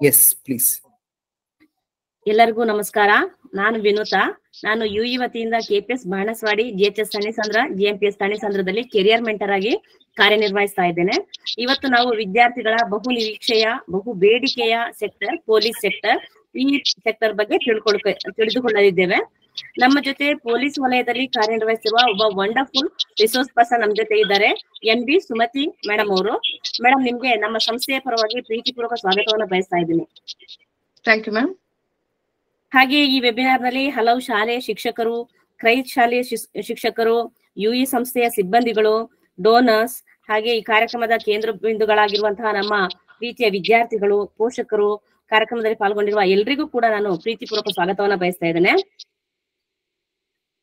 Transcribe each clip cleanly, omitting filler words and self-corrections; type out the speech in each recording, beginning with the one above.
Yes please. ಎಲ್ಲರಿಗೂ ನಮಸ್ಕಾರ. ನಾನು ವಿನುತಾ. ನಾನು ಯುಇ ವತಿಯಿಂದ KPS Banaswadi, GHS Thanisandra, GMPS ತಣಿಸಂದ್ರದಲ್ಲಿ ಕೆರಿಯರ್ ಮೆಂಟರ್ ಆಗಿ ಕಾರ್ಯನಿರ್ವಹಿಸ್ತಾ ಇದ್ದೇನೆ. ಇವತ್ತು ನಾವು ವಿದ್ಯಾರ್ಥಿಗಳ ಬಹು ನಿರೀಕ್ಷೆಯ, ಬಹು ಬೇಡಿಕೆಯ ಸೆಕ್ಟರ್ ಪೊಲೀಸ್ ಸೆಕ್ಟರ್, ಈ ಸೆಕ್ಟರ್ ಬಗ್ಗೆ ತಿಳಿದುಕೊಳ್ಳಲಿದ್ದೇವೆ. ನಮ್ಮ ಜೊತೆ ಪೊಲೀಸ್ ವಲಯದಲ್ಲಿ ಕಾರ್ಯನಿರ್ವಹಿಸಿರುವ ಒಬ್ಬ ವಂಡರ್ಫುಲ್ ರಿಸೋರ್ಸ್ ಪರ್ಸನ್ ನಮ್ಮ ಜೊತೆ ಇದ್ದಾರೆ, NB ಸುಮತಿ ಮೇಡಮ್ ಅವರು. ಮೇಡಮ್, ನಿಮ್ಗೆ ನಮ್ಮ ಸಂಸ್ಥೆಯ ಪರವಾಗಿ ಪ್ರೀತಿಪೂರ್ವಕ ಸ್ವಾಗತವನ್ನು ಬಯಸ್ತಾ ಇದ್ದೀನಿ. Thank you ma'am. ಹಾಗೆ ಈ ವೆಬಿನಾರ್ ನಲ್ಲಿ ಹಲವು ಶಾಲೆಯ ಶಿಕ್ಷಕರು, ಕ್ರೈಸ್ಟ್ ಶಾಲೆಯ ಶಿಕ್ಷಕರು, ಯುಇ ಸಂಸ್ಥೆಯ ಸಿಬ್ಬಂದಿಗಳು, ಡೋನರ್ಸ್, ಹಾಗೆ ಈ ಕಾರ್ಯಕ್ರಮದ ಕೇಂದ್ರ ಬಿಂದುಗಳಾಗಿರುವಂತಹ ನಮ್ಮ ಪ್ರೀತಿಯ ವಿದ್ಯಾರ್ಥಿಗಳು, ಪೋಷಕರು, ಕಾರ್ಯಕ್ರಮದಲ್ಲಿ ಪಾಲ್ಗೊಂಡಿರುವ ಎಲ್ರಿಗೂ ಕೂಡ ನಾನು ಪ್ರೀತಿಪೂರ್ವಕ ಸ್ವಾಗತವನ್ನ ಬಯಸ್ತಾ ಇದ್ದೇನೆ.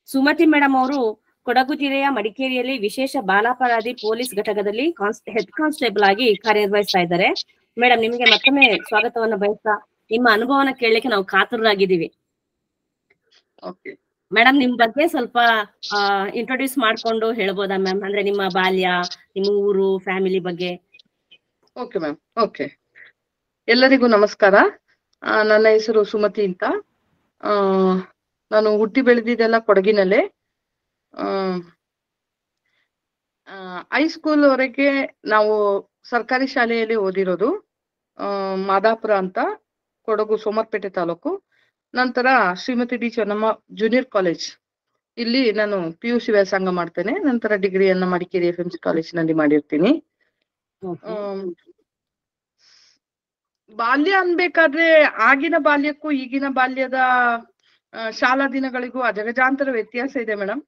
ಸುಮತಿ ಮೇಡಮ್ ಅವರು ಕೊಡಗು ಜಿಲ್ಲೆಯ ಮಡಿಕೇರಿಯಲ್ಲಿ ವಿಶೇಷ ಬಾಲಾಪರಾಧಿ ಪೊಲೀಸ್ ಘಟಕದಲ್ಲಿ ಹೆಡ್ ಕಾನ್ಸ್ಟೇಬಲ್ ಆಗಿ ಕಾರ್ಯನಿರ್ವಹಿಸ್ತಾ ಇದ್ದಾರೆ. ಮೇಡಮ್, ನಿಮಗೆ ಮತ್ತೊಮ್ಮೆ ಸ್ವಾಗತವನ್ನ ಬಯಸ್ತಾ ನಿಮ್ಮ ಅನುಭವನ ಕೇಳಲಿಕ್ಕೆ ನಾವು ಕಾತುರರಾಗಿದ್ದೀವಿ. ಮೇಡಮ್, ನಿಮ್ ಬಗ್ಗೆ ಸ್ವಲ್ಪ ಇಂಟ್ರೊಡ್ಯೂಸ್ ಮಾಡ್ಕೊಂಡು ಹೇಳ್ಬೋದಾ ಮ್ಯಾಮ್? ಅಂದ್ರೆ ನಿಮ್ಮ ಬಾಲ್ಯ, ನಿಮ್ಮ ಊರು, ಫ್ಯಾಮಿಲಿ ಬಗ್ಗೆ. Okay ma'am. ಓಕೆ, ಎಲ್ಲರಿಗೂ ನಮಸ್ಕಾರ. ನನ್ನ ಹೆಸರು ಸುಮತಿ ಅಂತ. ನಾನು ಹುಟ್ಟಿ ಬೆಳೆದಿದ್ದೆಲ್ಲ ಕೊಡಗಿನಲ್ಲೇ. ಹೈಸ್ಕೂಲ್ ವರೆಗೆ ನಾವು ಸರ್ಕಾರಿ ಶಾಲೆಯಲ್ಲಿ ಓದಿರೋದು, ಮಾದಾಪುರ ಅಂತ, ಕೊಡಗು ಸೋಮರ್ಪೇಟೆ ತಾಲೂಕು. ನಂತರ Shrimati D Chennamma junior college, ಇಲ್ಲಿ ನಾನು PUC ವ್ಯಾಸಂಗ ಮಾಡ್ತೇನೆ. ನಂತರ ಡಿಗ್ರಿಯನ್ನ ಮಡಿಕೇರಿ FMC ಕಾಲೇಜಿನಲ್ಲಿ ಮಾಡಿರ್ತೀನಿ. ಬಾಲ್ಯ ಅನ್ಬೇಕಾದ್ರೆ ಆಗಿನ ಬಾಲ್ಯಕ್ಕೂ ಈಗಿನ ಬಾಲ್ಯದ ಶಾಲಾ ದಿನಗಳಿಗೂ ಅಜಗಜಾಂತರ ವ್ಯತ್ಯಾಸ ಇದೆ ಮೇಡಮ್.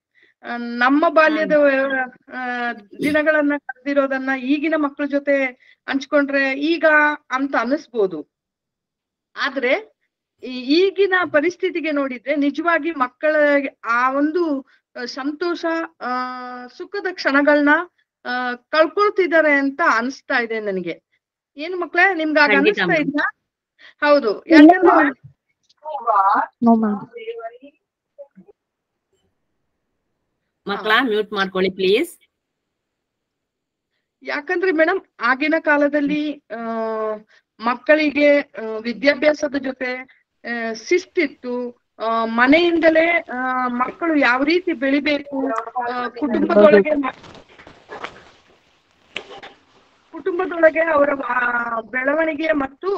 ನಮ್ಮ ಬಾಲ್ಯದ ದಿನಗಳನ್ನ ಕಳೆದಿರೋದನ್ನ ಈಗಿನ ಮಕ್ಕಳ ಜೊತೆ ಹಂಚ್ಕೊಂಡ್ರೆ ಈಗ ಅಂತ ಅನಿಸ್ಬೋದು. ಆದ್ರೆ ಈಗಿನ ಪರಿಸ್ಥಿತಿಗೆ ನೋಡಿದ್ರೆ ನಿಜವಾಗಿ ಮಕ್ಕಳ ಆ ಒಂದು ಸಂತೋಷ, ಸುಖದ ಕ್ಷಣಗಳನ್ನ ಕಳ್ಕೊಳ್ತಿದ್ದಾರೆ ಅಂತ ಅನಿಸ್ತಾ ಇದೆ ನನಗೆ. ಏನು ಮಕ್ಳೇ, ನಿಮ್ಗೆ ಆಗ ಅನಿಸ್ತಾ ಇದ್ದ? ಹೌದು. ಯಾಕಂದ್ರೆ ಮಕ್ಕಳ ಮ್ಯೂಟ್ ಮಾಡ್ಕೊಳ್ಳಿ ಪ್ಲೀಸ್. ಯಾಕಂದ್ರೆ ಮೇಡಮ್, ಆಗಿನ ಕಾಲದಲ್ಲಿ ಮಕ್ಕಳಿಗೆ ವಿದ್ಯಾಭ್ಯಾಸದ ಜೊತೆ ಶಿಸ್ತಿತ್ತು. ಮನೆಯಿಂದಲೇ ಮಕ್ಕಳು ಯಾವ ರೀತಿ ಬೆಳಿಬೇಕು, ಕುಟುಂಬದೊಳಗೆ ಅವರ ಬೆಳವಣಿಗೆ ಮತ್ತು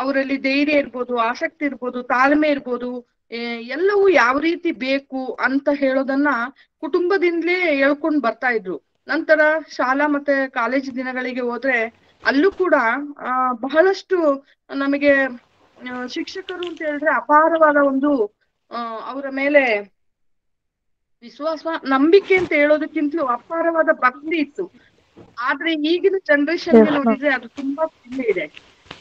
ಅವರಲ್ಲಿ ಧೈರ್ಯ ಇರ್ಬೋದು, ಆಸಕ್ತಿ ಇರ್ಬೋದು, ತಾಳ್ಮೆ ಇರ್ಬೋದು, ಎಲ್ಲವೂ ಯಾವ ರೀತಿ ಬೇಕು ಅಂತ ಹೇಳೋದನ್ನ ಕುಟುಂಬದಿಂದಲೇ ಹೇಳ್ಕೊಂಡ್ ಬರ್ತಾ ಇದ್ರು. ನಂತರ ಶಾಲಾ ಮತ್ತೆ ಕಾಲೇಜು ದಿನಗಳಿಗೆ ಹೋದ್ರೆ ಅಲ್ಲೂ ಕೂಡ ಬಹಳಷ್ಟು ನಮಗೆ ಶಿಕ್ಷಕರು ಅಂತ ಹೇಳಿದ್ರೆ ಅಪಾರವಾದ ಒಂದು ಅವರ ಮೇಲೆ ವಿಶ್ವಾಸ, ನಂಬಿಕೆ ಅಂತ ಹೇಳೋದಕ್ಕಿಂತಲೂ ಅಪಾರವಾದ ಭಕ್ತಿ ಇತ್ತು. ಆದ್ರೆ ಈಗಿನ ಜನರೇಷನ್ಗೆ ನೋಡಿದ್ರೆ ಅದು ತುಂಬಾ ಕಡಿಮೆ ಇದೆ.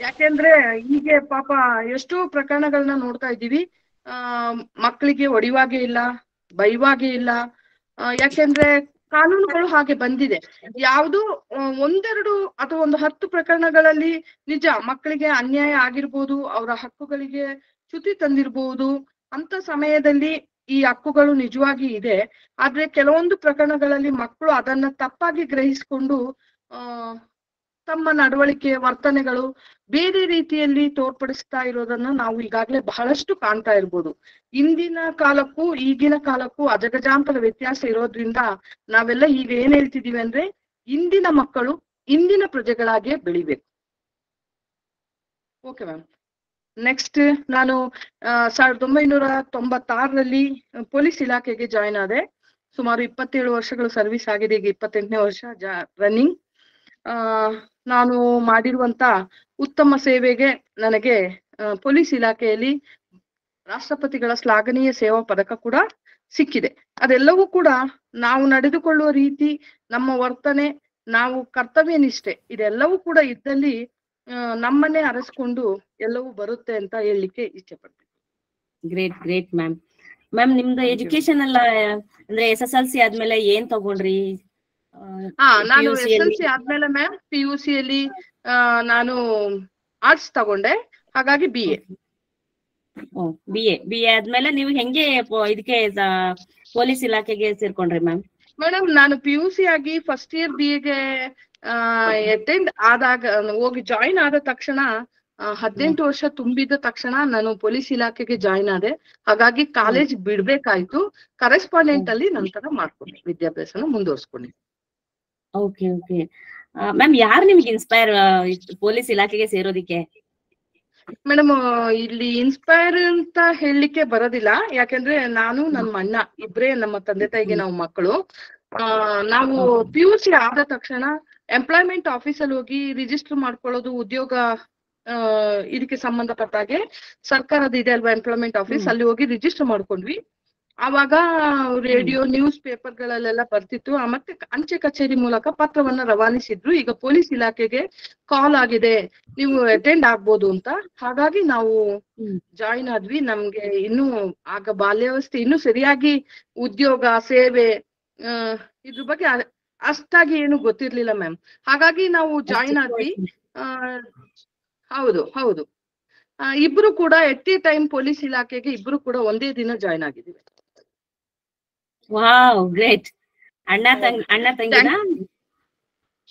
ಯಾಕೆಂದ್ರೆ ಹೀಗೆ ಪಾಪ ಎಷ್ಟೋ ಪ್ರಕರಣಗಳನ್ನ ನೋಡ್ತಾ ಇದ್ದೀವಿ. ಮಕ್ಕಳಿಗೆ ಹೊಡಿವಾಗೆ ಇಲ್ಲ, ಬೈವಾಗೆ ಇಲ್ಲ. ಯಾಕೆಂದ್ರೆ ಕಾನೂನುಗಳು ಹಾಗೆ ಬಂದಿದೆ. ಯಾವುದು ಒಂದೆರಡು ಅಥವಾ 10 ಪ್ರಕರಣಗಳಲ್ಲಿ ನಿಜ ಮಕ್ಕಳಿಗೆ ಅನ್ಯಾಯ ಆಗಿರ್ಬೋದು, ಅವರ ಹಕ್ಕುಗಳಿಗೆ ಚ್ಯುತಿ ತಂದಿರ್ಬೋದು. ಅಂತ ಸಮಯದಲ್ಲಿ ಈ ಹಕ್ಕುಗಳು ನಿಜವಾಗಿ ಇದೆ. ಆದ್ರೆ ಕೆಲವೊಂದು ಪ್ರಕರಣಗಳಲ್ಲಿ ಮಕ್ಕಳು ಅದನ್ನ ತಪ್ಪಾಗಿ ಗ್ರಹಿಸಿಕೊಂಡು ತಮ್ಮ ನಡವಳಿಕೆ, ವರ್ತನೆಗಳು ಬೇರೆ ರೀತಿಯಲ್ಲಿ ತೋರ್ಪಡಿಸ್ತಾ ಇರೋದನ್ನ ನಾವು ಈಗಾಗಲೇ ಬಹಳಷ್ಟು ಕಾಣ್ತಾ ಇರ್ಬೋದು. ಇಂದಿನ ಕಾಲಕ್ಕೂ ಈಗಿನ ಕಾಲಕ್ಕೂ ಅಜಗಜಾಂತರ ವ್ಯತ್ಯಾಸ ಇರೋದ್ರಿಂದ ನಾವೆಲ್ಲ ಈಗ ಏನ್ ಹೇಳ್ತಿದೀವಿ ಅಂದ್ರೆ, ಇಂದಿನ ಮಕ್ಕಳು ಇಂದಿನ ಪ್ರಜೆಗಳಾಗಿಯೇ ಬೆಳಿಬೇಕು. Okay ma'am. ನೆಕ್ಸ್ಟ್, ನಾನು 1996ರಲ್ಲಿ ಪೊಲೀಸ್ ಇಲಾಖೆಗೆ ಜಾಯ್ನ್ ಆದೆ. ಸುಮಾರು 27 ವರ್ಷಗಳು ಸರ್ವಿಸ್ ಆಗಿದೆ. ಈಗ 28ನೇ ವರ್ಷ ರನ್ನಿಂಗ್. ನಾನು ಮಾಡಿರುವಂತ ಉತ್ತಮ ಸೇವೆಗೆ ನನಗೆ ಪೊಲೀಸ್ ಇಲಾಖೆಯಲ್ಲಿ ರಾಷ್ಟ್ರಪತಿಗಳ ಶ್ಲಾಘನೀಯ ಸೇವಾ ಪದಕ ಕೂಡ ಸಿಕ್ಕಿದೆ. ಅದೆಲ್ಲವೂ ಕೂಡ ನಾವು ನಡೆದುಕೊಳ್ಳುವ ರೀತಿ, ನಮ್ಮ ವರ್ತನೆ, ನಾವು ಕರ್ತವ್ಯ ನಿಷ್ಠೆ, ಇದೆಲ್ಲವೂ ಕೂಡ ಇದ್ದಲ್ಲಿ ನಮ್ಮನ್ನೇ ಅರಸ್ಕೊಂಡು ಎಲ್ಲವೂ ಬರುತ್ತೆ ಅಂತ ಹೇಳಲಿಕ್ಕೆ ಇಚ್ಛೆ ಪಡ್ತೀನಿ. Great great ma'am. ಮ್ಯಾಮ್, ನಿಮ್ದು ಎಜುಕೇಶನ್ ಎಲ್ಲ ಅಂದ್ರೆ SSLC ಆದ್ಮೇಲೆ ಏನ್ ತಗೊಂಡ್ರಿ? ನಾನು SSLC ಆದ್ಮೇಲೆ ಮ್ಯಾಮ್ PUC ಯಲ್ಲಿ ನಾನು ಆರ್ಟ್ಸ್ ತಗೊಂಡೆ. ಹಾಗಾಗಿ BA ಆದ್ಮೇಲೆ ನೀವು ಹೆಂಗೆ ಇದಕ್ಕೆ ಪೊಲೀಸ್ ಇಲಾಖೆಗೆ ಸೇರ್ಕೊಂಡ್ರಿ ಮ್ಯಾಮ್? ಮೇಡಮ್, ನಾನು PUC ಆಗಿ ಫಸ್ಟ್ ಇಯರ್ BA ಗೆ ಅಟೆಂಡ್ ಆದಾಗ ಹೋಗಿ ಜಾಯಿನ್ ಆದ ತಕ್ಷಣ 18 ವರ್ಷ ತುಂಬಿದ ತಕ್ಷಣ ನಾನು ಪೊಲೀಸ್ ಇಲಾಖೆಗೆ ಜಾಯ್ನ್ ಆದೆ. ಹಾಗಾಗಿ ಕಾಲೇಜ್ ಬಿಡ್ಬೇಕಾಯ್ತು. ಕರೆಸ್ಪಾಂಡೆಂಟ್ ಅಲ್ಲಿ ನಂತರ ಮಾಡ್ಕೊಂಡೆ, ವಿದ್ಯಾಭ್ಯಾಸನ ಮುಂದುವರ್ಸ್ಕೊಂಡೆ. Okay okay. ಮ್ಯಾಮ್ ಯಾರು ನಿಮ್ಗೆ ಇನ್ಸ್ಪೈರ್ ಪೊಲೀಸ್ ಇಲಾಖೆಗೆ ಸೇರೋದಿಕ್ಕೆ? ಮೇಡಮ್, ಇಲ್ಲಿ ಇನ್ಸ್ಪೈರ್ ಅಂತ ಹೇಳಲಿಕ್ಕೆ ಬರೋದಿಲ್ಲ. ಯಾಕಂದ್ರೆ ನಾನು ನಮ್ಮ ಅಣ್ಣ ಇಬ್ರೇ ನಮ್ಮ ತಂದೆ ತಾಯಿಗೆ ನಾವು ಮಕ್ಕಳು. ನಾವು PUC ಆದ ತಕ್ಷಣ ಎಂಪ್ಲಾಯ್ಮೆಂಟ್ ಆಫೀಸಲ್ಲಿ ಹೋಗಿ ರಿಜಿಸ್ಟರ್ ಮಾಡ್ಕೊಳ್ಳೋದು, ಉದ್ಯೋಗ ಇದಕ್ಕೆ ಸಂಬಂಧಪಟ್ಟಾಗೆ ಸರ್ಕಾರದ ಇದೆ ಅಲ್ವಾ ಎಂಪ್ಲಾಯ್ಮೆಂಟ್ ಆಫೀಸ್, ಅಲ್ಲಿ ಹೋಗಿ ರಿಜಿಸ್ಟರ್ ಮಾಡ್ಕೊಂಡ್ವಿ. ಆವಾಗ ರೇಡಿಯೋ ನ್ಯೂಸ್ ಪೇಪರ್ಗಳಲ್ಲೆಲ್ಲ ಬರ್ತಿತ್ತು. ಮತ್ತೆ ಅಂಚೆ ಕಚೇರಿ ಮೂಲಕ ಪತ್ರವನ್ನ ರವಾನಿಸಿದ್ರು, ಈಗ ಪೊಲೀಸ್ ಇಲಾಖೆಗೆ ಕಾಲ್ ಆಗಿದೆ, ನೀವು ಅಟೆಂಡ್ ಆಗ್ಬೋದು ಅಂತ. ಹಾಗಾಗಿ ನಾವು ಜಾಯಿನ್ ಆದ್ವಿ. ನಮ್ಗೆ ಇನ್ನೂ ಆಗ ಬಾಲ್ಯಾವಸ್ಥೆ, ಇನ್ನೂ ಸರಿಯಾಗಿ ಉದ್ಯೋಗ ಸೇವೆ ಇದ್ರ ಬಗ್ಗೆ ಅಷ್ಟಾಗಿ ಏನು ಗೊತ್ತಿರ್ಲಿಲ್ಲ ಮ್ಯಾಮ್. ಹಾಗಾಗಿ ನಾವು ಜಾಯಿನ್ ಆದ್ವಿ. ಹೌದು ಹೌದು. ಇಬ್ರು ಕೂಡ ಎಟ್ ಎ ಟೈಮ್ ಪೊಲೀಸ್ ಇಲಾಖೆಗೆ ಇಬ್ರು ಕೂಡ ಒಂದೇ ದಿನ ಜಾಯಿನ್ ಆಗಿದ್ದೀವಿ. Wow, great. ಅಣ್ಣ ತಂಗಿನಾ?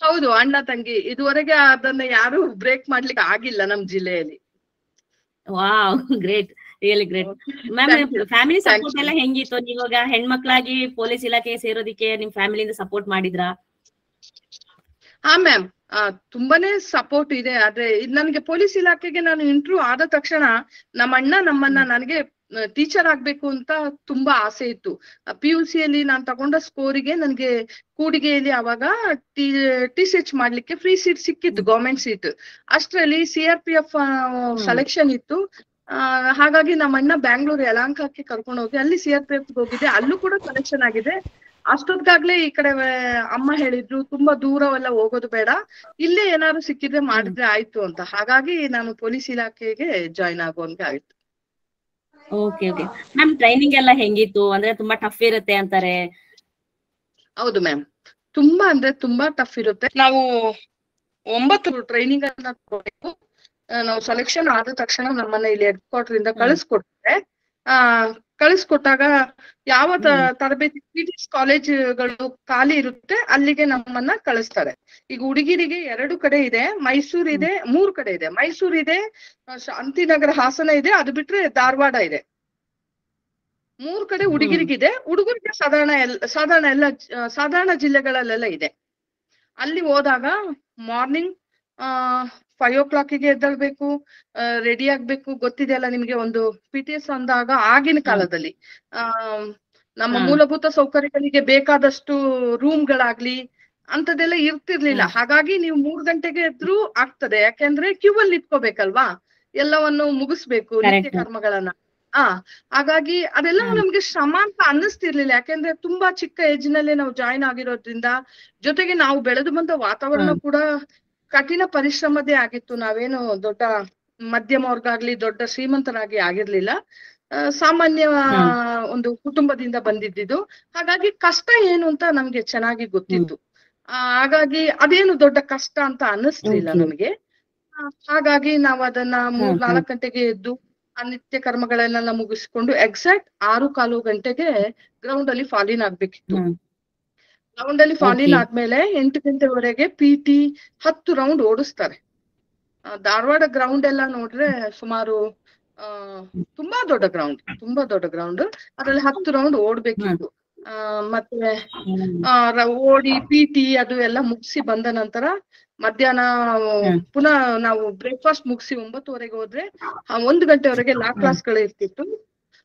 ಹೌದು, ಅಣ್ಣ ತಂಗಿ. ಇದುವರೆಗೆ ಅದನ್ನ ಯಾರು ಬ್ರೇಕ್ ಮಾಡ್ಲಿಕ್ಕೆ ಆಗಿಲ್ಲ ನಮ್ ಜಿಲ್ಲೆಯಲ್ಲಿ. Wow, great, really great. Ma'am, family support ಎಲ್ಲ ಹೆಂಗಿತ್ತು? ನೀವಾಗ ಹೆಣ್ಮಕ್ಳಾಗಿ ಪೊಲೀಸ್ ಇಲಾಖೆಗೆ ಸೇರೋದಿಕ್ಕೆ ನಿಮ್ ಫ್ಯಾಮಿಲಿಯಿಂದ ಸಪೋರ್ಟ್ ಮಾಡಿದ್ರಾ? ಹಾ ಮ್ಯಾಮ್, ತುಂಬಾನೇ ಸಪೋರ್ಟ್ ಇದೆ. ಆದ್ರೆ ನನ್ಗೆ ಪೊಲೀಸ್ ಇಲಾಖೆಗೆ ನಾನು ಇಂಟರ್ವ್ಯೂ ಆದ ತಕ್ಷಣ ನಮ್ಮ ಅಣ್ಣ ನಮ್ಮನ್ನ ನನಗೆ ಟೀಚರ್ ಆಗ್ಬೇಕು ಅಂತ ತುಂಬಾ ಆಸೆ ಇತ್ತು. PUC ಯಲ್ಲಿ ನಾನು ತಗೊಂಡ ಸ್ಕೋರಿಗೆ ನನ್ಗೆ ಕೂಡಿಗೆಯಲ್ಲಿ ಅವಾಗ TCH ಮಾಡ್ಲಿಕ್ಕೆ ಫ್ರೀ ಸೀಟ್ ಸಿಕ್ಕಿತ್ತು, ಗವರ್ಮೆಂಟ್ ಸೀಟ್. ಅಷ್ಟರಲ್ಲಿ CRPF ಸೆಲೆಕ್ಷನ್ ಇತ್ತು. ಹಾಗಾಗಿ ನಮ್ಮ ಅಣ್ಣ ಬ್ಯಾಂಗ್ಳೂರ್ ಯಲಹಂಕಕ್ಕೆ ಕರ್ಕೊಂಡು ಹೋಗಿ ಅಲ್ಲಿ CRPF ಹೋಗಿದ್ದೆ, ಅಲ್ಲೂ ಕೂಡ ಸೆಲೆಕ್ಷನ್ ಆಗಿದೆ. ಅಷ್ಟೊತ್ತಾಗ್ಲೇ ಈ ಕಡೆ ಅಮ್ಮ ಹೇಳಿದ್ರು, ತುಂಬಾ ದೂರವೆಲ್ಲ ಹೋಗೋದು ಬೇಡ, ಇಲ್ಲೇ ಏನಾದ್ರು ಸಿಕ್ಕಿದ್ರೆ ಮಾಡಿದ್ರೆ ಆಯ್ತು ಅಂತ. ಹಾಗಾಗಿ ನಾನು ಪೊಲೀಸ್ ಇಲಾಖೆಗೆ ಜಾಯಿನ್ ಆಗೋಂಗೆ ಆಯ್ತು. Okay okay. ಮ್ಯಾಮ್, ಟ್ರೈನಿಂಗ್ ಎಲ್ಲ ಹೆಂಗಿತ್ತು? ಅಂದ್ರೆ ತುಂಬಾ ಟಫ್ ಇರುತ್ತೆ ಅಂತಾರೆ. ಹೌದು ಮ್ಯಾಮ್, ತುಂಬಾ ಅಂದ್ರೆ ತುಂಬಾ ಟಫ್ ಇರುತ್ತೆ. ನಾವು 9 ಟ್ರೈನಿಂಗ್ ಅನ್ನ ತಗೋಬೇಕು. ನಾವು ಸೆಲೆಕ್ಷನ್ ಆದ ತಕ್ಷಣ ನಮ್ಮನ್ನ ಇಲ್ಲಿ ಹೆಡ್ ಇಂದ ಕಳಿಸ್ಕೊಟ್ಟಾಗ ಯಾವ ತರಬೇತಿ PTS ಕಾಲೇಜ್ಗಳು ಖಾಲಿ ಇರುತ್ತೆ ಅಲ್ಲಿಗೆ ನಮ್ಮನ್ನ ಕಳಿಸ್ತಾರೆ. ಈಗ ಹುಡುಗಿರಿಗೆ 2 ಕಡೆ ಇದೆ, ಮೈಸೂರು ಇದೆ, 3 ಕಡೆ ಇದೆ. ಮೈಸೂರು ಇದೆ, ಶಾಂತಿನಗರ ಹಾಸನ ಇದೆ, ಅದು ಬಿಟ್ರೆ ಧಾರವಾಡ ಇದೆ. 3 ಕಡೆ ಹುಡುಗಿರಿಗಿದೆ. ಹುಡುಗರಿಗೆ ಸಾಧಾರಣ ಜಿಲ್ಲೆಗಳಲ್ಲೆಲ್ಲ ಇದೆ. ಅಲ್ಲಿ ಹೋದಾಗ ಮಾರ್ನಿಂಗ್ 5 o'clock ಎದ್ದೇಳ್ಬೇಕು, ರೆಡಿ ಆಗ್ಬೇಕು. ಗೊತ್ತಿದೆಯಲ್ಲ ನಿಮ್ಗೆ, ಒಂದು PTS ಅಂದಾಗ ಆಗಿನ ಕಾಲದಲ್ಲಿ ನಮ್ಮ ಮೂಲಭೂತ ಸೌಕರ್ಯಗಳಿಗೆ ಬೇಕಾದಷ್ಟು ರೂಮ್ಗಳಾಗ್ಲಿ ಅಂತದೆಲ್ಲ ಇರ್ತಿರ್ಲಿಲ್ಲ. ಹಾಗಾಗಿ ನೀವು 3 ಗಂಟೆಗೆ ಎದ್ರು ಆಗ್ತದೆ, ಯಾಕೆಂದ್ರೆ ಕ್ಯೂ ಅಲ್ಲಿ ನಿಂತ್ಕೋಬೇಕಲ್ವಾ, ಎಲ್ಲವನ್ನು ಮುಗಿಸ್ಬೇಕು ನಿತ್ಯ ಕರ್ಮಗಳನ್ನ. ಹಾಗಾಗಿ ಅದೆಲ್ಲ ನಮ್ಗೆ ಶ್ರಮ ಅಂತ ಅನ್ನಿಸ್ತಿರ್ಲಿಲ್ಲ, ಯಾಕೆಂದ್ರೆ ತುಂಬಾ ಚಿಕ್ಕ ಏಜ್ ನಲ್ಲೇ ನಾವು ಜಾಯಿನ್ ಆಗಿರೋದ್ರಿಂದ. ಜೊತೆಗೆ ನಾವು ಬೆಳೆದು ಬಂದ ವಾತಾವರಣ ಕೂಡ ಕಠಿಣ ಪರಿಶ್ರಮದೇ ಆಗಿತ್ತು. ನಾವೇನು ದೊಡ್ಡ ಮಧ್ಯಮ ವರ್ಗ ಆಗ್ಲಿ ದೊಡ್ಡ ಶ್ರೀಮಂತರಾಗಿ ಆಗಿರ್ಲಿಲ್ಲ, ಸಾಮಾನ್ಯ ಒಂದು ಕುಟುಂಬದಿಂದ ಬಂದಿದ್ದು. ಹಾಗಾಗಿ ಕಷ್ಟ ಏನು ಅಂತ ನಮ್ಗೆ ಚೆನ್ನಾಗಿ ಗೊತ್ತಿತ್ತು. ಹಾಗಾಗಿ ಅದೇನು ದೊಡ್ಡ ಕಷ್ಟ ಅಂತ ಅನ್ನಿಸ್ಲಿಲ್ಲ ನಮ್ಗೆ. ಹಾಗಾಗಿ ನಾವು ಅದನ್ನ 3-4 ಗಂಟೆಗೆ ಎದ್ದು ಆ ನಿತ್ಯ ಕರ್ಮಗಳನ್ನೆಲ್ಲ ಮುಗಿಸ್ಕೊಂಡು ಎಕ್ಸಾಕ್ಟ್ 6:15 ಗಂಟೆಗೆ ಗ್ರೌಂಡ್ ಅಲ್ಲಿ ಫಾಲಿನ್ ಆಗ್ಬೇಕಿತ್ತು. ಗ್ರೌಂಡ್ ಅಲ್ಲಿ ಫಾಲಿನ್ ಆದ್ಮೇಲೆ 8 ಗಂಟೆವರೆಗೆ PT 10 ರೌಂಡ್ ಓಡಿಸ್ತಾರೆ. ಧಾರವಾಡ ಗ್ರೌಂಡ್ ಎಲ್ಲ ನೋಡ್ರೆ ಸುಮಾರು ತುಂಬಾ ದೊಡ್ಡ ಗ್ರೌಂಡ್, ಅದ್ರಲ್ಲಿ 10 ರೌಂಡ್ ಓಡ್ಬೇಕಿತ್ತು. ಮತ್ತೆ ಓಡಿ PT ಅದು ಎಲ್ಲ ಮುಗಿಸಿ ಬಂದ ನಂತರ ಮಧ್ಯಾಹ್ನ ಪುನಃ ನಾವು ಬ್ರೇಕ್ಫಾಸ್ಟ್ ಮುಗಿಸಿ 9:00ವರೆಗೆ ಹೋದ್ರೆ 1 ಗಂಟೆವರೆಗೆ ಲಾ ಕ್ಲಾಸ್ಗಳು ಇರ್ತಿತ್ತು.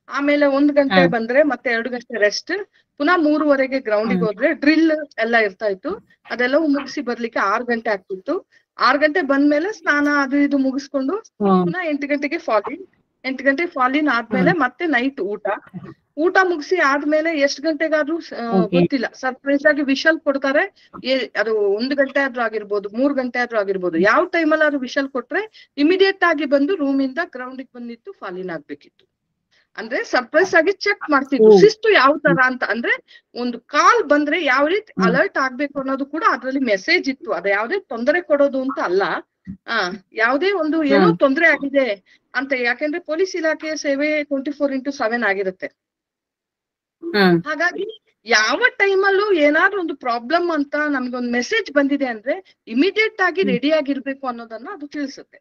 ಆಮೇಲೆ 1 ಗಂಟೆ ಬಂದ್ರೆ ಮತ್ತೆ 2 ಗಂಟೆ ರೆಸ್ಟ್, ಪುನಃ 3:00ವರೆಗೆ ಗ್ರೌಂಡಿಗೆ ಹೋದ್ರೆ ಡ್ರಿಲ್ ಎಲ್ಲ ಇರ್ತಾ ಇತ್ತು. ಅದೆಲ್ಲವೂ ಮುಗಿಸಿ ಬರ್ಲಿಕ್ಕೆ 6 ಗಂಟೆ ಆಗ್ತಿತ್ತು. 6 ಗಂಟೆ ಬಂದ್ಮೇಲೆ ಸ್ನಾನ ಅದು ಇದು ಮುಗಿಸ್ಕೊಂಡು ಪುನಃ 8 ಗಂಟೆಗೆ ಫಾಲಿನ್. 8 ಗಂಟೆ ಫಾಲಿನ್ ಆದ್ಮೇಲೆ ಮತ್ತೆ ನೈಟ್ ಊಟ ಮುಗಿಸಿ ಆದ್ಮೇಲೆ ಎಷ್ಟು ಗಂಟೆಗಾದ್ರೂ ಗೊತ್ತಿಲ್ಲ, ಸರ್ಪ್ರೈಸ್ ಆಗಿ ವಿಷಲ್ ಕೊಡ್ತಾರೆ. ಅದು 1 ಗಂಟೆ ಆದ್ರೂ ಆಗಿರ್ಬೋದು, 3 ಗಂಟೆ ಆದ್ರೂ ಆಗಿರ್ಬೋದು. ಯಾವ ಟೈಮಲ್ಲಿ ಆದ್ರೂ ವಿಷಲ್ ಕೊಟ್ರೆ ಇಮಿಡಿಯೇಟ್ ಆಗಿ ಬಂದು ರೂಮಿಂದ ಗ್ರೌಂಡಿಗೆ ಬಂದಿತ್ತು ಫಾಲಿನ್ ಆಗ್ಬೇಕಿತ್ತು. ಅಂದ್ರೆ ಸರ್ಪ್ರೈಸ್ ಆಗಿ ಚೆಕ್ ಮಾಡ್ತಿದ್ರು ಶಿಸ್ತು ಯಾವ ತರ ಅಂತ. ಅಂದ್ರೆ ಒಂದು ಕಾಲ್ ಬಂದ್ರೆ ಯಾವ ರೀತಿ ಅಲರ್ಟ್ ಆಗ್ಬೇಕು ಅನ್ನೋದು ಕೂಡ ಅದ್ರಲ್ಲಿ ಮೆಸೇಜ್ ಇತ್ತು. ಅದ ಯಾವ್ದೇ ತೊಂದರೆ ಕೊಡೋದು ಅಂತ ಅಲ್ಲ, ಯಾವ್ದೇ ಒಂದು ಏನೋ ತೊಂದರೆ ಆಗಿದೆ ಅಂತ. ಯಾಕೆಂದ್ರೆ ಪೊಲೀಸ್ ಇಲಾಖೆಯ ಸೇವೆ 24x7 ಆಗಿರುತ್ತೆ. ಹಾಗಾಗಿ ಯಾವ ಟೈಮಲ್ಲೂ ಏನಾದ್ರು ಒಂದು ಪ್ರಾಬ್ಲಮ್ ಅಂತ ನಮ್ಗೊಂದು ಮೆಸೇಜ್ ಬಂದಿದೆ ಅಂದ್ರೆ ಇಮಿಡಿಯೇಟ್ ಆಗಿ ರೆಡಿ ಆಗಿರ್ಬೇಕು ಅನ್ನೋದನ್ನ ಅದು ತಿಳಿಸುತ್ತೆ.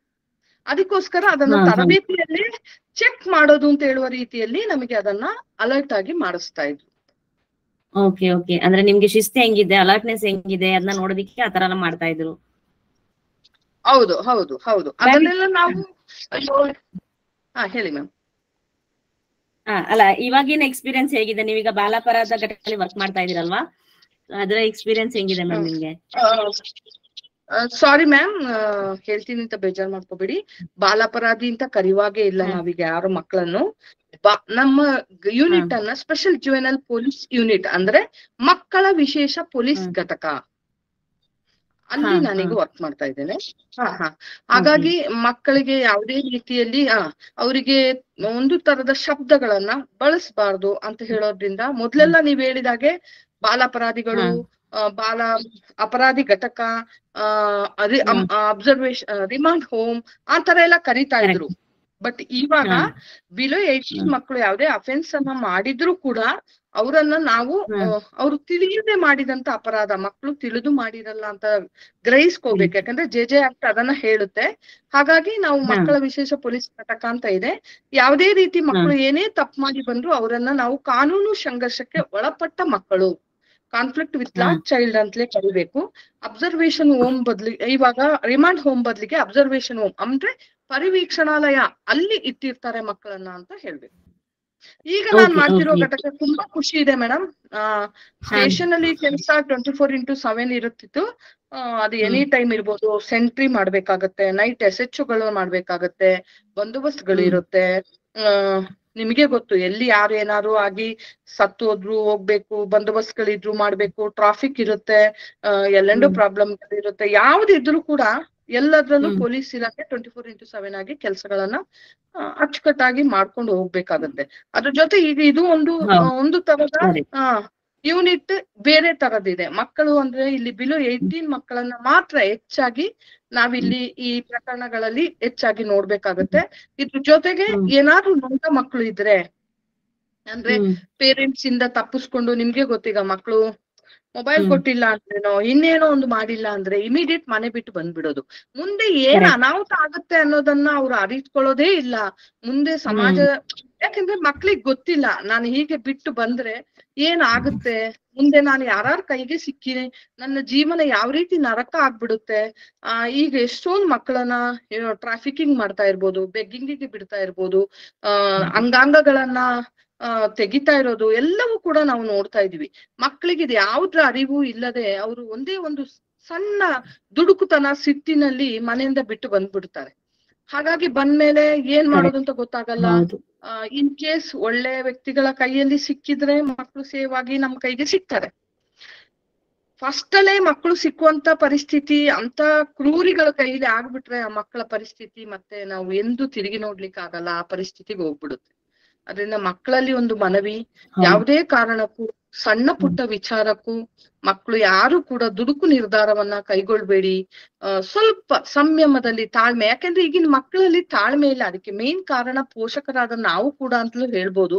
ಅದಕ್ಕೋಸ್ಕರ ಅದನ್ನ ತರಬೇತಿಯಲ್ಲಿ ಚೆಕ್ ಮಾಡೋದು ಅಂತ ಹೇಳುವ ರೀತಿಯಲ್ಲಿ ನಮಗೆ ಅದನ್ನ ಅಲರ್ಟ್ ಆಗಿ ಮಾಡಿಸ್ತಾ ಇದ್ರು. ಓಕೆ ಓಕೆ, ಅಂದ್ರೆ ನಿಮ್ಗೆ ಶಿಸ್ತು ಹೆಂಗಿದೆ, ಅಲರ್ಟ್ನೆಸ್ ಹೆಂಗಿದೆ ಅದನ್ನ ನೋಡೋದಿಕ್ಕೆ ಆತರ ಎಲ್ಲ ಮಾಡ್ತಾ ಇದ್ರು. ಹೌದು ಹೌದು ಹೌದು, ಅದನ್ನೆಲ್ಲ ನಾವು ಹೇಳಿ ಮ್ಯಾಮ್. ಅಲ್ಲ, ಇವಾಗಿನ ಎಕ್ಸ್ಪೀರಿಯನ್ಸ್ ಹೇಗಿದೆ? ನೀವೀಗ ಬಾಲಾಪರಾಧ ಘಟಕದಲ್ಲಿ ವರ್ಕ್ ಮಾಡ್ತಾ ಇದೀರಲ್ವಾ, ಅದರ ಎಕ್ಸ್ಪೀರಿಯನ್ಸ್ ಹೆಂಗಿದೆ ಮ್ಯಾಮ್ ನಿಮ್ಗೆ? ಸಾರಿ ಮ್ಯಾಮ್, ಹೇಳ್ತೀನಿ ಅಂತ ಬೇಜಾರ್ ಮಾಡ್ಕೋಬೇಡಿ. ಬಾಲಾಪರಾಧಿ ಅಂತ ಕರೆಯುವಾಗೆ ಇಲ್ಲ ನಾವೀಗ ಯಾರು ಮಕ್ಕಳನ್ನು. ನಮ್ಮ ಯೂನಿಟ್ ಅನ್ನ ಸ್ಪೆಷಲ್ ಜುವೆನಲ್ ಪೊಲೀಸ್ ಯೂನಿಟ್ ಅಂದ್ರೆ ಮಕ್ಕಳ ವಿಶೇಷ ಪೊಲೀಸ್ ಘಟಕ, ಅಲ್ಲಿ ನಾನೀಗ ವರ್ಕ್ ಮಾಡ್ತಾ ಇದ್ದೇನೆ. ಹಾಗಾಗಿ ಮಕ್ಕಳಿಗೆ ಯಾವುದೇ ರೀತಿಯಲ್ಲಿ ಅವರಿಗೆ ಒಂದು ತರದ ಶಬ್ದಗಳನ್ನ ಬಳಸಬಾರ್ದು ಅಂತ ಹೇಳೋದ್ರಿಂದ, ಮೊದ್ಲೆಲ್ಲ ನೀವ್ ಹೇಳಿದಾಗೆ ಬಾಲಾಪರಾಧಿಗಳು, ಬಾಲ ಅಪರಾಧಿ ಘಟಕ, ಅಬ್ಸರ್ವೇಷನ್, ರಿಮಾಂಡ್ ಹೋಮ್ ಆ ತರ ಎಲ್ಲ ಕರೀತಾ ಇದ್ರು. ಬಟ್ ಇವಾಗ ಬಿಲೋ 18 ಮಕ್ಕಳು ಯಾವುದೇ ಅಫೆನ್ಸ್ ಅನ್ನ ಮಾಡಿದ್ರು ಕೂಡ ಅವರನ್ನ ನಾವು ಅವ್ರು ತಿಳಿಯದೆ ಮಾಡಿದಂತ ಅಪರಾಧ, ಮಕ್ಕಳು ತಿಳಿದು ಮಾಡಿರಲ್ಲ ಅಂತ ಗ್ರಹಿಸ್ಕೋಬೇಕು. ಯಾಕಂದ್ರೆ ಜೆ ಆಕ್ಟ್ ಅದನ್ನ ಹೇಳುತ್ತೆ. ಹಾಗಾಗಿ ನಾವು ಮಕ್ಕಳ ವಿಶೇಷ ಪೊಲೀಸ್ ಘಟಕ ಅಂತ ಇದೆ. ಯಾವುದೇ ರೀತಿ ಮಕ್ಕಳು ಏನೇ ತಪ್ಪು ಮಾಡಿ ಬಂದ್ರು ಅವರನ್ನ ನಾವು ಕಾನೂನು ಸಂಘರ್ಷಕ್ಕೆ ಒಳಪಟ್ಟ ಮಕ್ಕಳು, ಕಾನ್ಫ್ಲಿಕ್ಟ್ ವಿತ್ ಲಾ ಚೈಲ್ಡ್ ಅಂತಲೇ ಕರಿಬೇಕು. ಅಬ್ಸರ್ವೇಷನ್ ಹೋಮ್ ಬದ್ಲಿ, ಇವಾಗ ರಿಮಾಂಡ್ ಹೋಮ್ ಬದ್ಲಿಗೆ ಅಬ್ಸರ್ವೇಷನ್ ಹೋಮ್ ಅಂದ್ರೆ ಪರಿವೀಕ್ಷಣಾಲಯ, ಅಲ್ಲಿ ಇಟ್ಟಿರ್ತಾರೆ ಮಕ್ಕಳನ್ನ ಅಂತ ಹೇಳ್ಬೇಕು. ಈಗ ನಾನ್ ಮಾಡ್ತಿರೋ ಘಟಕ ತುಂಬಾ ಖುಷಿ ಇದೆ ಮೇಡಮ್. ಸ್ಟೇಷನ್ ಅಲ್ಲಿ ಕೆಲಸ 24x7 ಇರುತ್ತಿತ್ತು. ಅದು ಎನಿ ಟೈಮ್ ಇರ್ಬೋದು. ಸೆಂಟ್ರಿ ಮಾಡ್ಬೇಕಾಗತ್ತೆ, ನೈಟ್ SHO ಗಳು ಮಾಡ್ಬೇಕಾಗತ್ತೆ, ಬಂದೋಬಸ್ತ್ಗಳು ಇರುತ್ತೆ. ನಿಮಗೆ ಗೊತ್ತು, ಎಲ್ಲಿ ಯಾರು ಏನಾದ್ರು ಆಗಿ ಸತ್ತು ಹೋದ್ರು ಹೋಗ್ಬೇಕು, ಬಂದೋಬಸ್ತ್ಗಳಿದ್ರು ಮಾಡ್ಬೇಕು, ಟ್ರಾಫಿಕ್ ಇರುತ್ತೆ, ಎಲ್ಲೆಂಡೋ ಪ್ರಾಬ್ಲಮ್ ಇರುತ್ತೆ. ಯಾವ್ದಿದ್ರು ಕೂಡ ಎಲ್ಲದ್ರಲ್ಲೂ ಪೊಲೀಸ್ ಇಲಾಖೆ 24x7 ಆಗಿ ಕೆಲಸಗಳನ್ನ ಅಚ್ಚುಕಟ್ಟಾಗಿ ಮಾಡ್ಕೊಂಡು ಹೋಗ್ಬೇಕಾಗತ್ತೆ. ಅದ್ರ ಜೊತೆ ಈಗ ಇದು ಒಂದು ತರದ ಯೂನಿಟ್ ಬೇರೆ ತರದಿದೆ. ಮಕ್ಕಳು ಅಂದ್ರೆ ಇಲ್ಲಿ ಬಿಲೋ 18 ಮಕ್ಕಳನ್ನ ಮಾತ್ರ ಹೆಚ್ಚಾಗಿ ನಾವಿಲ್ಲಿ ಈ ಪ್ರಕರಣಗಳಲ್ಲಿ ಹೆಚ್ಚಾಗಿ ನೋಡ್ಬೇಕಾಗತ್ತೆ. ಇದ್ರ ಜೊತೆಗೆ ಏನಾದ್ರು ನೊಂದ ಮಕ್ಕಳು ಇದ್ರೆ, ಅಂದ್ರೆ ಪೇರೆಂಟ್ಸ್ ಇಂದ ತಪ್ಪಿಸ್ಕೊಂಡು, ನಿಮ್ಗೆ ಗೊತ್ತೀಗ ಮಕ್ಕಳು ಮೊಬೈಲ್ ಕೊಟ್ಟಿಲ್ಲ ಅಂದ್ರೇನೋ ಇನ್ನೇನೋ ಒಂದು ಮಾಡಿಲ್ಲ ಅಂದ್ರೆ ಇಮಿಡಿಯೇಟ್ ಮನೆ ಬಿಟ್ಟು ಬಂದ್ಬಿಡೋದು. ಮುಂದೆ ಏನ್ ಅನಾಹುತ ಆಗುತ್ತೆ ಅನ್ನೋದನ್ನ ಅವ್ರು ಅರಿತುಕೊಳ್ಳೋದೇ ಇಲ್ಲ. ಮುಂದೆ ಸಮಾಜ, ಯಾಕಂದ್ರೆ ಮಕ್ಳಿಗೆ ಗೊತ್ತಿಲ್ಲ ನಾನು ಹೀಗೆ ಬಿಟ್ಟು ಬಂದ್ರೆ ಏನ್ ಆಗುತ್ತೆ, ಮುಂದೆ ನಾನು ಯಾರ ಕೈಗೆ ಸಿಕ್ಕಿ ನನ್ನ ಜೀವನ ಯಾವ ರೀತಿ ನರಕ ಆಗ್ಬಿಡುತ್ತೆ. ಈಗ ಎಷ್ಟೊಂದು ಮಕ್ಕಳನ್ನ ಟ್ರಾಫಿಕಿಂಗ್ ಮಾಡ್ತಾ ಇರ್ಬೋದು, ಬೆಗ್ಗಿಂಗಿಗೆ ಬಿಡ್ತಾ ಇರ್ಬೋದು, ಅಂಗಾಂಗಗಳನ್ನ ತೆಗಿತಾ ಇರೋದು ಎಲ್ಲವೂ ಕೂಡ ನಾವು ನೋಡ್ತಾ ಇದೀವಿ. ಮಕ್ಕಳಿಗೆ ಇದು ಯಾವ್ದ್ರ ಅರಿವು ಇಲ್ಲದೆ ಅವರು ಒಂದೇ ಒಂದು ಸಣ್ಣ ದುಡುಕುತನ ಸಿಟ್ಟಿನಲ್ಲಿ ಮನೆಯಿಂದ ಬಿಟ್ಟು ಬಂದ್ಬಿಡ್ತಾರೆ. ಹಾಗಾಗಿ ಬಂದ್ಮೇಲೆ ಏನ್ ಮಾಡೋದು ಅಂತ ಗೊತ್ತಾಗಲ್ಲ. ಇನ್ ಕೇಸ್ ಒಳ್ಳೆ ವ್ಯಕ್ತಿಗಳ ಕೈಯಲ್ಲಿ ಸಿಕ್ಕಿದ್ರೆ ಮಕ್ಕಳು ಸೇವ್ ಆಗಿ ನಮ್ ಕೈಗೆ ಸಿಗ್ತಾರೆ. ಫಸ್ಟ್ ಅಲ್ಲೇ ಮಕ್ಕಳು ಸಿಕ್ಕುವಂತ ಪರಿಸ್ಥಿತಿ ಅಂತ ಕ್ರೂರಿಗಳ ಕೈಲಿ ಆಗ್ಬಿಟ್ರೆ ಆ ಮಕ್ಕಳ ಪರಿಸ್ಥಿತಿ ಮತ್ತೆ ನಾವು ಎಂದು ತಿರುಗಿ ನೋಡ್ಲಿಕ್ಕೆ ಆಗಲ್ಲ, ಆ ಪರಿಸ್ಥಿತಿಗೆ ಹೋಗ್ಬಿಡುತ್ತೆ. ಅದರಿಂದ ಮಕ್ಕಳಲ್ಲಿ ಒಂದು ಮನವಿ, ಯಾವುದೇ ಕಾರಣಕ್ಕೂ ಸಣ್ಣ ಪುಟ್ಟ ವಿಚಾರಕ್ಕೂ ಮಕ್ಕಳು ಯಾರು ಕೂಡ ದುಡುಕು ನಿರ್ಧಾರವನ್ನ ಕೈಗೊಳ್ಬೇಡಿ. ಸ್ವಲ್ಪ ಸಂಯಮದಲ್ಲಿ ತಾಳ್ಮೆ, ಯಾಕಂದ್ರೆ ಈಗಿನ ಮಕ್ಕಳಲ್ಲಿ ತಾಳ್ಮೆ ಇಲ್ಲ. ಅದಕ್ಕೆ ಮೇನ್ ಕಾರಣ ಪೋಷಕರಾದ ನಾವು ಕೂಡ ಅಂತಲೂ ಹೇಳ್ಬೋದು.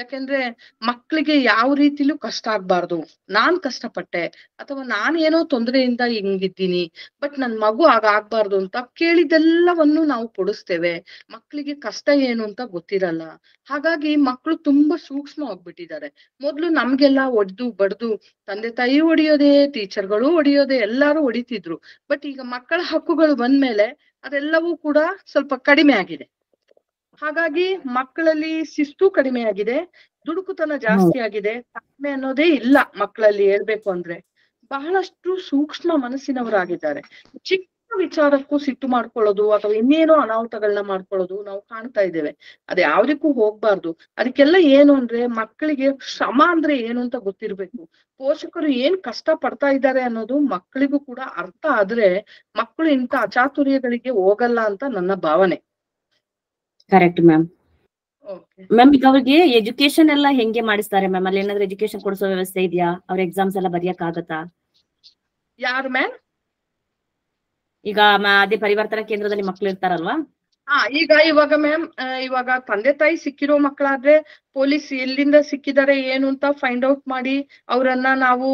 ಯಾಕಂದ್ರೆ ಮಕ್ಕಳಿಗೆ ಯಾವ ರೀತಿಲೂ ಕಷ್ಟ ಆಗ್ಬಾರ್ದು, ನಾನ್ ಕಷ್ಟಪಟ್ಟೆ ಅಥವಾ ನಾನೇನೋ ತೊಂದರೆಯಿಂದ ಹಿಂಗಿದ್ದೀನಿ, ಬಟ್ ನನ್ ಮಗು ಆಗ್ಬಾರ್ದು ಅಂತ ಕೇಳಿದೆಲ್ಲವನ್ನು ನಾವು ಕೊಡಿಸ್ತೇವೆ. ಮಕ್ಕಳಿಗೆ ಕಷ್ಟ ಏನು ಅಂತ ಗೊತ್ತಿರಲ್ಲ. ಹಾಗಾಗಿ ಮಕ್ಕಳು ತುಂಬಾ ಸೂಕ್ಷ್ಮ ಆಗ್ಬಿಟ್ಟಿದ್ದಾರೆ. ಮೊದ್ಲು ನಮ್ಗೆಲ್ಲ ಒಡ್ದು ಬಡ್ದು ತಂದೆ ತಾಯಿ ಹೊಡಿಯೋದೇ, ಟೀಚರ್ಗಳು ಹೊಡಿಯೋದೇ, ಎಲ್ಲಾರು ಹೊಡಿತಿದ್ರು. ಬಟ್ ಈಗ ಮಕ್ಕಳ ಹಕ್ಕುಗಳು ಬಂದ್ಮೇಲೆ ಅದೆಲ್ಲವೂ ಕೂಡ ಸ್ವಲ್ಪ ಕಡಿಮೆ ಆಗಿದೆ. ಹಾಗಾಗಿ ಮಕ್ಕಳಲ್ಲಿ ಶಿಸ್ತು ಕಡಿಮೆ ಆಗಿದೆ, ದುಡುಕುತನ ಜಾಸ್ತಿ ಆಗಿದೆ, ತಾಳ್ಮೆ ಅನ್ನೋದೇ ಇಲ್ಲ ಮಕ್ಕಳಲ್ಲಿ. ಹೇಳ್ಬೇಕು ಅಂದ್ರೆ ಬಹಳಷ್ಟು ಸೂಕ್ಷ್ಮ ಮನಸ್ಸಿನವರಾಗಿದ್ದಾರೆ. ಚಿಕ್ಕ ವಿಚಾರಕ್ಕೂ ಸಿಟ್ಟು ಮಾಡ್ಕೊಳ್ಳೋದು ಅಥವಾ ಇನ್ನೇನೋ ಅನಾಹುತಗಳನ್ನ ಮಾಡ್ಕೊಳ್ಳೋದು ನಾವು ಕಾಣ್ತಾ ಇದ್ದೇವೆ. ಅದ್ ಯಾವ್ದಕ್ಕೂ ಹೋಗ್ಬಾರ್ದು. ಅದಕ್ಕೆಲ್ಲ ಏನು ಅಂದ್ರೆ ಮಕ್ಕಳಿಗೆ ಶ್ರಮ ಅಂದ್ರೆ ಏನು ಅಂತ ಗೊತ್ತಿರ್ಬೇಕು. ಪೋಷಕರು ಏನ್ ಕಷ್ಟ ಪಡ್ತಾ ಇದ್ದಾರೆ ಅನ್ನೋದು ಮಕ್ಕಳಿಗೂ ಕೂಡ ಅರ್ಥ ಆದ್ರೆ ಮಕ್ಕಳು ಇಂಥ ಅಚಾತುರ್ಯಗಳಿಗೆ ಹೋಗಲ್ಲ ಅಂತ ನನ್ನ ಭಾವನೆ. Correct ma'am. ಮ್ಯಾಮ್, ಈಗ ಅವ್ರಿಗೆ ಎಜುಕೇಶನ್ ಎಲ್ಲ ಹೆಂಗೆ ಮಾಡಿಸ್ತಾರೆ ಮ್ಯಾಮ್? ಅಲ್ಲಿ ಏನಾದ್ರು ಎಜುಕೇಶನ್ ಕೊಡಿಸೋ ವ್ಯವಸ್ಥೆ ಇದೆಯಾ? ಅವ್ರ ಎಕ್ಸಾಮ್ಸ್ ಎಲ್ಲ ಬರೆಯಕ್ ಆಗತ್ತಾ? ಯಾರು ಮ್ಯಾಮ್? ಈಗ ಅದೇ ಪರಿವರ್ತನಾ ಕೇಂದ್ರದಲ್ಲಿ ಮಕ್ಳು ಇರ್ತಾರಲ್ವಾ? ಇವಾಗ ಮ್ಯಾಮ್, ಇವಾಗ ತಂದೆ ತಾಯಿ ಸಿಕ್ಕಿರೋ ಮಕ್ಕಳಾದ್ರೆ ಪೊಲೀಸ್ ಎಲ್ಲಿಂದ ಸಿಕ್ಕಿದ್ದಾರೆ ಏನು ಅಂತ ಫೈಂಡ್ ಔಟ್ ಮಾಡಿ ಅವರನ್ನ ನಾವು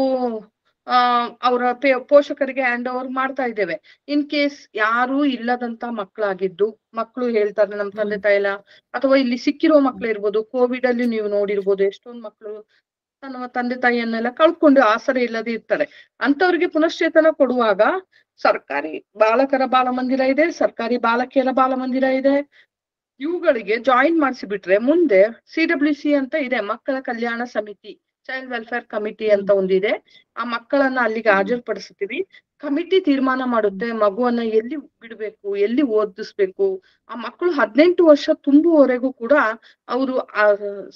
ಅವರ ಪೋಷಕರಿಗೆ ಹ್ಯಾಂಡ್ ಓವರ್ ಮಾಡ್ತಾ ಇದ್ದೇವೆ. ಇನ್ ಕೇಸ್ ಯಾರು ಇಲ್ಲದಂತ ಮಕ್ಕಳು ಹೇಳ್ತಾರೆ ನಮ್ ತಂದೆ ತಾಯಿ ಎಲ್ಲ, ಅಥವಾ ಇಲ್ಲಿ ಸಿಕ್ಕಿರೋ ಮಕ್ಳು ಇರ್ಬೋದು. ಕೋವಿಡ್ ಅಲ್ಲಿ ನೀವು ನೋಡಿರ್ಬೋದು ಎಷ್ಟೊಂದ್ ಮಕ್ಳು ತನ್ನ ತಂದೆ ತಾಯಿಯನ್ನೆಲ್ಲ ಕಳ್ಕೊಂಡು ಆಸರೆ ಇಲ್ಲದೆ ಇರ್ತಾರೆ. ಅಂತವ್ರಿಗೆ ಪುನಶ್ಚೇತನ ಕೊಡುವಾಗ ಸರ್ಕಾರಿ ಬಾಲಕರ ಬಾಲಮಂದಿರ ಇದೆ, ಸರ್ಕಾರಿ ಬಾಲಕಿಯರ ಬಾಲಮಂದಿರ ಇದೆ, ಇವುಗಳಿಗೆ ಜಾಯಿನ್ ಮಾಡಿಸಿಬಿಟ್ರೆ ಮುಂದೆ CWC ಅಂತ ಇದೆ, ಮಕ್ಕಳ ಕಲ್ಯಾಣ ಸಮಿತಿ, ಚೈಲ್ಡ್ ವೆಲ್ಫೇರ್ ಕಮಿಟಿ ಅಂತ ಒಂದಿದೆ. ಆ ಮಕ್ಕಳನ್ನ ಅಲ್ಲಿಗೆ ಹಾಜರುಪಡಿಸ್ತೀವಿ. ಕಮಿಟಿ ತೀರ್ಮಾನ ಮಾಡುತ್ತೆ ಮಗುವನ್ನ ಎಲ್ಲಿ ಬಿಡ್ಬೇಕು, ಎಲ್ಲಿ ಓದಿಸ್ಬೇಕು. ಆ ಮಕ್ಕಳು 18 ವರ್ಷ ತುಂಬುವವರೆಗೂ ಕೂಡ ಅವರು ಆ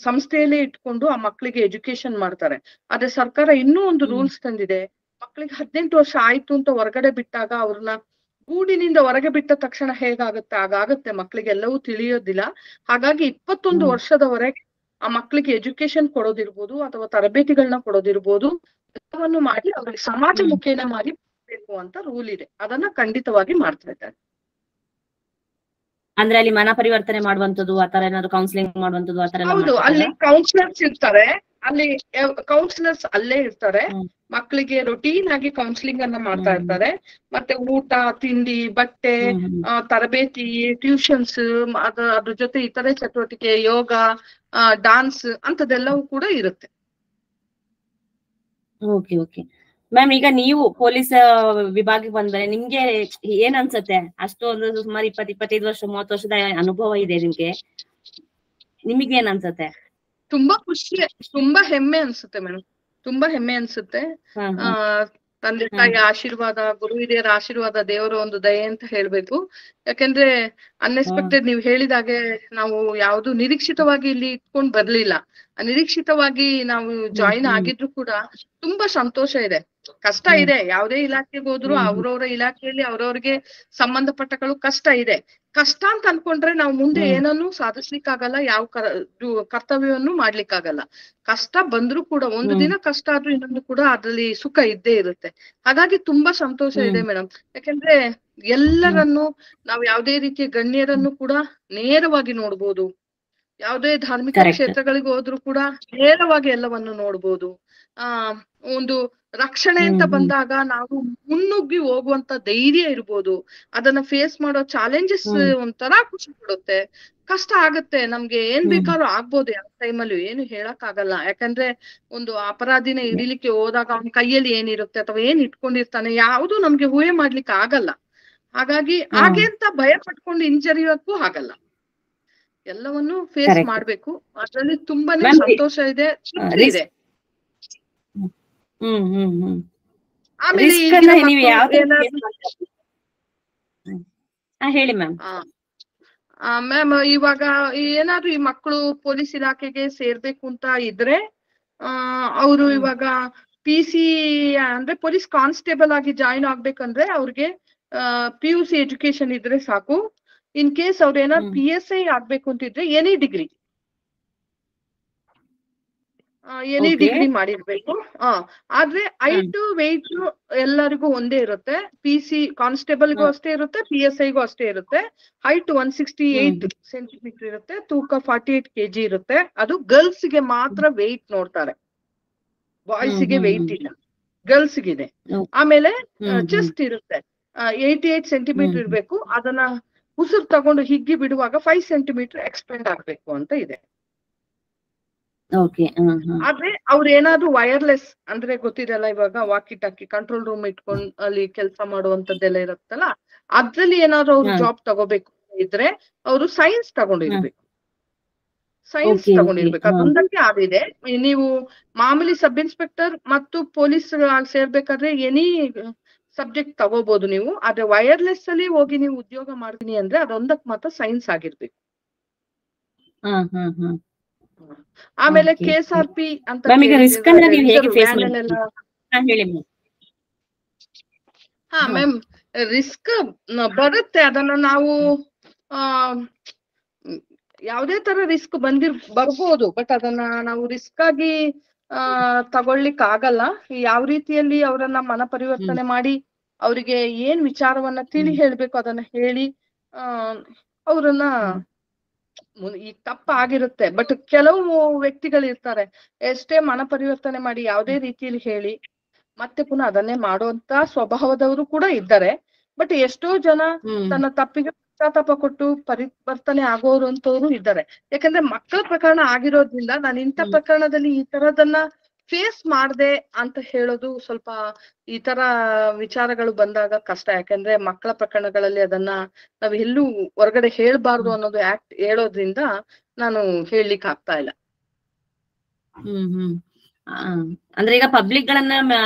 ಸಂಸ್ಥೆಯಲ್ಲೇ ಇಟ್ಕೊಂಡು ಆ ಮಕ್ಕಳಿಗೆ ಎಜುಕೇಶನ್ ಮಾಡ್ತಾರೆ. ಆದ್ರೆ ಸರ್ಕಾರ ಇನ್ನೂ ಒಂದು ರೂಲ್ಸ್ ತಂದಿದೆ, ಮಕ್ಕಳಿಗೆ 18 ವರ್ಷ ಆಯ್ತು ಅಂತ ಹೊರಗಡೆ ಬಿಟ್ಟಾಗ ಅವ್ರನ್ನ ಗೂಡಿನಿಂದ ಹೊರಗೆ ಬಿಟ್ಟ ತಕ್ಷಣ ಹೇಗಾಗುತ್ತೆ ಹಾಗಾಗುತ್ತೆ, ಮಕ್ಕಳಿಗೆಲ್ಲವೂ ತಿಳಿಯೋದಿಲ್ಲ. ಹಾಗಾಗಿ 21 ವರ್ಷದವರೆಗೆ ಆ ಮಕ್ಕಳಿಗೆ ಎಜುಕೇಶನ್ ಕೊಡೋದಿರ್ಬೋದು ಅಥವಾ ತರಬೇತಿಗಳನ್ನ ಕೊಡೋದಿರ್ಬೋದು, ಎಲ್ಲವನ್ನು ಮಾಡಿ ಅವ್ರಿಗೆ ಸಮಾಜ ಮುಖೇನ ಮಾಡಿ ಬೇಕು ಅಂತ ರೂಲ್ ಇದೆ. ಅದನ್ನ ಖಂಡಿತವಾಗಿ ಮಾಡ್ತಾ ಇದ್ದಾರೆ. ಅಂದ್ರೆ ಅಲ್ಲಿ ಮನ ಪರಿವರ್ತನೆ ಮಾಡುವಂತದ್ದು ಆತರ ಏನಾದ್ರು ಕೌನ್ಸಿಲಿಂಗ್ ಮಾಡುವಂತದ್ದು ಆತರ ಎಲ್ಲ ಹೌದು, ಅಲ್ಲಿ ಕೌನ್ಸಿಲರ್ಸ್ ಇರ್ತಾರೆ, ಅಲ್ಲಿ ಕೌನ್ಸಿಲರ್ಸ್ ಅಲ್ಲೇ ಇರ್ತಾರೆ. ಮಕ್ಕಳಿಗೆ ರೊಟೀನ್ ಆಗಿ ಕೌನ್ಸಿಲಿಂಗ್ ಅನ್ನ ಮಾಡ್ತಾ ಇರ್ತಾರೆ. ಮತ್ತೆ ಊಟ, ತಿಂಡಿ, ಬಟ್ಟೆ, ತರಬೇತಿ, ಟ್ಯೂಷನ್ಸ್, ಅದ್ರ ಜೊತೆ ಇತರೆ ಚಟುವಟಿಕೆ, ಯೋಗ, ಡಾನ್ಸ್ ಅಂತದೆಲ್ಲವೂ ಕೂಡ ಇರುತ್ತೆ. ಓಕೆ ಓಕೆ ಮ್ಯಾಮ್, ಈಗ ನೀವು ಪೊಲೀಸ್ ವಿಭಾಗಕ್ಕೆ ಬಂದ್ರೆ ನಿಮ್ಗೆ ಏನ್ ಅನ್ಸುತ್ತೆ? ಅಷ್ಟೊಂದು ಸುಮಾರು 20-25 ವರ್ಷ 30 ವರ್ಷದ ಅನುಭವ ಇದೆ ನಿಮ್ಗೆ, ನಿಮಗೆ ಏನ್ ಅನ್ಸುತ್ತೆ? ತುಂಬಾ ಖುಷಿ, ತುಂಬಾ ಹೆಮ್ಮೆ ಅನ್ಸುತ್ತೆ ಮೇಡಮ್, ತುಂಬಾ ಹೆಮ್ಮೆ ಅನ್ಸುತ್ತೆ. ತಂದೆ ತಾಯಿ ಆಶೀರ್ವಾದ, ಗುರು ಹಿರಿಯರ ಆಶೀರ್ವಾದ, ದೇವರ ಒಂದು ದಯೆ ಅಂತ ಹೇಳ್ಬೇಕು. ಯಾಕಂದ್ರೆ ಅನ್ಎಕ್ಸ್ಪೆಕ್ಟೆಡ್, ನೀವು ಹೇಳಿದಾಗೆ ನಾವು ಯಾವ್ದು ನಿರೀಕ್ಷಿತವಾಗಿ ಇಲ್ಲಿ ಇಟ್ಕೊಂಡ್ ಬರ್ಲಿಲ್ಲ. ಅನಿರೀಕ್ಷಿತವಾಗಿ ನಾವು ಜಾಯಿನ್ ಆಗಿದ್ರು ಕೂಡ ತುಂಬಾ ಸಂತೋಷ ಇದೆ. ಕಷ್ಟ ಇದೆ, ಯಾವುದೇ ಇಲಾಖೆಗೆ ಹೋದ್ರು ಅವ್ರವ್ರ ಇಲಾಖೆಯಲ್ಲಿ ಅವ್ರವ್ರಿಗೆ ಸಂಬಂಧಪಟ್ಟಗಳು ಕಷ್ಟ ಇದೆ. ಕಷ್ಟ ಅಂತ ಅನ್ಕೊಂಡ್ರೆ ನಾವು ಮುಂದೆ ಏನನ್ನೂ ಸಾಧಿಸ್ಲಿಕ್ಕಾಗಲ್ಲ, ಯಾವ ಕರ್ತವ್ಯವನ್ನು ಮಾಡ್ಲಿಕ್ಕಾಗಲ್ಲ. ಕಷ್ಟ ಬಂದ್ರು ಕೂಡ ಒಂದು ದಿನ ಕಷ್ಟ ಆದ್ರೂ ಇನ್ನೊಂದು ಕೂಡ ಅದ್ರಲ್ಲಿ ಸುಖ ಇದ್ದೇ ಇರುತ್ತೆ. ಹಾಗಾಗಿ ತುಂಬಾ ಸಂತೋಷ ಇದೆ ಮೇಡಮ್. ಯಾಕಂದ್ರೆ ಎಲ್ಲರನ್ನು ನಾವು ಯಾವುದೇ ರೀತಿಯ ಗಣ್ಯರನ್ನು ಕೂಡ ನೇರವಾಗಿ ನೋಡ್ಬೋದು. ಯಾವುದೇ ಧಾರ್ಮಿಕ ಕ್ಷೇತ್ರಗಳಿಗೆ ಹೋದ್ರು ಕೂಡ ನೇರವಾಗಿ ಎಲ್ಲವನ್ನು ನೋಡ್ಬೋದು. ಒಂದು ರಕ್ಷಣೆ ಅಂತ ಬಂದಾಗ ನಾವು ಮುನ್ನುಗ್ಗಿ ಹೋಗುವಂತ ಧೈರ್ಯ ಇರ್ಬೋದು. ಅದನ್ನ ಫೇಸ್ ಮಾಡೋ ಚಾಲೆಂಜಸ್ ಒಂಥರ ಖುಷಿ ಕೊಡುತ್ತೆ. ಕಷ್ಟ ಆಗತ್ತೆ, ನಮ್ಗೆ ಏನ್ ಬೇಕಾದ್ರೂ ಆಗ್ಬೋದು ಯಾವ ಟೈಮಲ್ಲಿ, ಏನು ಹೇಳಕ್ ಆಗಲ್ಲ. ಯಾಕಂದ್ರೆ ಒಂದು ಅಪರಾಧಿನ ಹಿಡಿಲಿಕ್ಕೆ ಹೋದಾಗ ಅವನ ಕೈಯಲ್ಲಿ ಏನಿರುತ್ತೆ ಅಥವಾ ಏನ್ ಇಟ್ಕೊಂಡಿರ್ತಾನೆ ಯಾವುದು ನಮ್ಗೆ ಊಹೆ ಮಾಡ್ಲಿಕ್ಕೆ ಆಗಲ್ಲ. ಹಾಗಾಗಿ ಹಾಗೆ ಅಂತ ಭಯ ಪಟ್ಕೊಂಡು ಹಿಂಜರಿಯೋಕ್ಕೂ ಆಗಲ್ಲ. ಎಲ್ಲವನ್ನು ಫೇಸ್ ಮಾಡ್ಬೇಕು. ಅದ್ರಲ್ಲಿ ತುಂಬಾನೇ ಸಂತೋಷ ಇದೆ, ತೃಪ್ತಿ ಇದೆ. ಆಮೇಲೆ ಹೇಳಿ ಮ್ಯಾಮ್. ಮ್ಯಾಮ್, ಇವಾಗ ಏನಾದ್ರು ಈ ಮಕ್ಕಳು ಪೊಲೀಸ್ ಇಲಾಖೆಗೆ ಸೇರ್ಬೇಕು ಅಂತ ಇದ್ರೆ ಅವರು ಇವಾಗ PC ಅಂದ್ರೆ ಪೊಲೀಸ್ ಕಾನ್ಸ್ಟೇಬಲ್ ಆಗಿ ಜಾಯಿನ್ ಆಗ್ಬೇಕಂದ್ರೆ ಅವ್ರಿಗೆ PUC ಎಜುಕೇಶನ್ ಇದ್ರೆ ಸಾಕು. ಇನ್ ಕೇಸ್ ಅವ್ರ ಏನಾದ್ರು PSI ಆಗ್ಬೇಕು ಅಂತಿದ್ರೆ ಎನಿ ಡಿಗ್ರಿ ಮಾಡಿರ್ಬೇಕು. ಆದ್ರೆ ಹೈಟ್ ವೆಯ್ಟ್ ಎಲ್ಲರಿಗೂ ಒಂದೇ ಇರುತ್ತೆ. PC ಕಾನ್ಸ್ಟೇಬಲ್ಗೂ ಅಷ್ಟೇ ಇರುತ್ತೆ, PSIಗೂ ಅಷ್ಟೇ ಇರುತ್ತೆ. ಹೈಟ್ 168 ಸೆಂಟಿಮೀಟರ್ ಇರುತ್ತೆ, ತೂಕ 48 kg ಇರುತ್ತೆ. ಅದು ಗರ್ಲ್ಸ್ ಗೆ ಮಾತ್ರ ವೆಯ್ಟ್ ನೋಡ್ತಾರೆ, ಬಾಯ್ಸ್ ಗೆ ವೆಯ್ಟ್ ಇಲ್ಲ, ಗರ್ಲ್ಸ್ ಗಿದೆ. ಆಮೇಲೆ ಚೆಸ್ಟ್ ಇರುತ್ತೆ 88 ಸೆಂಟಿಮೀಟರ್ ಇರ್ಬೇಕು. ಅದನ್ನ ಉಸಿರು ತಗೊಂಡು ಹಿಗ್ಗಿ ಬಿಡುವಾಗ 5 ಸೆಂಟಿಮೀಟರ್ ಎಕ್ಸ್ಪೆಂಡ್ ಆಗ್ಬೇಕು ಅಂತ ಇದೆ. ಆದ್ರೆ ಅವ್ರ ಏನಾದ್ರು ವೈರ್ಲೆಸ್ ಅಂದ್ರೆ ಗೊತ್ತಿರಲ್ಲ, ಇವಾಗ ವಾಕಿ ಟಾಕಿ ಕಂಟ್ರೋಲ್ ರೂಮ್ ಇಟ್ಕೊಂಡ್ ಅಲ್ಲಿ ಕೆಲಸ ಮಾಡುವಂತದ್ದೆಲ್ಲ ಇರುತ್ತಲ್ಲ, ಅದ್ರಲ್ಲಿ ಏನಾದ್ರು ಅವ್ರು ಜಾಬ್ ತಗೋಬೇಕು ಇದ್ರೆ ಅವರು ಸೈನ್ಸ್ ತಗೊಂಡಿರ್ಬೇಕು. ಅದೊಂದಕ್ಕೆ ಆಗಿದೆ. ನೀವು ಮಾಮೂಲಿ ಸಬ್ ಇನ್ಸ್ಪೆಕ್ಟರ್ ಮತ್ತು ಪೊಲೀಸ್ ಸೇರ್ಬೇಕಾದ್ರೆ ಎನಿ ಸಬ್ಜೆಕ್ಟ್ ತಗೋಬಹುದು ನೀವು. ಆದ್ರೆ ವೈರ್ಲೆಸ್ ಅಲ್ಲಿ ಹೋಗಿ ನೀವು ಉದ್ಯೋಗ ಮಾಡ್ತೀನಿ ಅಂದ್ರೆ ಅದೊಂದಕ್ಕೆ ಮಾತ್ರ ಸೈನ್ಸ್ ಆಗಿರ್ಬೇಕು. ಆಮೇಲೆ KSRP ಅಂತ ಮ್ಯಾಮ್, ರಿಸ್ಕ್ ಬರುತ್ತೆ. ಅದನ್ನ ನಾವು ಯಾವುದೇ ತರ ರಿಸ್ಕ್ ಬರ್ಬೋದು, ಬಟ್ ಅದನ್ನ ನಾವು ರಿಸ್ಕ್ ಆಗಿ ತಗೊಳ್ಲಿಕ್ ಆಗಲ್ಲ. ಯಾವ ರೀತಿಯಲ್ಲಿ ಅವರನ್ನ ಮನ ಪರಿವರ್ತನೆ ಮಾಡಿ ಅವರಿಗೆ ಏನ್ ವಿಚಾರವನ್ನ ತಿಳಿ ಹೇಳ್ಬೇಕು ಅದನ್ನ ಹೇಳಿ ಅವ್ರನ್ನ, ಈ ತಪ್ಪ ಆಗಿರುತ್ತೆ. ಬಟ್ ಕೆಲವು ವ್ಯಕ್ತಿಗಳು ಇರ್ತಾರೆ, ಎಷ್ಟೇ ಮನ ಪರಿವರ್ತನೆ ಮಾಡಿ ಯಾವುದೇ ರೀತಿಯಲ್ಲಿ ಹೇಳಿ ಮತ್ತೆ ಪುನಃ ಅದನ್ನೇ ಮಾಡುವಂತ ಸ್ವಭಾವದವರು ಕೂಡ ಇದ್ದಾರೆ. ಬಟ್ ಎಷ್ಟೋ ಜನ ತನ್ನ ತಪ್ಪಿಗೆ ಪಶ್ಚಾತ್ತಾಪ ಕೊಟ್ಟು ಪರಿವರ್ತನೆ ಆಗೋರು ಅಂತವ್ರು ಇದ್ದಾರೆ. ಯಾಕಂದ್ರೆ ಮಕ್ಕಳ ಪ್ರಕರಣ ಆಗಿರೋದ್ರಿಂದ ನಾನು ಇಂಥ ಪ್ರಕರಣದಲ್ಲಿ ಈ ತರದನ್ನ ಫೇಸ್ ಮಾಡ್ದೆ ಅಂತ ಹೇಳೋದು ಸ್ವಲ್ಪ ಈ ತರ ವಿಚಾರಗಳು ಬಂದಾಗ ಕಷ್ಟ. ಯಾಕಂದ್ರೆ ಮಕ್ಕಳ ಪ್ರಕರಣಗಳಲ್ಲಿ ಅದನ್ನ ನಾವ್ ಎಲ್ಲೂ ಹೊರಗಡೆ ಹೇಳ್ಬಾರ್ದು ಅನ್ನೋದು ಆಕ್ಟ್ ಹೇಳೋದ್ರಿಂದ ನಾನು ಹೇಳಲಿಕ್ಕೆ ಆಗ್ತಾ ಇಲ್ಲ. ಅಂದ್ರೆ ಈಗ ಪಬ್ಲಿಕ್ ಗಳನ್ನ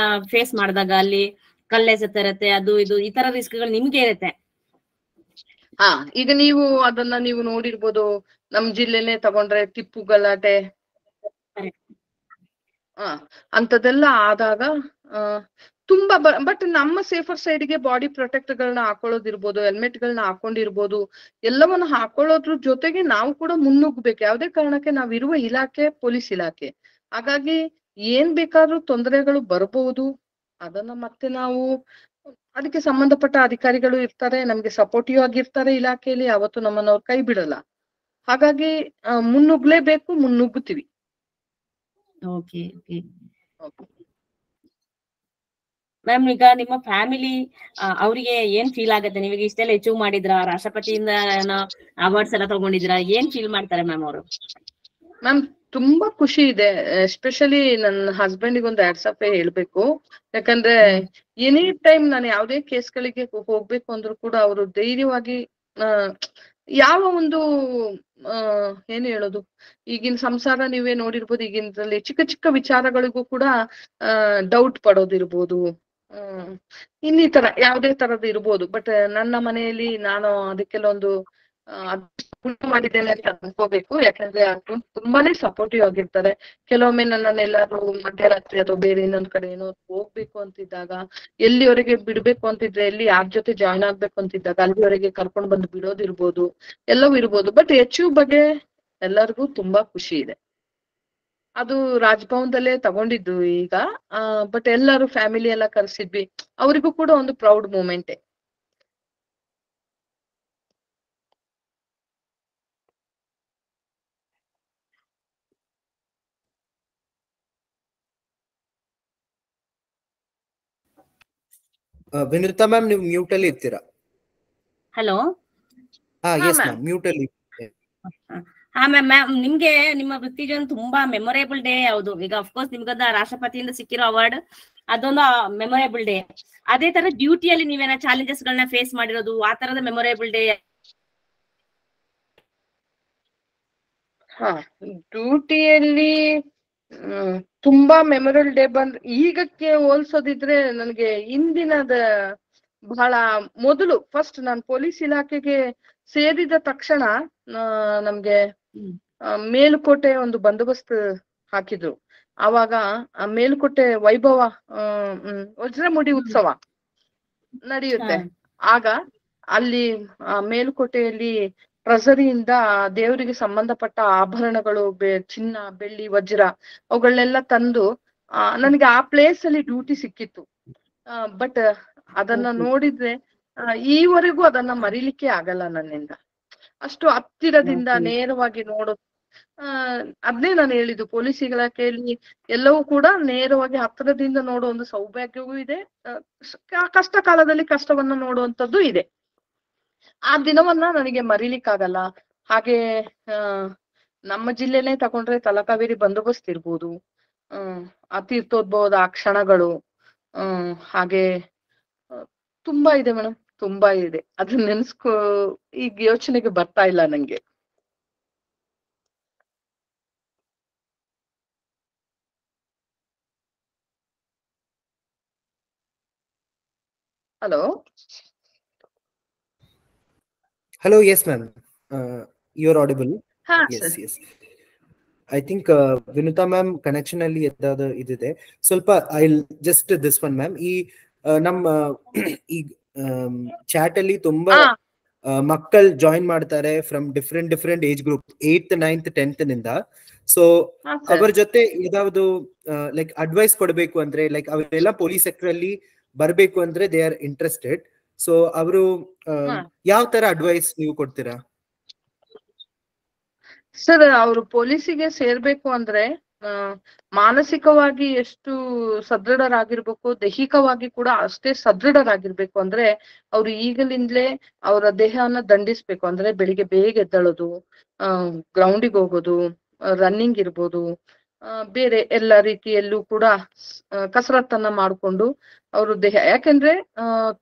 ಫೇಸ್ ಮಾಡಿದಾಗ ಅಲ್ಲಿ ಕಲ್ಲೆಸೆತಿರತ್ತೆ, ಅದು ಇದು ಈ ತರ ರಿಸ್ಕ್ ಗಳು ನಿಮ್ಗೆ ಇರುತ್ತೆ. ಈಗ ನೀವು ಅದನ್ನ ನೀವು ನೋಡಿರ್ಬೋದು, ನಮ್ ಜಿಲ್ಲೆನೆ ತಗೊಂಡ್ರೆ ಟಿಪ್ಪು ಗಲಾಟೆ ಅಂತದೆಲ್ಲ ಆದಾಗ ತುಂಬಾ ಬಟ್ ನಮ್ಮ ಸೇಫರ್ ಸೈಡ್ಗೆ ಬಾಡಿ ಪ್ರೊಟೆಕ್ಟರ್ ಗಳನ್ನ ಹಾಕೊಳ್ಳೋದಿರ್ಬೋದು, ಹೆಲ್ಮೆಟ್ ಗಳನ್ನ ಹಾಕೊಂಡಿರ್ಬೋದು, ಎಲ್ಲವನ್ನ ಹಾಕೊಳ್ಳೋದ್ರ ಜೊತೆಗೆ ನಾವು ಕೂಡ ಮುನ್ನುಗ್ಬೇಕು. ಯಾವ್ದೇ ಕಾರಣಕ್ಕೆ ನಾವಿರುವ ಇಲಾಖೆ ಪೊಲೀಸ್ ಇಲಾಖೆ. ಹಾಗಾಗಿ ಏನ್ ಬೇಕಾದ್ರೂ ತೊಂದರೆಗಳು ಬರಬಹುದು. ಅದನ್ನ ಮತ್ತೆ ನಾವು ಅದಕ್ಕೆ ಸಂಬಂಧಪಟ್ಟ ಅಧಿಕಾರಿಗಳು ಇರ್ತಾರೆ, ನಮ್ಗೆ ಸಪೋರ್ಟಿವ್ ಆಗಿರ್ತಾರೆ ಇಲಾಖೆಯಲ್ಲಿ, ಯಾವತ್ತು ನಮ್ಮನ್ನ ಅವ್ರು ಕೈ ಬಿಡಲ್ಲ. ಹಾಗಾಗಿ ಮುನ್ನುಗ್ಲೇಬೇಕು, ಮುನ್ನುಗ್ಗುತ್ತೀವಿ. ಮ್ಯಾಮ್, ಈಗ ನಿಮ್ಮ ಫ್ಯಾಮಿಲಿ ಅವ್ರಿಗೆ ಏನ್ ಫೀಲ್ ಆಗುತ್ತೆ? ನೀವೀಗ ಇಷ್ಟೆಲ್ಲ ಅಚೀವ್ ಮಾಡಿದ್ರ, ರಾಷ್ಟ್ರಪತಿಯಿಂದ ಅವಾರ್ಡ್ಸ್ ಎಲ್ಲ ತಗೊಂಡಿದ್ರ, ಏನ್ ಫೀಲ್ ಮಾಡ್ತಾರೆ ಮ್ಯಾಮ್ ಅವರು? ಮ್ಯಾಮ್ ತುಂಬಾ ಖುಷಿ ಇದೆ. ಎಸ್ಪೆಷಲಿ ನನ್ನ ಹಸ್ಬೆಂಡಿಗೆ ಒಂದು ಆಡ್ಸಪ್ ಹೇಳ್ಬೇಕು. ಯಾಕಂದ್ರೆ ಎನಿ ಟೈಮ್ ನಾನು ಯಾವ್ದೇ ಕೇಸ್ಗಳಿಗೆ ಹೋಗ್ಬೇಕು ಅಂದ್ರೂ ಕೂಡ ಅವರು ಧೈರ್ಯವಾಗಿ ಯಾವ ಒಂದು ಏನ್ ಹೇಳೋದು, ಈಗಿನ ಸಂಸಾರ ನೀವೇ ನೋಡಿರ್ಬೋದು, ಈಗಿನದ್ರಲ್ಲಿ ಚಿಕ್ಕ ಚಿಕ್ಕ ವಿಚಾರಗಳಿಗೂ ಕೂಡ ಡೌಟ್ ಪಡೋದಿರ್ಬೋದು, ಇನ್ನಿತರ ಯಾವ್ದೇ ತರದ್ದು ಇರ್ಬೋದು. ಬಟ್ ನನ್ನ ಮನೆಯಲ್ಲಿ ನಾನು ಅದಕ್ಕೆಲ್ಲ ಒಂದು ಮಾಡಿದ್ದೇನೆ ಅಂತ ಅನ್ಕೋಬೇಕು. ಯಾಕಂದ್ರೆ ತುಂಬಾನೇ ಸಪೋರ್ಟಿವ್ ಆಗಿರ್ತಾರೆ. ಕೆಲವೊಮ್ಮೆ ನನ್ನನ್ನೆಲ್ಲಾರು ಮಧ್ಯರಾತ್ರಿ ಅಥವಾ ಬೇರೆ ಇನ್ನೊಂದ್ ಕಡೆ ಏನೋ ಹೋಗ್ಬೇಕು ಅಂತಿದ್ದಾಗ, ಎಲ್ಲಿವರೆಗೆ ಬಿಡ್ಬೇಕು ಅಂತಿದ್ರೆ, ಎಲ್ಲಿ ಯಾರ ಜೊತೆ ಜಾಯ್ನ್ ಆಗ್ಬೇಕು ಅಂತಿದ್ದಾಗ ಅಲ್ಲಿವರೆಗೆ ಕರ್ಕೊಂಡ್ ಬಂದು ಬಿಡೋದಿರ್ಬೋದು, ಎಲ್ಲವೂ ಇರ್ಬೋದು. ಬಟ್ ಅಚೀವ್ ಬಗ್ಗೆ ಎಲ್ಲರಿಗೂ ತುಂಬಾ ಖುಷಿ ಇದೆ. ಅದು ರಾಜಭವನದಲ್ಲೇ ತಗೊಂಡಿದ್ದು ಈಗ. ಬಟ್ ಎಲ್ಲರೂ ಫ್ಯಾಮಿಲಿ ಎಲ್ಲ ಕರ್ಸಿದ್ವಿ, ಅವರಿಗೂ ಕೂಡ ಒಂದು ಪ್ರೌಡ್ ಮೂಮೆಂಟೇ. ವಿನುತಾ ಮ್ಯಾಮ್, ನೀವು ಮ್ಯೂಟ್ ಅಲ್ಲಿ ಇರ್ತೀರಾ? ಹಲೋ. ಎಸ್ ಮ್ಯಾಮ್, ಮ್ಯೂಟ್ ಅಲ್ಲಿ. ಮ್ಯಾಮ್, ನಿಮ್ಗೆ ನಿಮ್ಮ ವೃತ್ತಿ ಜೀವನ ತುಂಬಾ ಮೆಮೊರೇಬಲ್ ಡೇ ಯಾವುದು? ಈಗ ಅಫ್ಕೋರ್ಸ್ ನಿಮ್ಗದ ರಾಷ್ಟ್ರಪತಿಯಿಂದ ಸಿಕ್ಕಿರೋ ಅವಾರ್ಡ್ ಅದೊಂದು ಮೆಮೊರೇಬಲ್ ಡೇ. ಅದೇ ತರ ಡ್ಯೂಟಿಯಲ್ಲಿ ನೀವೇನ ಚಾಲೆಂಜಸ್ ಗಳನ್ನ ಫೇಸ್ ಮಾಡಿರೋದು, ಆ ತರದ ಮೆಮೊರೇಬಲ್ ಡೇ? ಡ್ಯೂಟಿಯಲ್ಲಿ ತುಂಬಾ ಮೆಮೊರಲ್ ಡೇ ಈಗಕ್ಕೆ ಹೋಲ್ಸೋದಿದ್ರೆ ನನಗೆ ಹಿಂದಿನದ ಬಹಳ ಮೊದಲು ಫಸ್ಟ್ ನಾನು ಪೊಲೀಸ್ ಇಲಾಖೆಗೆ ಸೇರಿದ ತಕ್ಷಣ ನಮ್ಗೆ ಮೇಲುಕೋಟೆ ಒಂದು ಬಂದೋಬಸ್ತ್ ಹಾಕಿದ್ರು. ಆವಾಗ ಆ ಮೇಲುಕೋಟೆ ವೈಭವ ವಜ್ರಮುಡಿ ಉತ್ಸವ ನಡೆಯುತ್ತೆ. ಆಗ ಅಲ್ಲಿ ಮೇಲುಕೋಟೆಯಲ್ಲಿ ಟ್ರೆಸರಿಯಿಂದ ದೇವರಿಗೆ ಸಂಬಂಧಪಟ್ಟ ಆಭರಣಗಳು, ಚಿನ್ನ, ಬೆಳ್ಳಿ, ವಜ್ರ ಅವುಗಳನ್ನೆಲ್ಲ ತಂದು ನನಗೆ ಆ ಪ್ಲೇಸ್ ಅಲ್ಲಿ ಡ್ಯೂಟಿ ಸಿಕ್ಕಿತ್ತು. ಬಟ್ ಅದನ್ನ ನೋಡಿದ್ರೆ ಈವರೆಗೂ ಅದನ್ನ ಮರಿಲಿಕ್ಕೆ ಆಗಲ್ಲ ನನ್ನಿಂದ. ಅಷ್ಟು ಹತ್ತಿರದಿಂದ ನೇರವಾಗಿ ನೋಡೋದು, ಅದ್ನೇ ನಾನು ಹೇಳಿದ್ದು, ಪೊಲೀಸ್ ಇಲಾಖೆಯಲ್ಲಿ ಎಲ್ಲವೂ ಕೂಡ ನೇರವಾಗಿ ಹತ್ತಿರದಿಂದ ನೋಡೋ ಒಂದು ಸೌಭಾಗ್ಯವೂ ಇದೆ, ಕಷ್ಟ ಕಾಲದಲ್ಲಿ ಕಷ್ಟವನ್ನ ನೋಡುವಂತದ್ದು ಇದೆ. ಆ ದಿನವನ್ನ ನನಗೆ ಮರಿಲಿಕ್ಕಾಗಲ್ಲ. ಹಾಗೆ ನಮ್ಮ ಜಿಲ್ಲೆನೇ ತಗೊಂಡ್ರೆ ತಲಕಾವೇರಿ ಬಂದೋಬಸ್ತ್ ಇರ್ಬೋದು, ಆ ತೀರ್ಥೋದ್ಭವದ ಆ ಕ್ಷಣಗಳು, ಹಾಗೆ ತುಂಬಾ ಇದೆ ಮೇಡಮ್, ತುಂಬಾ ಇದೆ. ಅದನ್ನ ನೆನ್ಸ್ಕೊ ಈಗ ಯೋಚನೆಗೆ ಬರ್ತಾ ಇಲ್ಲ ನಂಗೆ. Hello. Hello, yes ma'am. You're audible. Yes. I think Vinuta ma'am connection ಅಲ್ಲಿ ಎದ್ದಾದ ಇದಿದೆ ಸ್ವಲ್ಪ. I'll just this one ma'am. ಈ ನಮ್ಮ ಈ ಚಾಟ್ ಅಲ್ಲಿ ತುಂಬಾ ಮಕ್ಕಳು ಜಾಯಿನ್ ಮಾಡ್ತಾರೆ from different age group, 8th 9th 10th ನಿಂದ. ಸೊ ಅವರ ಜೊತೆ ಯಾವ್ದು ಲೈಕ್ ಅಡ್ವೈಸ್ ಕೊಡಬೇಕು ಅಂದ್ರೆ, ಲೈಕ್ ಅವರೆಲ್ಲ ಪೊಲೀಸ್ ಸೆಕ್ಟರ್ ಅಲ್ಲಿ ಬರ್ಬೇಕು ಅಂದ್ರೆ ದೇ ಆರ್ ಇಂಟ್ರೆಸ್ಟೆಡ್. ಸೊ ಅವರು ಯಾವ ತರ ಅಡ್ವೈಸ್ ನೀವು ಕೊಡ್ತೀರಾ? ಸರ್, ಅವರು ಪೊಲೀಸಿಗೆ ಸೇರ್ಬೇಕು ಅಂದ್ರೆ ಮಾನಸಿಕವಾಗಿ ಎಷ್ಟು ಸದೃಢರಾಗಿರ್ಬೇಕು, ದೈಹಿಕವಾಗಿ ಕೂಡ ಅಷ್ಟೇ ಸದೃಢರಾಗಿರ್ಬೇಕು. ಅಂದ್ರೆ ಅವ್ರು ಈಗಲಿಂದಲೇ ಅವರ ದೇಹವನ್ನ ದಂಡಿಸ್ಬೇಕು. ಅಂದ್ರೆ ಬೆಳಿಗ್ಗೆ ಬೇಗ ಎದ್ದಳೋದು, ಗ್ರೌಂಡಿಗೆ ಹೋಗೋದು, ರನ್ನಿಂಗ್ ಇರ್ಬೋದು, ಬೇರೆ ಎಲ್ಲ ರೀತಿಯಲ್ಲೂ ಕೂಡ ಕಸರತ್ತನ್ನ ಮಾಡ್ಕೊಂಡು ಅವರು ದೇಹ, ಯಾಕೆಂದ್ರೆ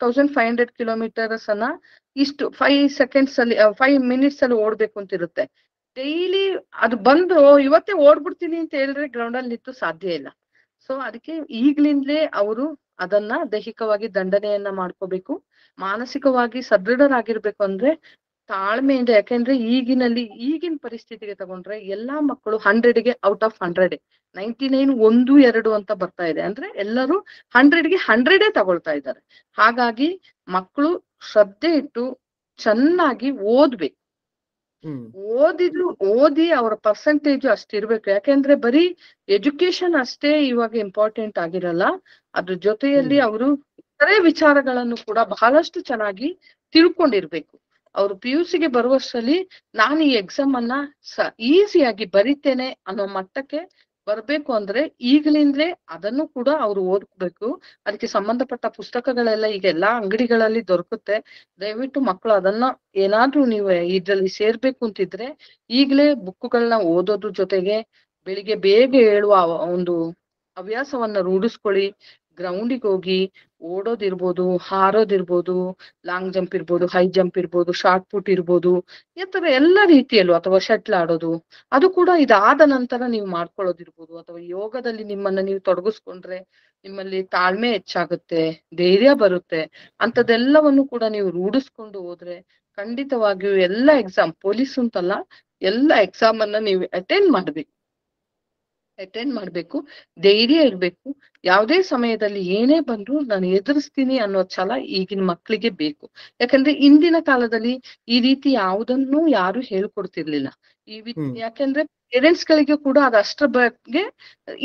1500 ಕಿಲೋಮೀಟರ್ಸ್ ಅನ್ನ ಇಷ್ಟು 5 seconds ಅಲ್ಲಿ 5 minutes ಅಲ್ಲಿ ಓಡ್ಬೇಕು ಅಂತ ಇರುತ್ತೆ. ಡೈಲಿ ಅದು ಬಂದು ಇವತ್ತೇ ಓಡ್ಬಿಡ್ತೀನಿ ಅಂತ ಹೇಳಿದ್ರೆ ಗ್ರೌಂಡ್ ಅಲ್ಲಿ ನಿಂತು ಸಾಧ್ಯ ಇಲ್ಲ. ಸೊ ಅದಕ್ಕೆ ಈಗ್ಲಿಂದಲೇ ಅವರು ಅದನ್ನ ದೈಹಿಕವಾಗಿ ದಂಡನೆಯನ್ನ ಮಾಡ್ಕೋಬೇಕು. ಮಾನಸಿಕವಾಗಿ ಸದೃಢರಾಗಿರ್ಬೇಕು. ಅಂದ್ರೆ ತಾಳ್ಮೆಯಿಂದ, ಯಾಕೆಂದ್ರೆ ಈಗಿನ ಪರಿಸ್ಥಿತಿಗೆ ತಗೊಂಡ್ರೆ ಎಲ್ಲಾ ಮಕ್ಕಳು 100ಗೆ ಔಟ್ ಆಫ್ 100, 99 1 2 ಅಂತ ಬರ್ತಾ ಇದೆ. ಅಂದ್ರೆ ಎಲ್ಲರೂ 100ಗೆ 100 ತಗೊಳ್ತಾ ಇದ್ದಾರೆ. ಹಾಗಾಗಿ ಮಕ್ಕಳು ಶ್ರದ್ಧೆ ಇಟ್ಟು ಚೆನ್ನಾಗಿ ಓದ್ಬೇಕು. ಓದಿ ಅವರ ಪರ್ಸೆಂಟೇಜ್ ಅಷ್ಟಿರ್ಬೇಕು. ಯಾಕೆಂದ್ರೆ ಬರೀ ಎಜುಕೇಶನ್ ಅಷ್ಟೇ ಇವಾಗ ಇಂಪಾರ್ಟೆಂಟ್ ಆಗಿರಲ್ಲ, ಅದ್ರ ಜೊತೆಯಲ್ಲಿ ಅವರು ಇತರೆ ವಿಚಾರಗಳನ್ನು ಕೂಡ ಬಹಳಷ್ಟು ಚೆನ್ನಾಗಿ ತಿಳ್ಕೊಂಡಿರ್ಬೇಕು. ಅವ್ರು PUC ಗೆ ಬರುವಷ್ಟರಲ್ಲಿ ನಾನು ಈ ಎಕ್ಸಾಮ್ ಅನ್ನ ಈಸಿಯಾಗಿ ಬರಿತೇನೆ ಅನ್ನೋ ಮಟ್ಟಕ್ಕೆ ಬರ್ಬೇಕು. ಅಂದ್ರೆ ಈಗಲಿಂದಲೇ ಅದನ್ನು ಕೂಡ ಅವ್ರು ಓದ್ಬೇಕು. ಅದಕ್ಕೆ ಸಂಬಂಧಪಟ್ಟ ಪುಸ್ತಕಗಳೆಲ್ಲ ಈಗ ಎಲ್ಲಾ ಅಂಗಡಿಗಳಲ್ಲಿ ದೊರಕುತ್ತೆ. ದಯವಿಟ್ಟು ಮಕ್ಕಳು ಅದನ್ನ ಏನಾದ್ರೂ ನೀವು ಇದ್ರಲ್ಲಿ ಸೇರ್ಬೇಕು ಅಂತಿದ್ರೆ ಈಗಲೇ ಬುಕ್ಗಳನ್ನ ಓದೋದ್ರ ಜೊತೆಗೆ ಬೆಳಿಗ್ಗೆ ಬೇಗ ಹೇಳುವ ಒಂದು ಹವ್ಯಾಸವನ್ನ ರೂಢಿಸ್ಕೊಳ್ಳಿ. ಗ್ರೌಂಡಿಗೆ ಹೋಗಿ ಓಡೋದಿರ್ಬೋದು, ಹಾರೋದಿರ್ಬೋದು, ಲಾಂಗ್ ಜಂಪ್ ಇರ್ಬೋದು, ಹೈ ಜಂಪ್ ಇರ್ಬೋದು, ಶಾರ್ಟ್ ಪುಟ್ ಇರ್ಬೋದು, ಈ ತರ ಎಲ್ಲ ರೀತಿಯಲ್ಲೂ, ಅಥವಾ ಶಟ್ಲ್ ಆಡೋದು, ಅದು ಕೂಡ ಇದಾದ ನಂತರ ನೀವು ಮಾಡ್ಕೊಳ್ಳೋದಿರ್ಬೋದು. ಅಥವಾ ಯೋಗದಲ್ಲಿ ನಿಮ್ಮನ್ನ ನೀವು ತೊಡಗಿಸ್ಕೊಂಡ್ರೆ ನಿಮ್ಮಲ್ಲಿ ತಾಳ್ಮೆ ಹೆಚ್ಚಾಗುತ್ತೆ, ಧೈರ್ಯ ಬರುತ್ತೆ. ಅಂತದೆಲ್ಲವನ್ನು ಕೂಡ ನೀವು ರೂಢಿಸ್ಕೊಂಡು ಹೋದ್ರೆ ಖಂಡಿತವಾಗಿಯೂ ಎಲ್ಲ ಎಕ್ಸಾಮ್, ಪೊಲೀಸ್ ಅಂತಲ್ಲ, ಎಲ್ಲ ಎಕ್ಸಾಮ್ ಅನ್ನ ನೀವು ಅಟೆಂಡ್ ಮಾಡ್ಬೇಕು. ಧೈರ್ಯ ಇರ್ಬೇಕು. ಯಾವುದೇ ಸಮಯದಲ್ಲಿ ಏನೇ ಬಂದ್ರು ನಾನು ಎದುರಿಸ್ತೀನಿ ಅನ್ನೋ ಛಲ ಈಗಿನ ಮಕ್ಕಳಿಗೆ ಬೇಕು. ಯಾಕಂದ್ರೆ ಇಂದಿನ ಕಾಲದಲ್ಲಿ ಈ ರೀತಿ ಯಾವುದನ್ನು ಯಾರು ಹೇಳ್ಕೊಡ್ತಿರ್ಲಿಲ್ಲ. ಯಾಕಂದ್ರೆ ಪೇರೆಂಟ್ಸ್ ಗಳಿಗೆ ಕೂಡ ಅದಷ್ಟರ ಬಗ್ಗೆ